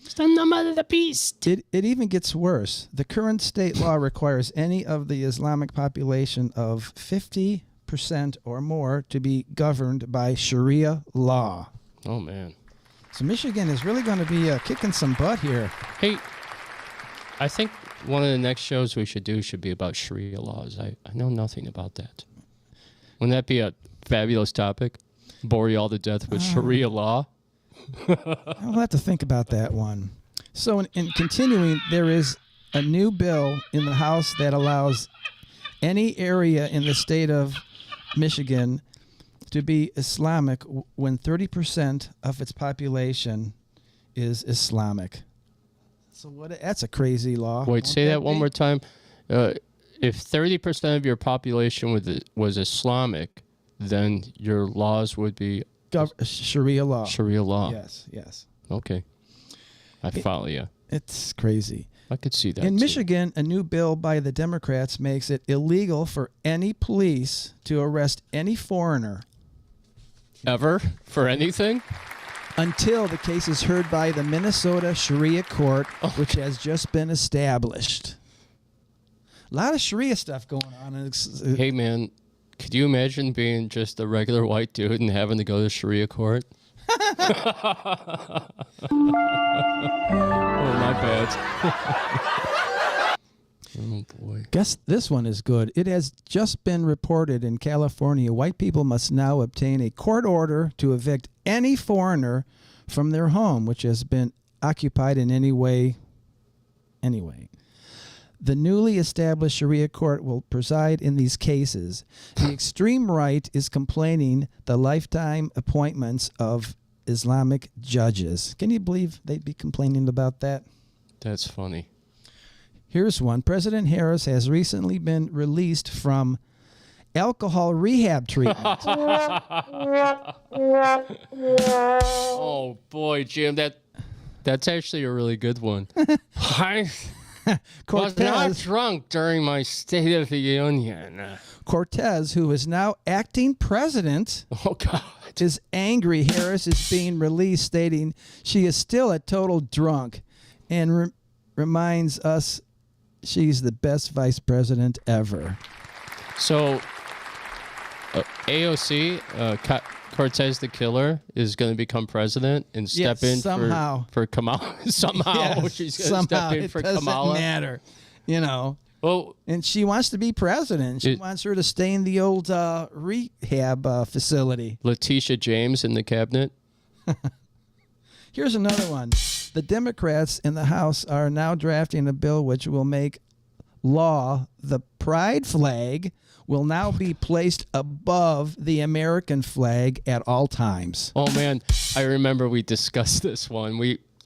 It's the number of the beast. It even gets worse. The current state law requires any of the Islamic population of 50% or more to be governed by Sharia law. Oh, man. So Michigan is really going to be kicking some butt here. Hey, I think one of the next shows we should do should be about Sharia laws. I know nothing about that. Wouldn't that be a fabulous topic? Bore you all to death with Sharia law? I'll have to think about that one. So in continuing, there is a new bill in the House that allows any area in the state of Michigan to be Islamic when 30% of its population is Islamic. So that's a crazy law. Wait, say that one more time. If 30% of your population was Islamic, then your laws would be Sharia law. Sharia law. Yes. Okay. I follow you. It's crazy. I could see that. In too. Michigan, a new bill by the Democrats makes it illegal for any police to arrest any foreigner. Ever? For anything? Until the case is heard by the Minnesota Sharia Court, which has just been established. A lot of Sharia stuff going on. Hey, man, could you imagine being just a regular white dude and having to go to Sharia court? Oh, my bad. Oh, boy. Guess this one is good. It has just been reported in California, white people must now obtain a court order to evict any foreigner from their home, which has been occupied in any way. Anyway, the newly established Sharia court will preside in these cases. The extreme right is complaining the lifetime appointments of Islamic judges. Can you believe they'd be complaining about that? That's funny. Here's one. President Harris has recently been released from alcohol rehab treatment. Oh, boy, Jim, that's actually a really good one. I was not drunk during my State of the Union. Cortez, who is now acting president, Oh, God. is angry Harris is being released, stating she is still a total drunk and reminds us she's the best vice president ever. So, AOC, Cortez the Killer is going to become president and step in somehow. for Kamala? Somehow Yes, she's going to step in for it doesn't Kamala. matter, you know. Well, And she wants to be president. She wants her to stay in the old rehab facility. Letitia James in the cabinet. Here's another one. The Democrats in the House are now drafting a bill which will make law the pride flag will now be placed above the American flag at all times. Oh man, I remember we discussed this one.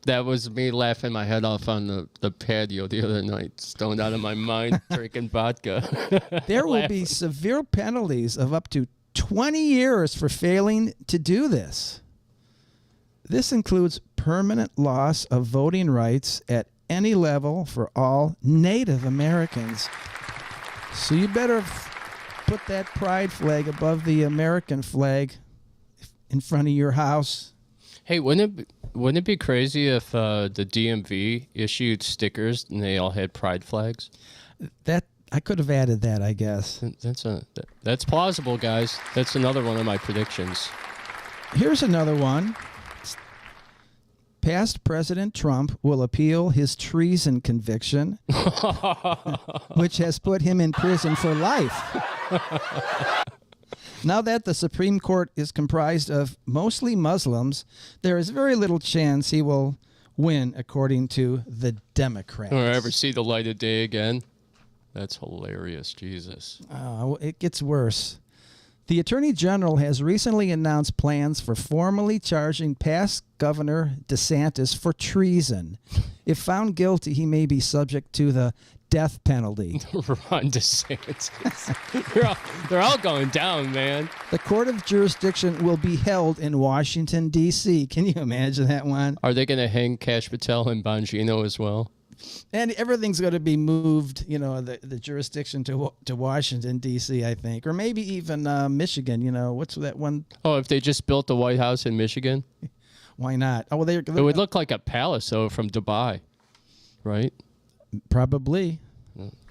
That was me laughing my head off on the patio the other night, stoned out of my mind, drinking vodka. There will be severe penalties of up to 20 years for failing to do this. This includes permanent loss of voting rights at any level for all Native Americans. So you better put that pride flag above the American flag in front of your house. Hey, wouldn't it be crazy if the DMV issued stickers and they all had pride flags? That I could have added that, I guess. That's plausible, guys. That's another one of my predictions. Here's another one. Past President Trump will appeal his treason conviction, which has put him in prison for life. Now that the Supreme Court is comprised of mostly Muslims, there is very little chance he will win, according to the Democrats. Or ever see the light of day again? That's hilarious, Jesus. It gets worse. The Attorney General has recently announced plans for formally charging past Governor DeSantis for treason. If found guilty, he may be subject to the death penalty. Ron DeSantis. They're all going down, man. The court of jurisdiction will be held in Washington, D.C. Can you imagine that one? Are they going to hang Cash Patel and Bongino as well? And everything's going to be moved, you know, the jurisdiction to Washington, D.C., I think. Or maybe even Michigan, you know. What's that one? Oh, if they just built the White House in Michigan? Why not? Oh, well, it would look like a palace, though, from Dubai, right? Probably.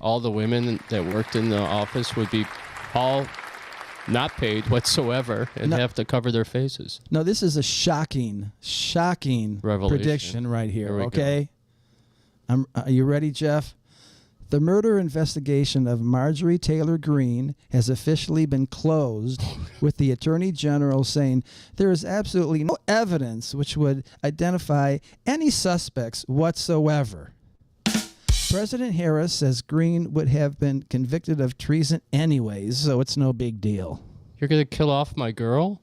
All the women that worked in the office would be all not paid whatsoever and have to cover their faces. No, this is a shocking Revelation. prediction right here, we okay? Are you ready, Jeff? The murder investigation of Marjorie Taylor Greene has officially been closed, with the Attorney General saying there is absolutely no evidence which would identify any suspects whatsoever. President Harris says Greene would have been convicted of treason anyways, so it's no big deal. You're going to kill off my girl?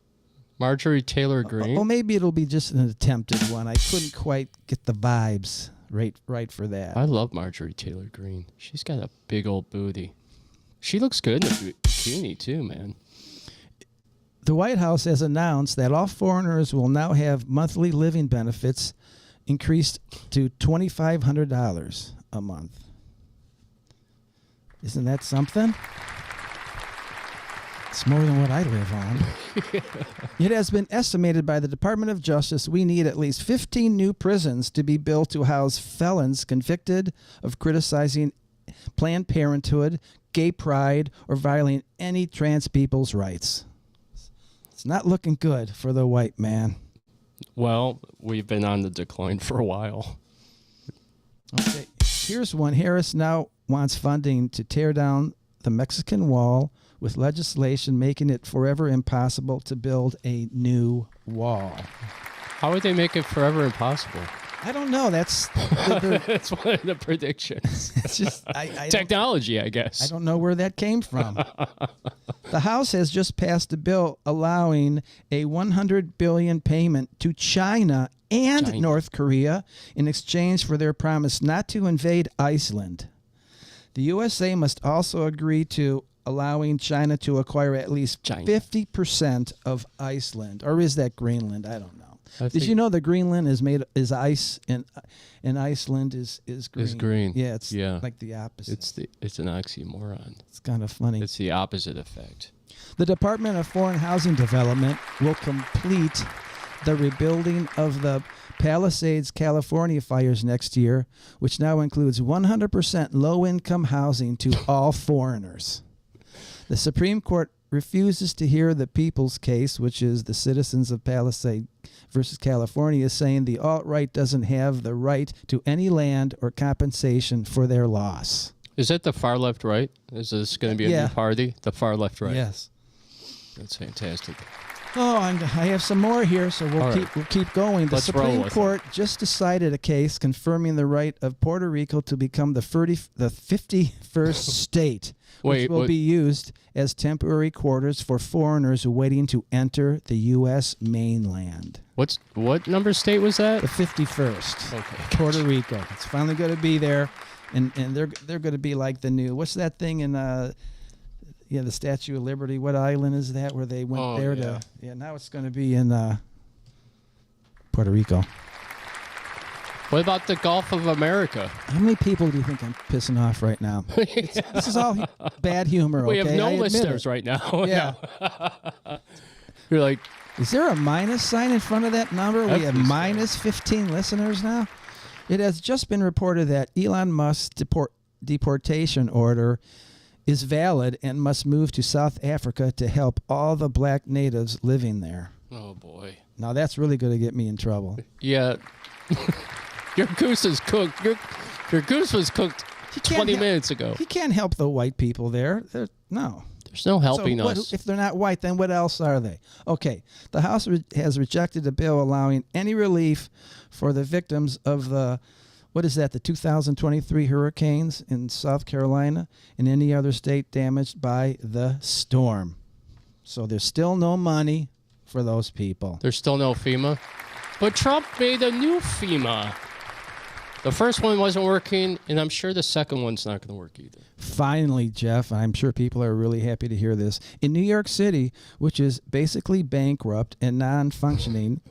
Marjorie Taylor Greene? Well, maybe it'll be just an attempted one. I couldn't quite get the vibes right for that. I love Marjorie Taylor Greene. She's got a big old booty. She looks good in the bikini, too, man. The White House has announced that all foreigners will now have monthly living benefits increased to $2,500 a month. Isn't that something? It's more than what I live on. It has been estimated by the Department of Justice we need at least 15 new prisons to be built to house felons convicted of criticizing Planned Parenthood, gay pride, or violating any trans people's rights. It's not looking good for the white man. Well, we've been on the decline for a while. Okay, here's one. Harris now wants funding to tear down the Mexican wall, with legislation making it forever impossible to build a new wall. How would they make it forever impossible? I don't know. That's That's one of the predictions. it's just Technology, I guess. I don't know where that came from. The House has just passed a bill allowing a $100 billion payment to China and North Korea in exchange for their promise not to invade Iceland. The USA must also agree to allowing China to acquire at least 50% of Iceland, or is that Greenland? I don't know. Did you know that Greenland is ice and Iceland is green? Is green. Yeah, it's like the opposite. It's an oxymoron. It's kind of funny. It's the opposite effect. The Department of Foreign Housing Development will complete the rebuilding of the Palisades, California fires next year, which now includes 100% low-income housing to all foreigners. The Supreme Court refuses to hear the people's case, which is the citizens of Palisade versus California, saying the alt-right doesn't have the right to any land or compensation for their loss. Is that the far left right? Is this going to be a new party? The far left right. Yes. That's fantastic. Oh, I have some more here, so we'll keep going. The Supreme Court just decided a case confirming the right of Puerto Rico to become the 51st state, which will be used as temporary quarters for foreigners waiting to enter the U.S. mainland. What number state was that? The 51st. Okay. Puerto Rico. It's finally going to be there, and they're going to be like the new. What's that thing in the Statue of Liberty? What island is that where they went there to? Yeah, now it's going to be in Puerto Rico. What about the Gulf of America? How many people do you think I'm pissing off right now? This is all bad humor. We okay? have no listeners right now. Yeah. You're like, is there a minus sign in front of that number? We have minus 15 listeners now. It has just been reported that Elon Musk's deportation order is valid and must move to South Africa to help all the black natives living there. oh boy. Now that's really going to get me in trouble. Yeah. Your goose is cooked. Your goose was cooked 20 minutes ago. He can't help the white people there. No. There's no helping us. If they're not white, then what else are they? Okay. The House has rejected a bill allowing any relief for the victims of the 2023 hurricanes in South Carolina and any other state damaged by the storm. So there's still no money for those people. There's still no FEMA. But Trump made a new FEMA. The first one wasn't working, and I'm sure the second one's not going to work either. Finally, Jeff, I'm sure people are really happy to hear this. In New York City, which is basically bankrupt and non-functioning,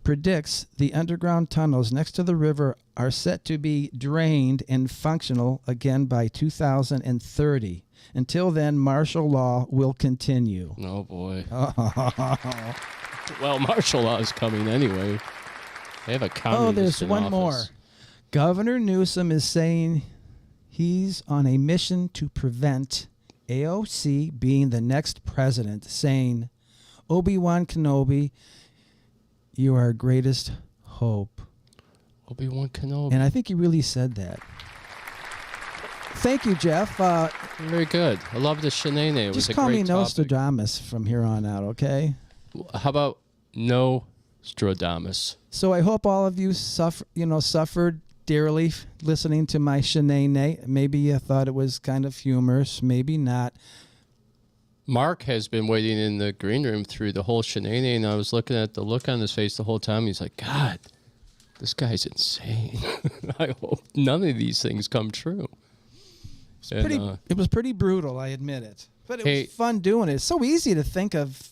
predicts the underground tunnels next to the river are set to be drained and functional again by 2030. Until then, martial law will continue. Oh, boy. Well, martial law is coming anyway. They have a communist there's in one office. more. Governor Newsom is saying he's on a mission to prevent AOC being the next president, saying, Obi-Wan Kenobi, you are our greatest hope. Obi-Wan Kenobi. And I think he really said that. Thank you, Jeff. Very good. I love the shenane. It was Just a call me great topic. Nostradamus from here on out, okay? How about no Stradamus? So I hope all of you suffered dearly listening to my shenane. Maybe you thought it was kind of humorous, maybe not. Mark has been waiting in the green room through the whole shenane, and I was looking at the look on his face the whole time. He's like, God, this guy's insane. I hope none of these things come true. It was pretty brutal, I admit it. But it was fun doing it. It's so easy to think of.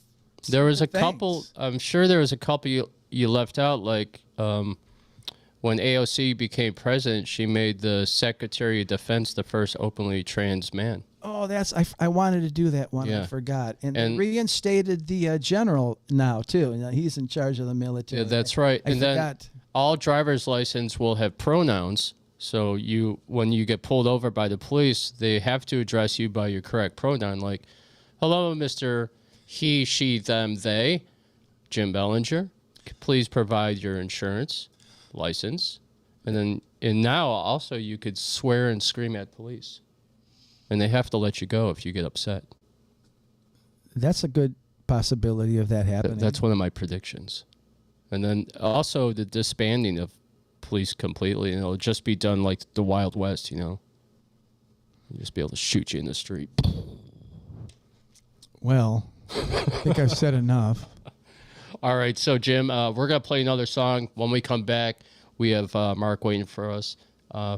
There was a things. couple, I'm sure there was a couple you left out, like when AOC became president, she made the Secretary of Defense the first openly trans man. Oh, I wanted to do that one. Yeah. I forgot. And they reinstated the general now, too. He's in charge of the military. Yeah, that's right. I and forgot. Then all driver's license will have pronouns. So when you get pulled over by the police, they have to address you by your correct pronoun. Like, hello, Mr. He, she, them, they, Jim Bellinger. Please provide your insurance license. And now also you could swear and scream at police. And they have to let you go if you get upset. That's a good possibility of that happening. That's one of my predictions. And then also the disbanding of police completely, and it'll just be done like the Wild West, You'll just be able to shoot you in the street. Well, I think I've said enough. All right, so Jim, we're going to play another song. When we come back, we have Mark waiting for us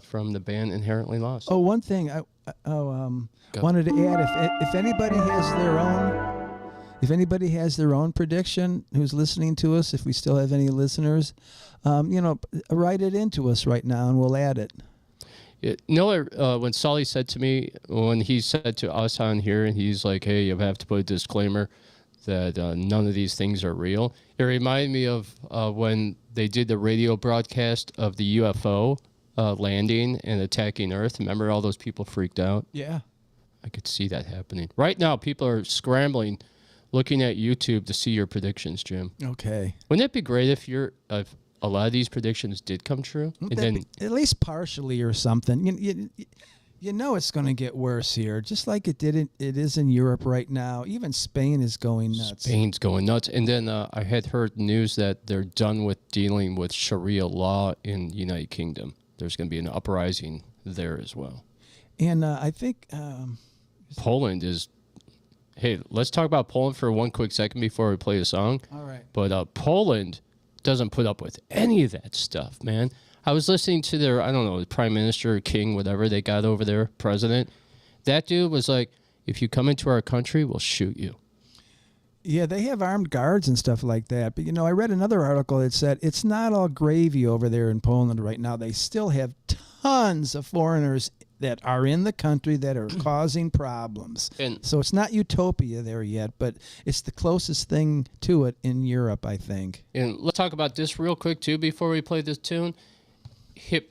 from the band Inherently Lost. Oh, one thing I wanted to add, if anybody has their own prediction, who's listening to us, if we still have any listeners, write it into us right now, and we'll add it. When Sully said to me, when he said to us on here, and he's like, hey, you have to put a disclaimer that none of these things are real. It reminded me of when they did the radio broadcast of the UFO landing and attacking Earth. Remember all those people freaked out? Yeah. I could see that happening. Right now, people are scrambling, looking at YouTube to see your predictions, Jim. Okay. Wouldn't it be great if a lot of these predictions did come true? And then At least partially or something. You know it's going to get worse here, just like it is in Europe right now. Even Spain is going nuts. Spain's going nuts. And then I had heard news that they're done with dealing with Sharia law in the United Kingdom. There's going to be an uprising there as well. And I think Poland is... Hey, let's talk about Poland for one quick second before we play a song. All right. But Poland doesn't put up with any of that stuff, man. I was listening to their, I don't know, prime minister, king, whatever they got over there, president. That dude was like, if you come into our country, we'll shoot you. Yeah, they have armed guards and stuff like that. But, I read another article that said it's not all gravy over there in Poland right now. They still have tons of foreigners that are in the country that are causing problems. And so it's not utopia there yet, but it's the closest thing to it in Europe, I think. And let's talk about this real quick, too, before we play this tune.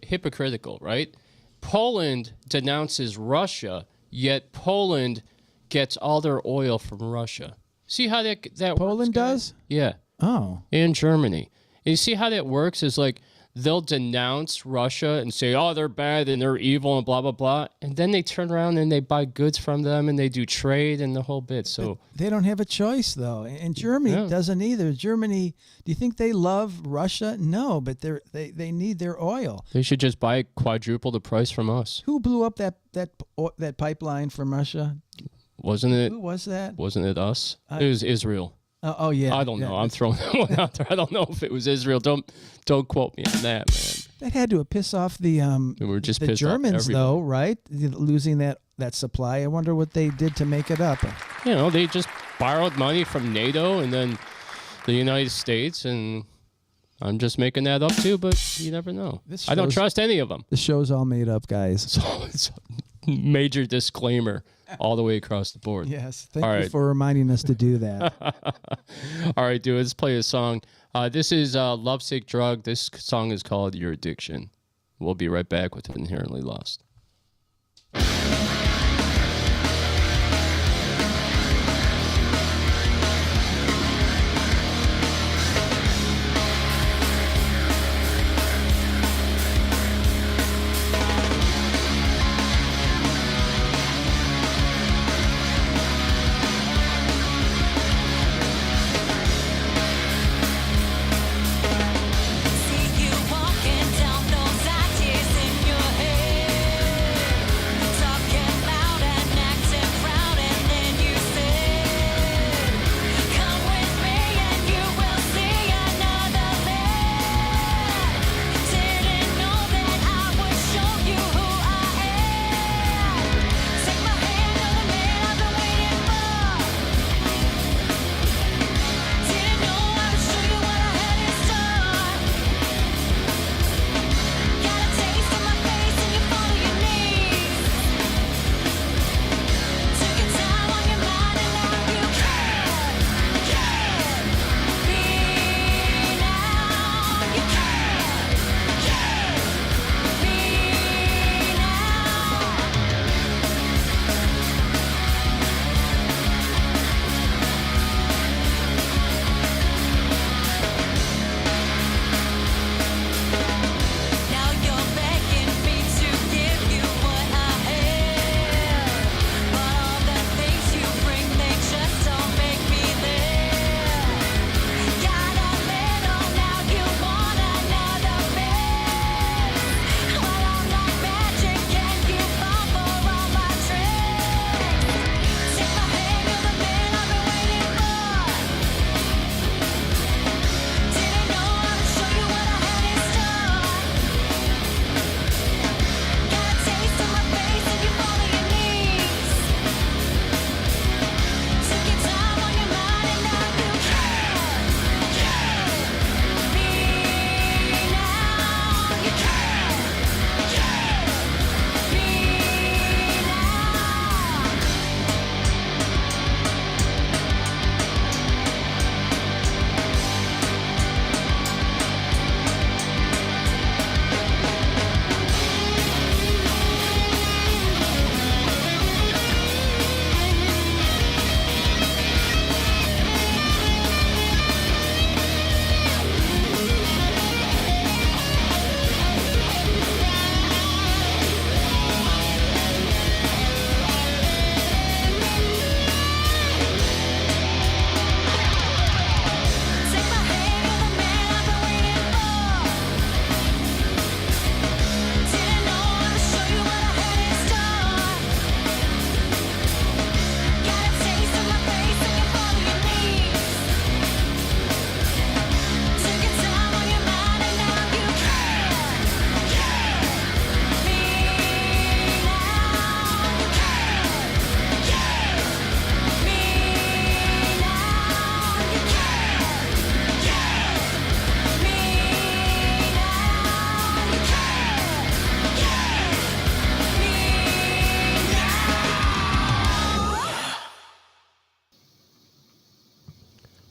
Hypocritical, right? Poland denounces Russia, yet Poland gets all their oil from Russia. See how that Poland works, does? Yeah. Oh. And Germany. And you see how that works is like they'll denounce Russia and say, oh, they're bad and they're evil and blah, blah, blah. And then they turn around and they buy goods from them and they do trade and the whole bit. So but they don't have a choice, though. And Germany doesn't either. Germany, do you think they love Russia? No, but they need their oil. They should just buy quadruple the price from us. Who blew up that pipeline from Russia? Wasn't it? Who was that? Wasn't it us? It was Israel. Oh yeah. I don't know. I'm throwing that one out there. I don't know if it was Israel. Don't quote me on that, man. That had to have pissed off the We're just the pissed off Germans, everybody. though, right? Losing that supply. I wonder what they did to make it up. They just borrowed money from NATO and then the United States, and I'm just making that up too, but you never know. I don't trust any of them. The show's all made up, guys. So it's a major disclaimer all the way across the board. Yes. Thank you for reminding us to do that. All right, dude, let's play a song. This is Lovesick Drug. This song is called Your Addiction. We'll be right back with Inherently Lost. See you walking down those ideas in your head.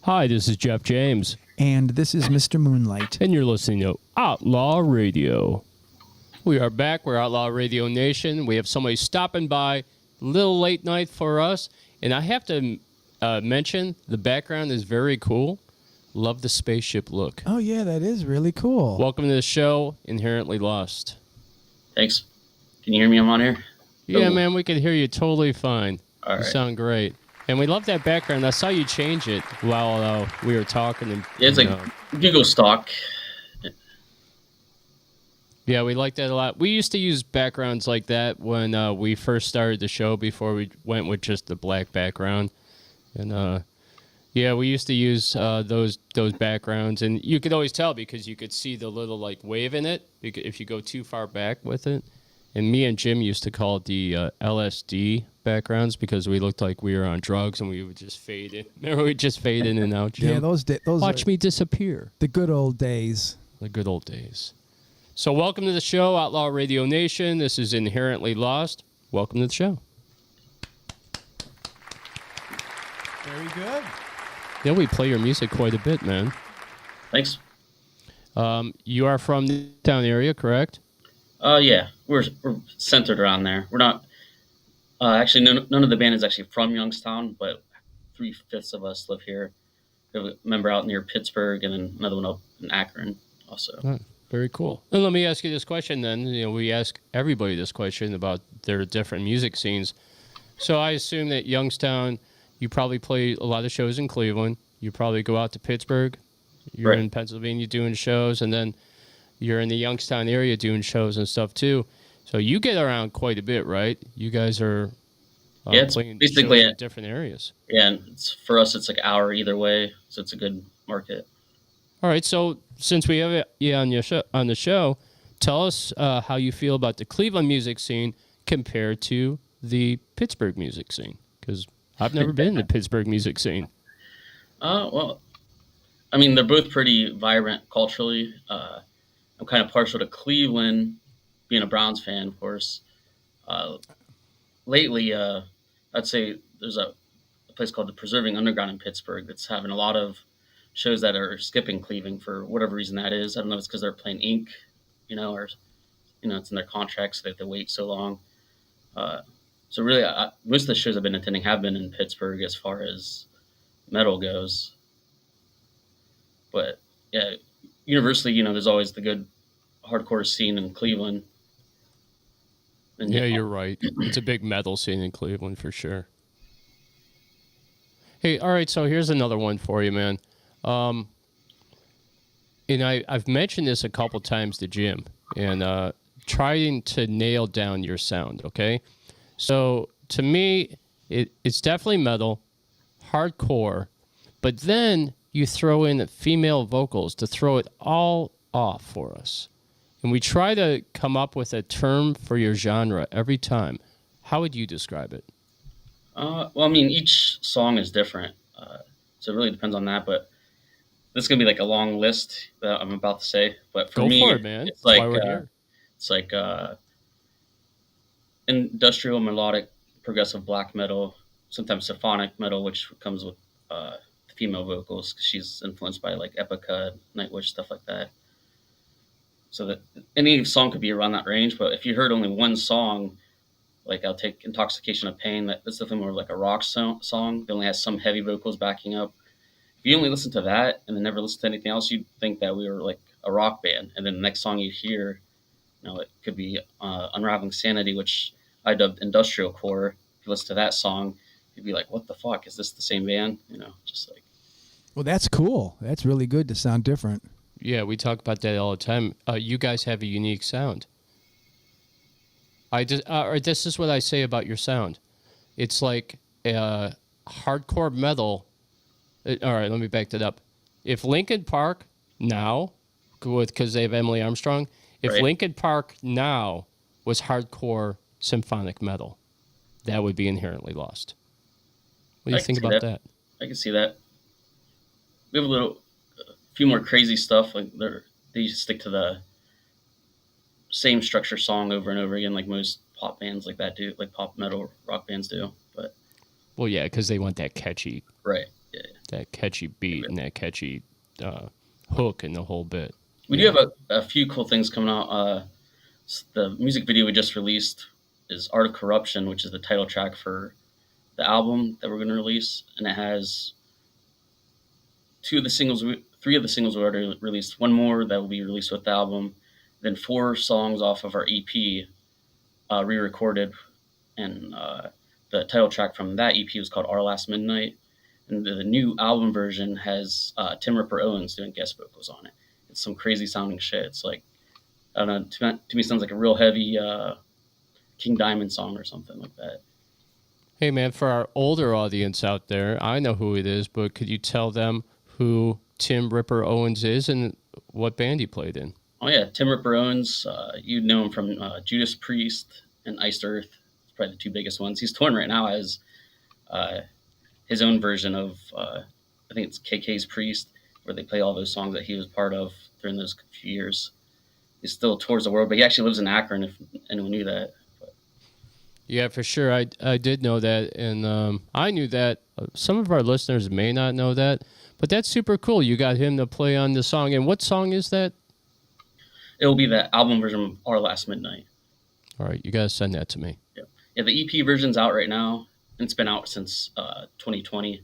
Hi, this is Jeff James, And this is Mr. Moonlight. and you're listening to Outlaw Radio. We are back. We're Outlaw Radio Nation. We have somebody stopping by, a little late night for us. And I have to mention, the background is very cool. Love the spaceship look. Oh, yeah, that is really cool. Welcome to the show, Inherently Lost. Thanks. Can you hear me? I'm on here. Yeah, Oh. man, we can hear you totally fine. All You right. sound great. And we love that background. I saw you change it while we were talking. And, Yeah, it's like Google stock. yeah, we like that a lot. We used to use backgrounds like that when we first started the show before we went with just the black background. And yeah, we used to use those backgrounds, and you could always tell because you could see the little like wave in it if you go too far back with it. And me and Jim used to call it the LSD backgrounds because we looked like we were on drugs and we would just fade in. Remember, we'd just fade in and out, Jim? Yeah, those Watch are me disappear. the good old days. The good old days. So welcome to the show, Outlaw Radio Nation. This is Inherently Lost. Welcome to the show. Very good. Yeah, we play your music quite a bit, man. Thanks. You are from the town area, correct? Yeah, we're centered around there. We're not. Actually, none of the band is actually from Youngstown, but 3/5 of us live here. We have a member out near Pittsburgh, and then another one up in Akron, also. Oh, very cool. And let me ask you this question then. We ask everybody this question about their different music scenes. So I assume that Youngstown, you probably play a lot of shows in Cleveland. You probably go out to Pittsburgh. You're Right. in Pennsylvania doing shows, and then you're in the Youngstown area doing shows and stuff too. So you get around quite a bit, right? You guys are Yeah, it's playing basically shows in different areas. Yeah, and for us, it's like an hour either way, so it's a good market. All right, so since we have you on the show, tell us how you feel about the Cleveland music scene compared to the Pittsburgh music scene, because I've never been in the Pittsburgh music scene. Well, I mean, they're both pretty vibrant culturally. I'm kind of partial to Cleveland, being a Browns fan, of course. Lately, I'd say there's a place called the Preserving Underground in Pittsburgh that's having a lot of shows that are skipping Cleveland for whatever reason that is. I don't know if it's because they're playing Ink, or it's in their contracts so they have to wait so long. So really, most of the shows I've been attending have been in Pittsburgh as far as metal goes. But yeah, universally, there's always the good hardcore scene in Cleveland. And, Yeah, you're right. It's a big metal scene in Cleveland for sure. Hey, all right, so here's another one for you, man. And I've mentioned this a couple times to Jim, and trying to nail down your sound, okay? So to me, it's definitely metal, hardcore, but then you throw in female vocals to throw it all off for us. And we try to come up with a term for your genre every time. How would you describe it? well, I mean, each song is different, so it really depends on that. But this is gonna be like a long list that I'm about to say. But for Go me, for it, man. it's That's like why we're here. it's like industrial, melodic, progressive black metal, sometimes symphonic metal, which comes with female vocals because she's influenced by like Epica, Nightwish, stuff like that. So that any song could be around that range. But if you heard only one song, like I'll take Intoxication of Pain, that's definitely more like a rock song. It only has some heavy vocals backing up. If you only listen to that and then never listen to anything else, you'd think that we were like a rock band. And then the next song you hear, it could be Unraveling Sanity, which I dubbed industrial core. If you listen to that song, you'd be like, what the fuck? Is this the same band? Just like. Well, that's cool. That's really good to sound different. Yeah, we talk about that all the time. You guys have a unique sound. This is what I say about your sound. It's like hardcore metal. All right, let me back that up. If Linkin Park now, because they have Emily Armstrong, if Right. Linkin Park now was hardcore symphonic metal, that would be Inherently Lost. What do I you can think see about that. that? I can see that. We have a few more crazy stuff. Like they stick to the same structure song over and over again, like most pop bands like that do, like pop metal rock bands do. But Well, yeah, because they want that catchy. right, yeah. that catchy beat and that catchy hook and the whole bit. We do have a few cool things coming out. The music video we just released is Art of Corruption, which is the title track for the album that we're going to release. And it has three of the singles we already released, one more that will be released with the album, then 4 songs off of our EP re-recorded. And the title track from that EP was called Our Last Midnight. And the new album version has Tim Ripper Owens doing guest vocals on it. It's some crazy sounding shit. It's like, I don't know, to me it sounds like a real heavy King Diamond song or something like that. Hey, man, for our older audience out there, I know who it is, but could you tell them who Tim Ripper Owens is and what band he played in? Oh, yeah, Tim Ripper Owens, you'd know him from Judas Priest and Iced Earth. It's probably the 2 biggest ones. He's touring right now as his own version of, I think it's KK's Priest, where they play all those songs that he was part of during those few years. He still tours the world, but he actually lives in Akron, if anyone knew that. Yeah, for sure. I did know that, and I knew that. Some of our listeners may not know that, but that's super cool. You got him to play on the song. And what song is that? It will be the album version of Our Last Midnight. All right, you got to send that to me. Yeah, the EP version's out right now, and it's been out since 2020.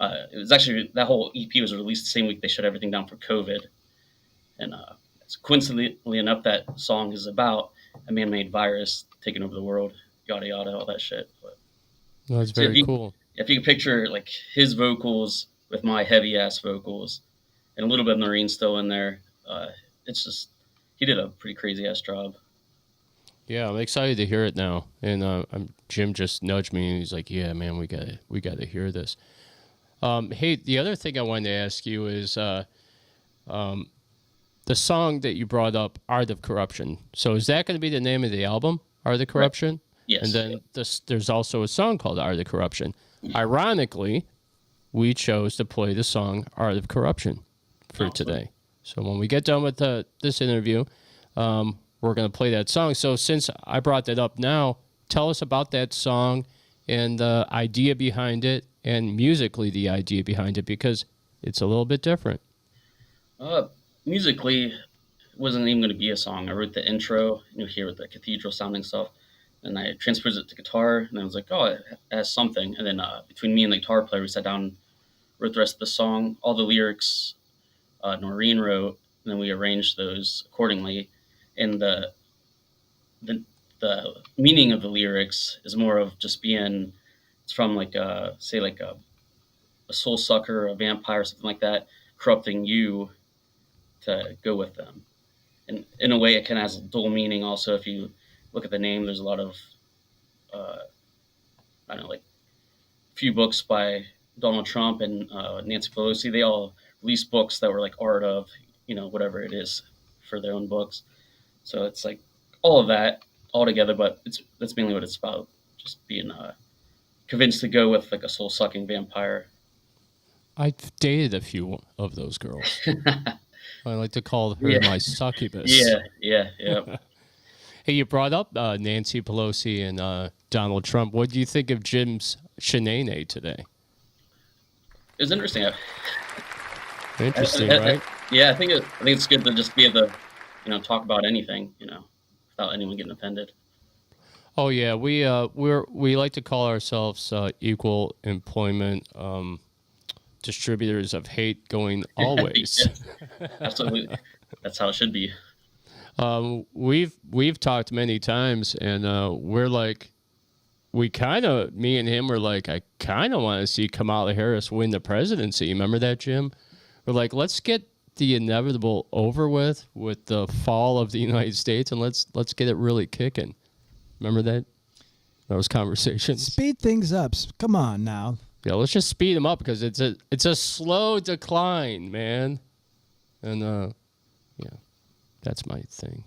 It was actually, that whole EP was released the same week they shut everything down for COVID. And coincidentally enough, that song is about a man-made virus taking over the world. Yada yada, all that shit. But, that's very cool. If you can picture like his vocals with my heavy ass vocals, and a little bit of Noreen still in there, it's just, he did a pretty crazy ass job. Yeah, I'm excited to hear it now. And Jim just nudged me and he's like, "Yeah, man, we got to hear this." Hey, the other thing I wanted to ask you is the song that you brought up, "Art of Corruption." So is that going to be the name of the album, "Art of Corruption"? Right. Yes. And then there's also a song called "Art of Corruption." Ironically, we chose to play the song "Art of Corruption" for today. So when we get done with this interview, we're going to play that song. So since I brought that up now, tell us about that song and the idea behind it, and musically the idea behind it, because it's a little bit different. Musically, it wasn't even going to be a song. I wrote the intro, you hear with the cathedral sounding stuff, and I transferred it to guitar, and I was like, oh, it has something. And then between me and the guitar player, we sat down, wrote the rest of the song. All the lyrics Noreen wrote, and then we arranged those accordingly. And the meaning of the lyrics is more of just being, it's from like say like a soul sucker, a vampire, something like that, corrupting you to go with them. And in a way, it kind of has a dual meaning. Also, if you look at the name, there's a lot of I don't know, like a few books by Donald Trump and Nancy Pelosi. They all released books that were like art of, whatever it is for their own books. So it's like all of that all together, but that's mainly what it's about. Just being convinced to go with like a soul sucking vampire. I've dated a few of those girls. I like to call her my succubus. Yeah. Hey, you brought up Nancy Pelosi and Donald Trump. What do you think of Jim's shenanigans today? It was interesting. Interesting, right? Yeah, I think it's good to just be able to, talk about anything, without anyone getting offended. Oh yeah, we like to call ourselves equal employment distributors of hate going always. Absolutely, that's how it should be. We've talked many times, and we're like, me and him were like, I kind of want to see Kamala Harris win the presidency. Remember that, Jim? We're like, let's get the inevitable over with the fall of the United States, and let's get it really kicking. Remember that? Those conversations. Speed things up. Come on now. Yeah, let's just speed them up because it's a slow decline, man. And yeah, that's my thing.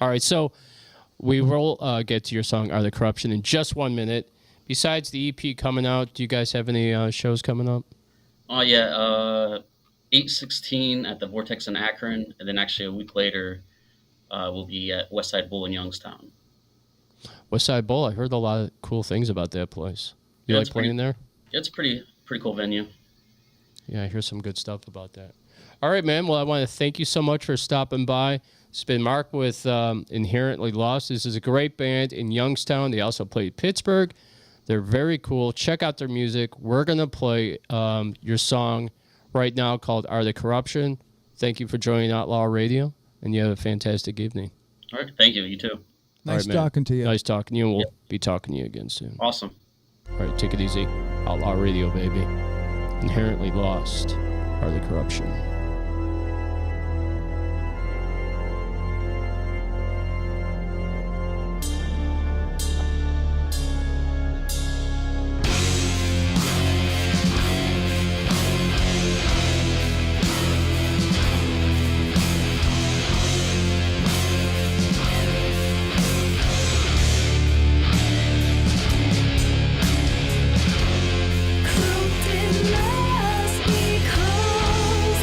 All right, so we will get to your song "Art of Corruption" in just 1 minute. Besides the EP coming out, do you guys have any shows coming up? Oh yeah, 8/16 at the Vortex in Akron, and then actually a week later, we'll be at Westside Bowl in Youngstown. Westside Bowl, I heard a lot of cool things about that place. You like playing there? It's pretty cool venue. Yeah, I hear some good stuff about that. All right, man. Well, I want to thank you so much for stopping by. It's been Mark with Inherently Lost. This is a great band in Youngstown. They also play Pittsburgh. They're very cool. Check out their music. We're going to play your song right now called Art of Corruption. Thank you for joining Outlaw Radio, and you have a fantastic evening. All right. Thank you. You too. Nice man. talking to you. Nice talking to you, and we'll be talking to you again soon. Awesome. All right, take it easy. Outlaw Radio, baby. Inherently Lost. Art of Corruption. Crooked last because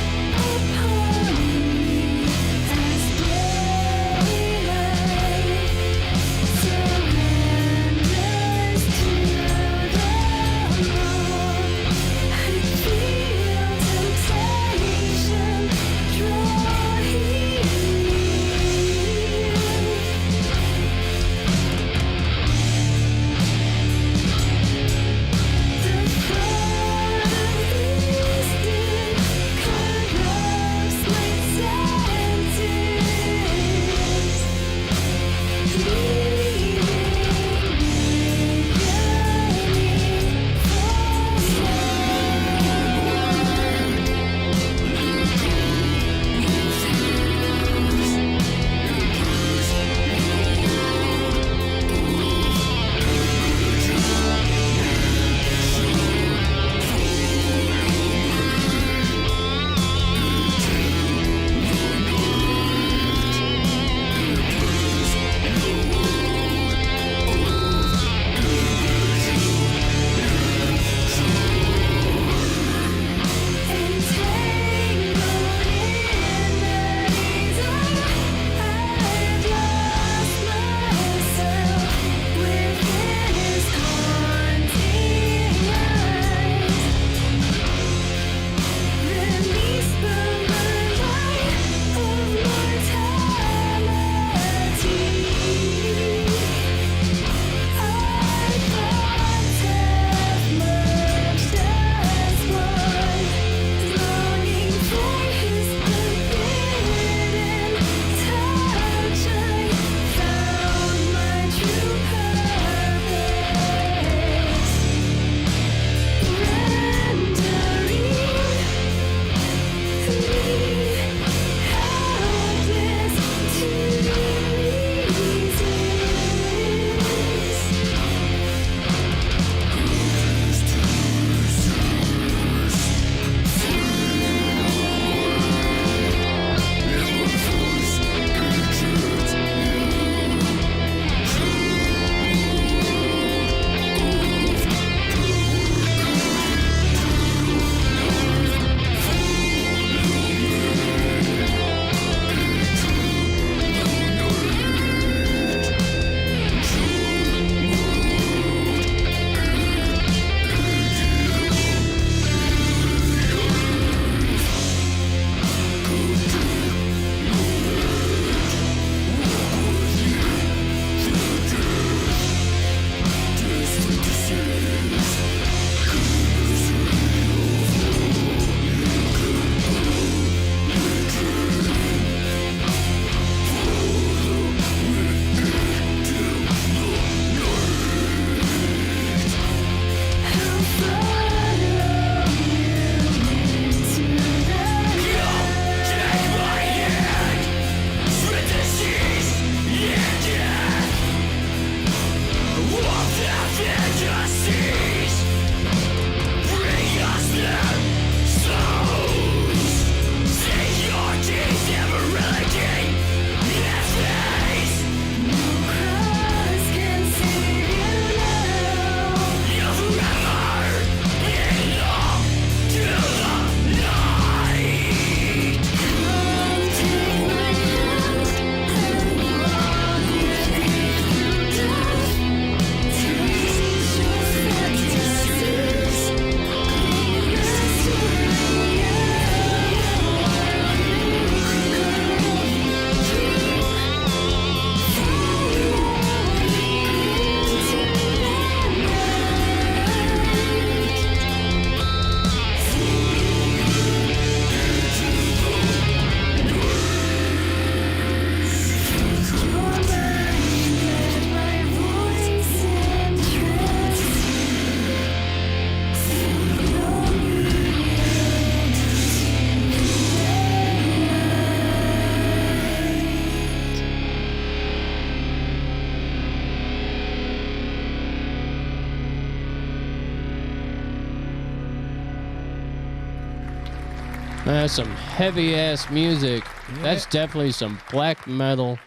That's some heavy ass music. Yeah. That's definitely some black metal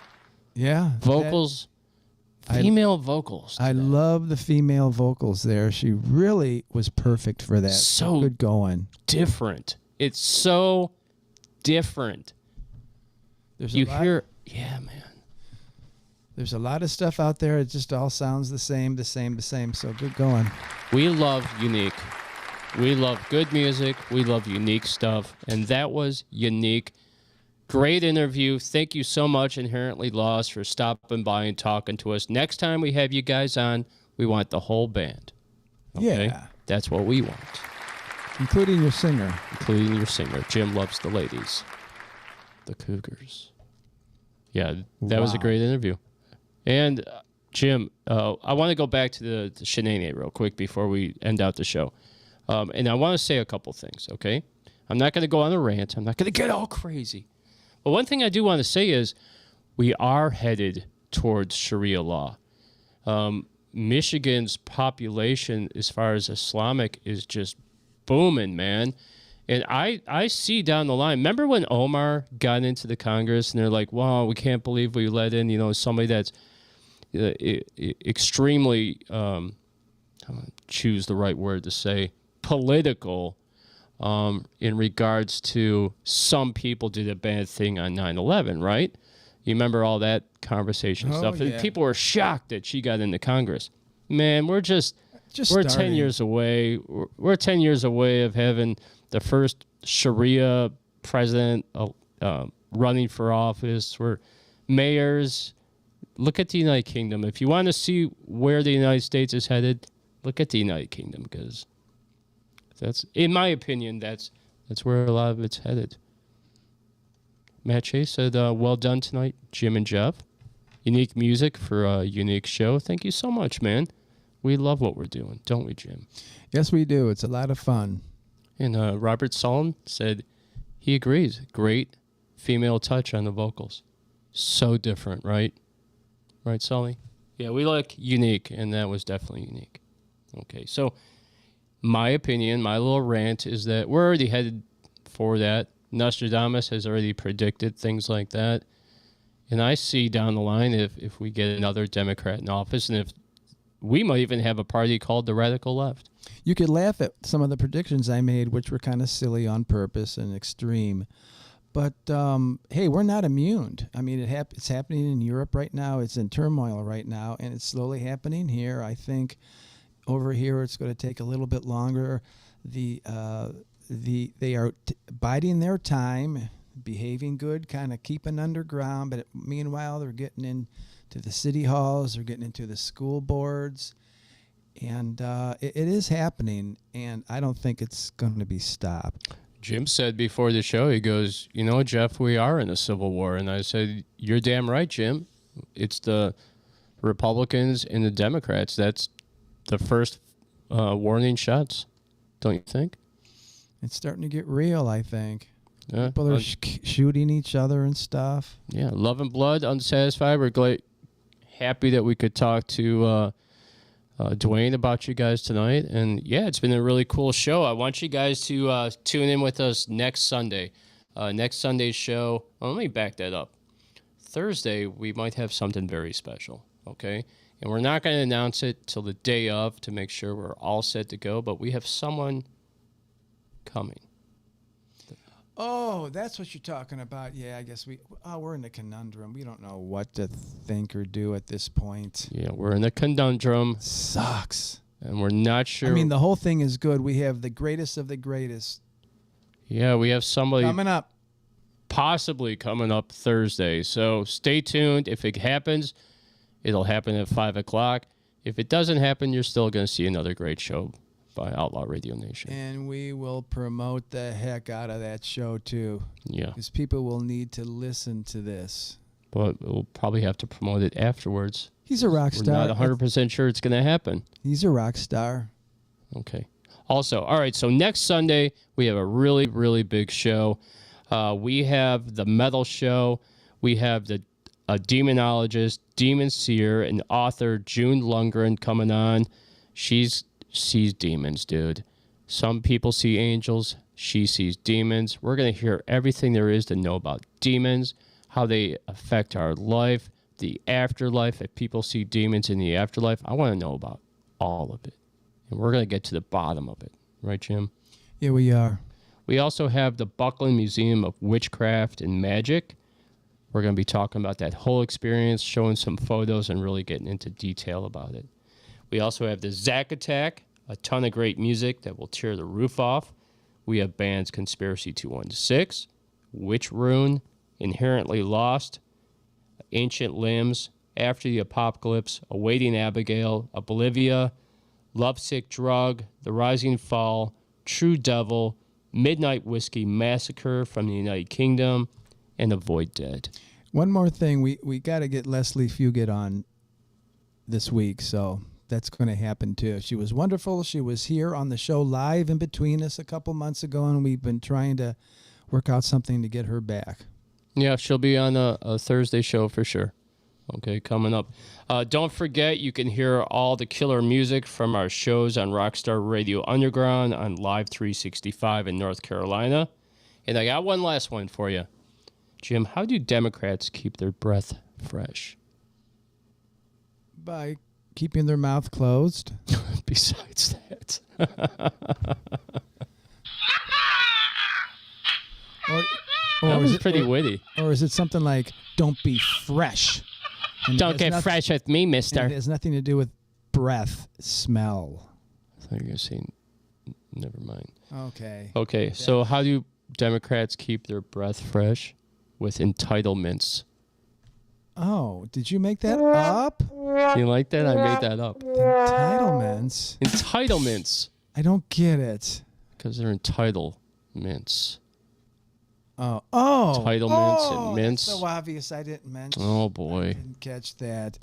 Yeah. vocals. Female vocals. I love the female vocals there. She really was perfect for that. So good going. different. It's so different. There's You a lot, hear, yeah, man. There's a lot of stuff out there. It just all sounds the same. So good going. We love unique. We love good music. We love unique stuff. And that was unique. Great interview. Thank you so much, Inherently Lost, for stopping by and talking to us. Next time we have you guys on, we want the whole band. Okay? Yeah. That's what we want. Including your singer. Including your singer. Jim loves the ladies. The Cougars. Yeah, that was a Wow. great interview. And Jim, I want to go back to the shenanigan real quick before we end out the show. And I want to say a couple things, okay? I'm not going to go on a rant. I'm not going to get all crazy. But one thing I do want to say is we are headed towards Sharia law. Michigan's population, as far as Islamic, is just booming, man. And I see down the line, remember when Omar got into the Congress and they're like, wow, we can't believe we let in, somebody that's extremely, choose the right word to say, political in regards to some people did a bad thing on 9/11, right? You remember all that conversation stuff? And yeah. people were shocked that she got into Congress. Man, we're we're 10 starting. years away. We're 10 years away of having the first Sharia president running for office. We're mayors. Look at the United Kingdom. If you want to see where the United States is headed, look at the United Kingdom, because that's, in my opinion, that's where a lot of it's headed. Matt Chase said, well done tonight, Jim and Jeff. Unique music for a unique show. Thank you so much, man. We love what we're doing, don't we, Jim? Yes, we do. It's a lot of fun. And Robert Solon said he agrees. Great female touch on the vocals. So different, right? Right, Sully? Yeah, we like unique, and that was definitely unique. Okay, so my opinion, my little rant is that we're already headed for that. Nostradamus has already predicted things like that. And I see down the line if we get another Democrat in office, and if we might even have a party called the Radical Left. You could laugh at some of the predictions I made, which were kind of silly on purpose and extreme. But, hey, we're not immune. I mean, it's happening in Europe right now. It's in turmoil right now, and it's slowly happening here. I think over here it's going to take a little bit longer. They are biding their time, behaving good, kind of keeping underground. But meanwhile, they're getting into the city halls. They're getting into the school boards. And it is happening, and I don't think it's going to be stopped. Jim said before the show, he goes, Jeff, we are in a civil war. And I said, you're damn right, Jim. It's the Republicans and the Democrats. That's the first warning shots, don't you think? It's starting to get real, I think. Yeah. People are shooting each other and stuff. Yeah, Love and Blood, Unsatisfied. We're glad, happy that we could talk to Dwayne about you guys tonight. And, yeah, it's been a really cool show. I want you guys to tune in with us next Sunday. Next Sunday's show, let me back that up. Thursday, we might have something very special, okay? And we're not going to announce it till the day of to make sure we're all set to go, but we have someone coming. Oh, that's what you're talking about. Yeah, I guess we're in a conundrum. We don't know what to think or do at this point. Yeah, we're in a conundrum. Sucks. And we're not sure. I mean, the whole thing is good. We have the greatest of the greatest. Yeah, we have somebody coming up. Possibly coming up Thursday. So stay tuned. If it happens, it'll happen at 5 o'clock. If it doesn't happen, you're still going to see another great show by Outlaw Radio Nation. And we will promote the heck out of that show, too. Yeah. Because people will need to listen to this. But we'll probably have to promote it afterwards. He's a rock star. We're not 100% sure it's going to happen. He's a rock star. Okay. Also, all right, so next Sunday, we have a really, really big show. We have the metal show. We have a demonologist, demon seer, and author, June Lundgren, coming on. She sees demons, dude. Some people see angels. She sees demons. We're going to hear everything there is to know about demons, how they affect our life, the afterlife. If people see demons in the afterlife, I want to know about all of it. And we're going to get to the bottom of it. Right, Jim? Yeah, we are. We also have the Buckland Museum of Witchcraft and Magic. We're going to be talking about that whole experience, showing some photos, and really getting into detail about it. We also have the Zack Attack, a ton of great music that will tear the roof off. We have bands Conspiracy 216, Witch Rune, Inherently Lost, Ancient Limbs, After the Apocalypse, Awaiting Abigail, Oblivia, Lovesick Drug, The Rising Fall, True Devil, Midnight Whiskey Massacre from the United Kingdom, and The Void Dead. One more thing, we got to get Leslie Fugit on this week, so that's going to happen too. She was wonderful. She was here on the show live in between us a couple months ago, and we've been trying to work out something to get her back. Yeah, she'll be on a Thursday show for sure. Okay, coming up. Don't forget, you can hear all the killer music from our shows on Rockstar Radio Underground on Live 365 in North Carolina. And I got one last one for you. Jim, how do Democrats keep their breath fresh? By keeping their mouth closed. Besides that. That was pretty witty. Or is it something like, don't be fresh? And don't get fresh with me, mister. It has nothing to do with breath, smell. I thought you were going to say, never mind. Okay. Okay, so how do Democrats keep their breath fresh? With entitlements. Oh, did you make that up? You like that? I made that up. Entitlements? Entitlements. I don't get it. Because they're entitlements. Oh. Entitlements and mints. That's so obvious I didn't mention. Oh, boy. I didn't catch that.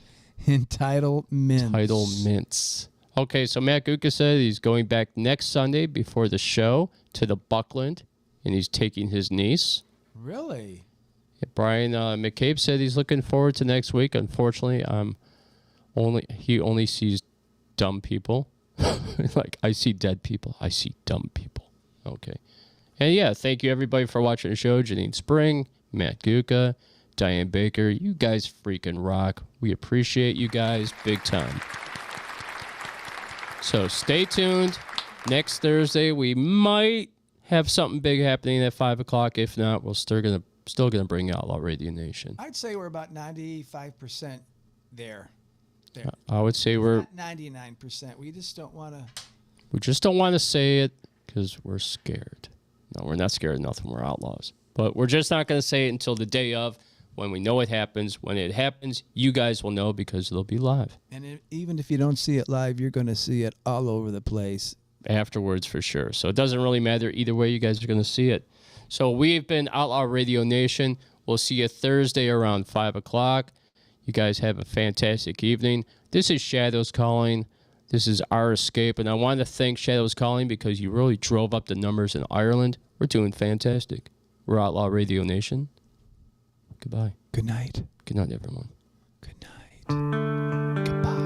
Entitlements. Entitlements. Okay, so Matt Guca said he's going back next Sunday before the show to the Buckland, and he's taking his niece. Really? Brian McCabe said he's looking forward to next week. Unfortunately, he only sees dumb people. Like, I see dead people. I see dumb people. Okay. And yeah, thank you everybody for watching the show. Janine Spring, Matt Guca, Diane Baker. You guys freaking rock. We appreciate you guys big time. So stay tuned. Next Thursday, we might have something big happening at 5 o'clock. If not, we're still gonna bring Outlaw Radio Nation. I'd say we're about 95% there. I would say we're 99%. We just don't want to. We just don't want to say it because we're scared. No, we're not scared of nothing. We're outlaws. But we're just not going to say it until the day of, when we know it happens. When it happens, you guys will know because it'll be live. And even if you don't see it live, you're going to see it all over the place. Afterwards, for sure. So it doesn't really matter. Either way, you guys are going to see it. So we've been Outlaw Radio Nation. We'll see you Thursday around 5 o'clock. You guys have a fantastic evening. This is Shadows Calling. This is our escape. And I want to thank Shadows Calling because you really drove up the numbers in Ireland. We're doing fantastic. We're Outlaw Radio Nation. Goodbye. Good night. Good night, everyone. Good night. Goodbye.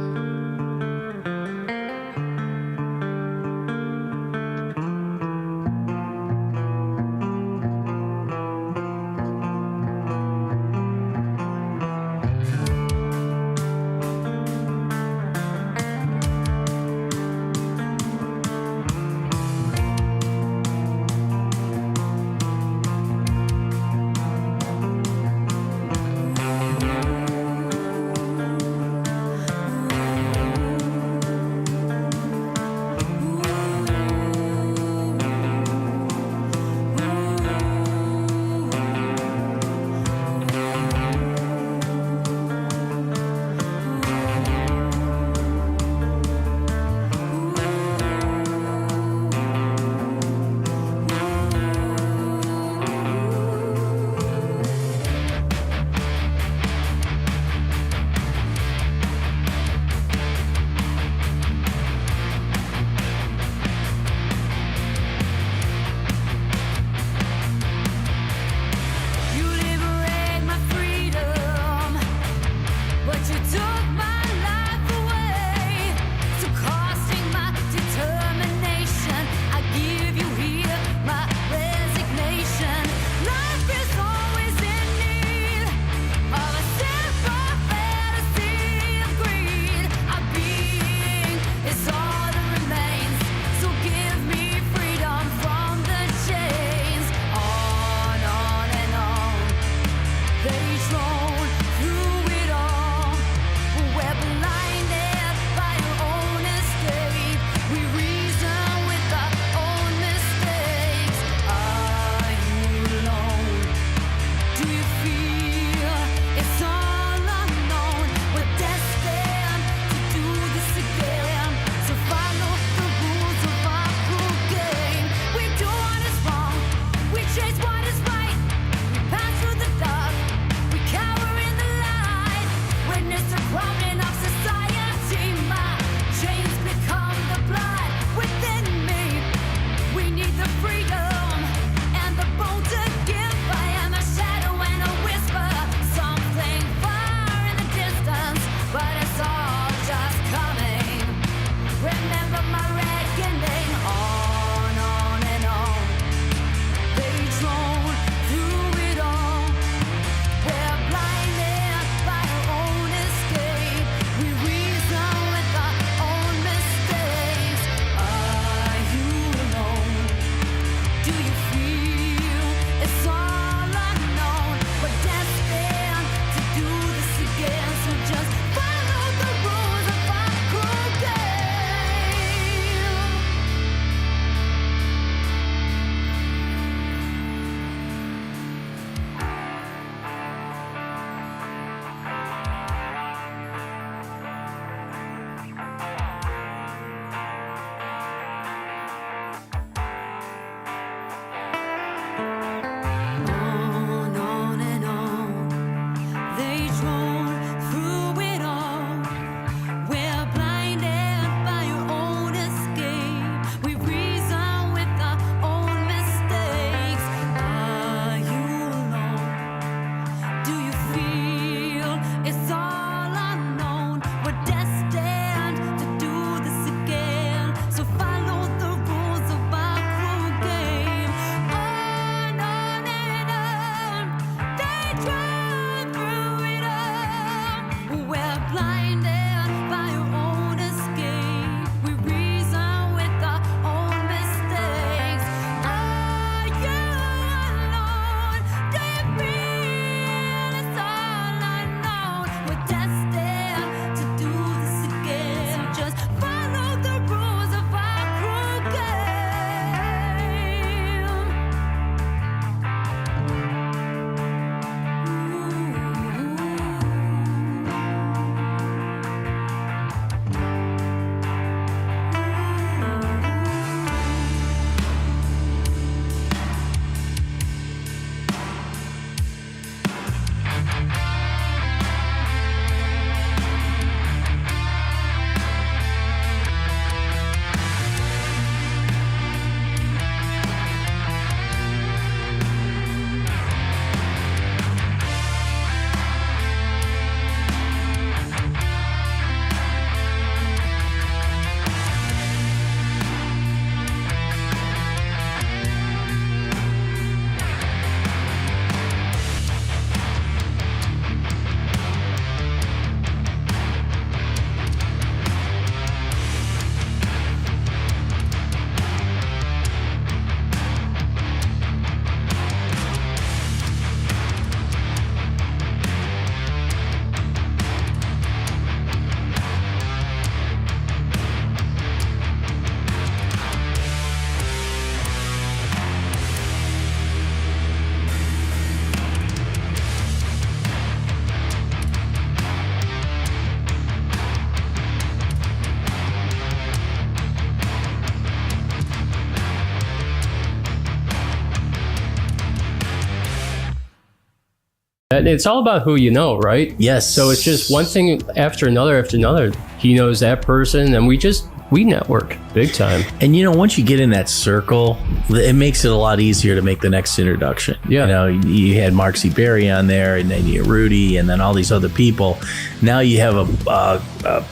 And it's all about who you know, right? Yes. So it's just one thing after another after another. He knows that person, and we network big time. And once you get in that circle, it makes it a lot easier to make the next introduction. Yeah. You had Mark C. Berry on there, and then you had Rudy, and then all these other people. Now you have a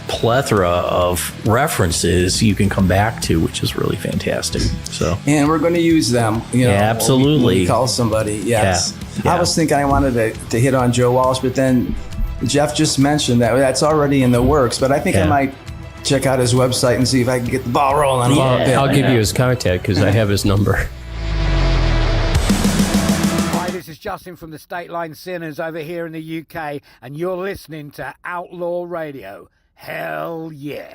plethora of references you can come back to, which is really fantastic. So, and we're going to use them. Absolutely. When we call somebody. Yes. Yeah. I was thinking I wanted to hit on Joe Walsh, but then Jeff just mentioned that's already in the works. But I think I might check out his website and see if I can get the ball rolling a little bit. I'll give you his contact because I have his number. Hi, this is Justin from the State Line Sinners over here in the UK, and you're listening to Outlaw Radio. Hell yeah.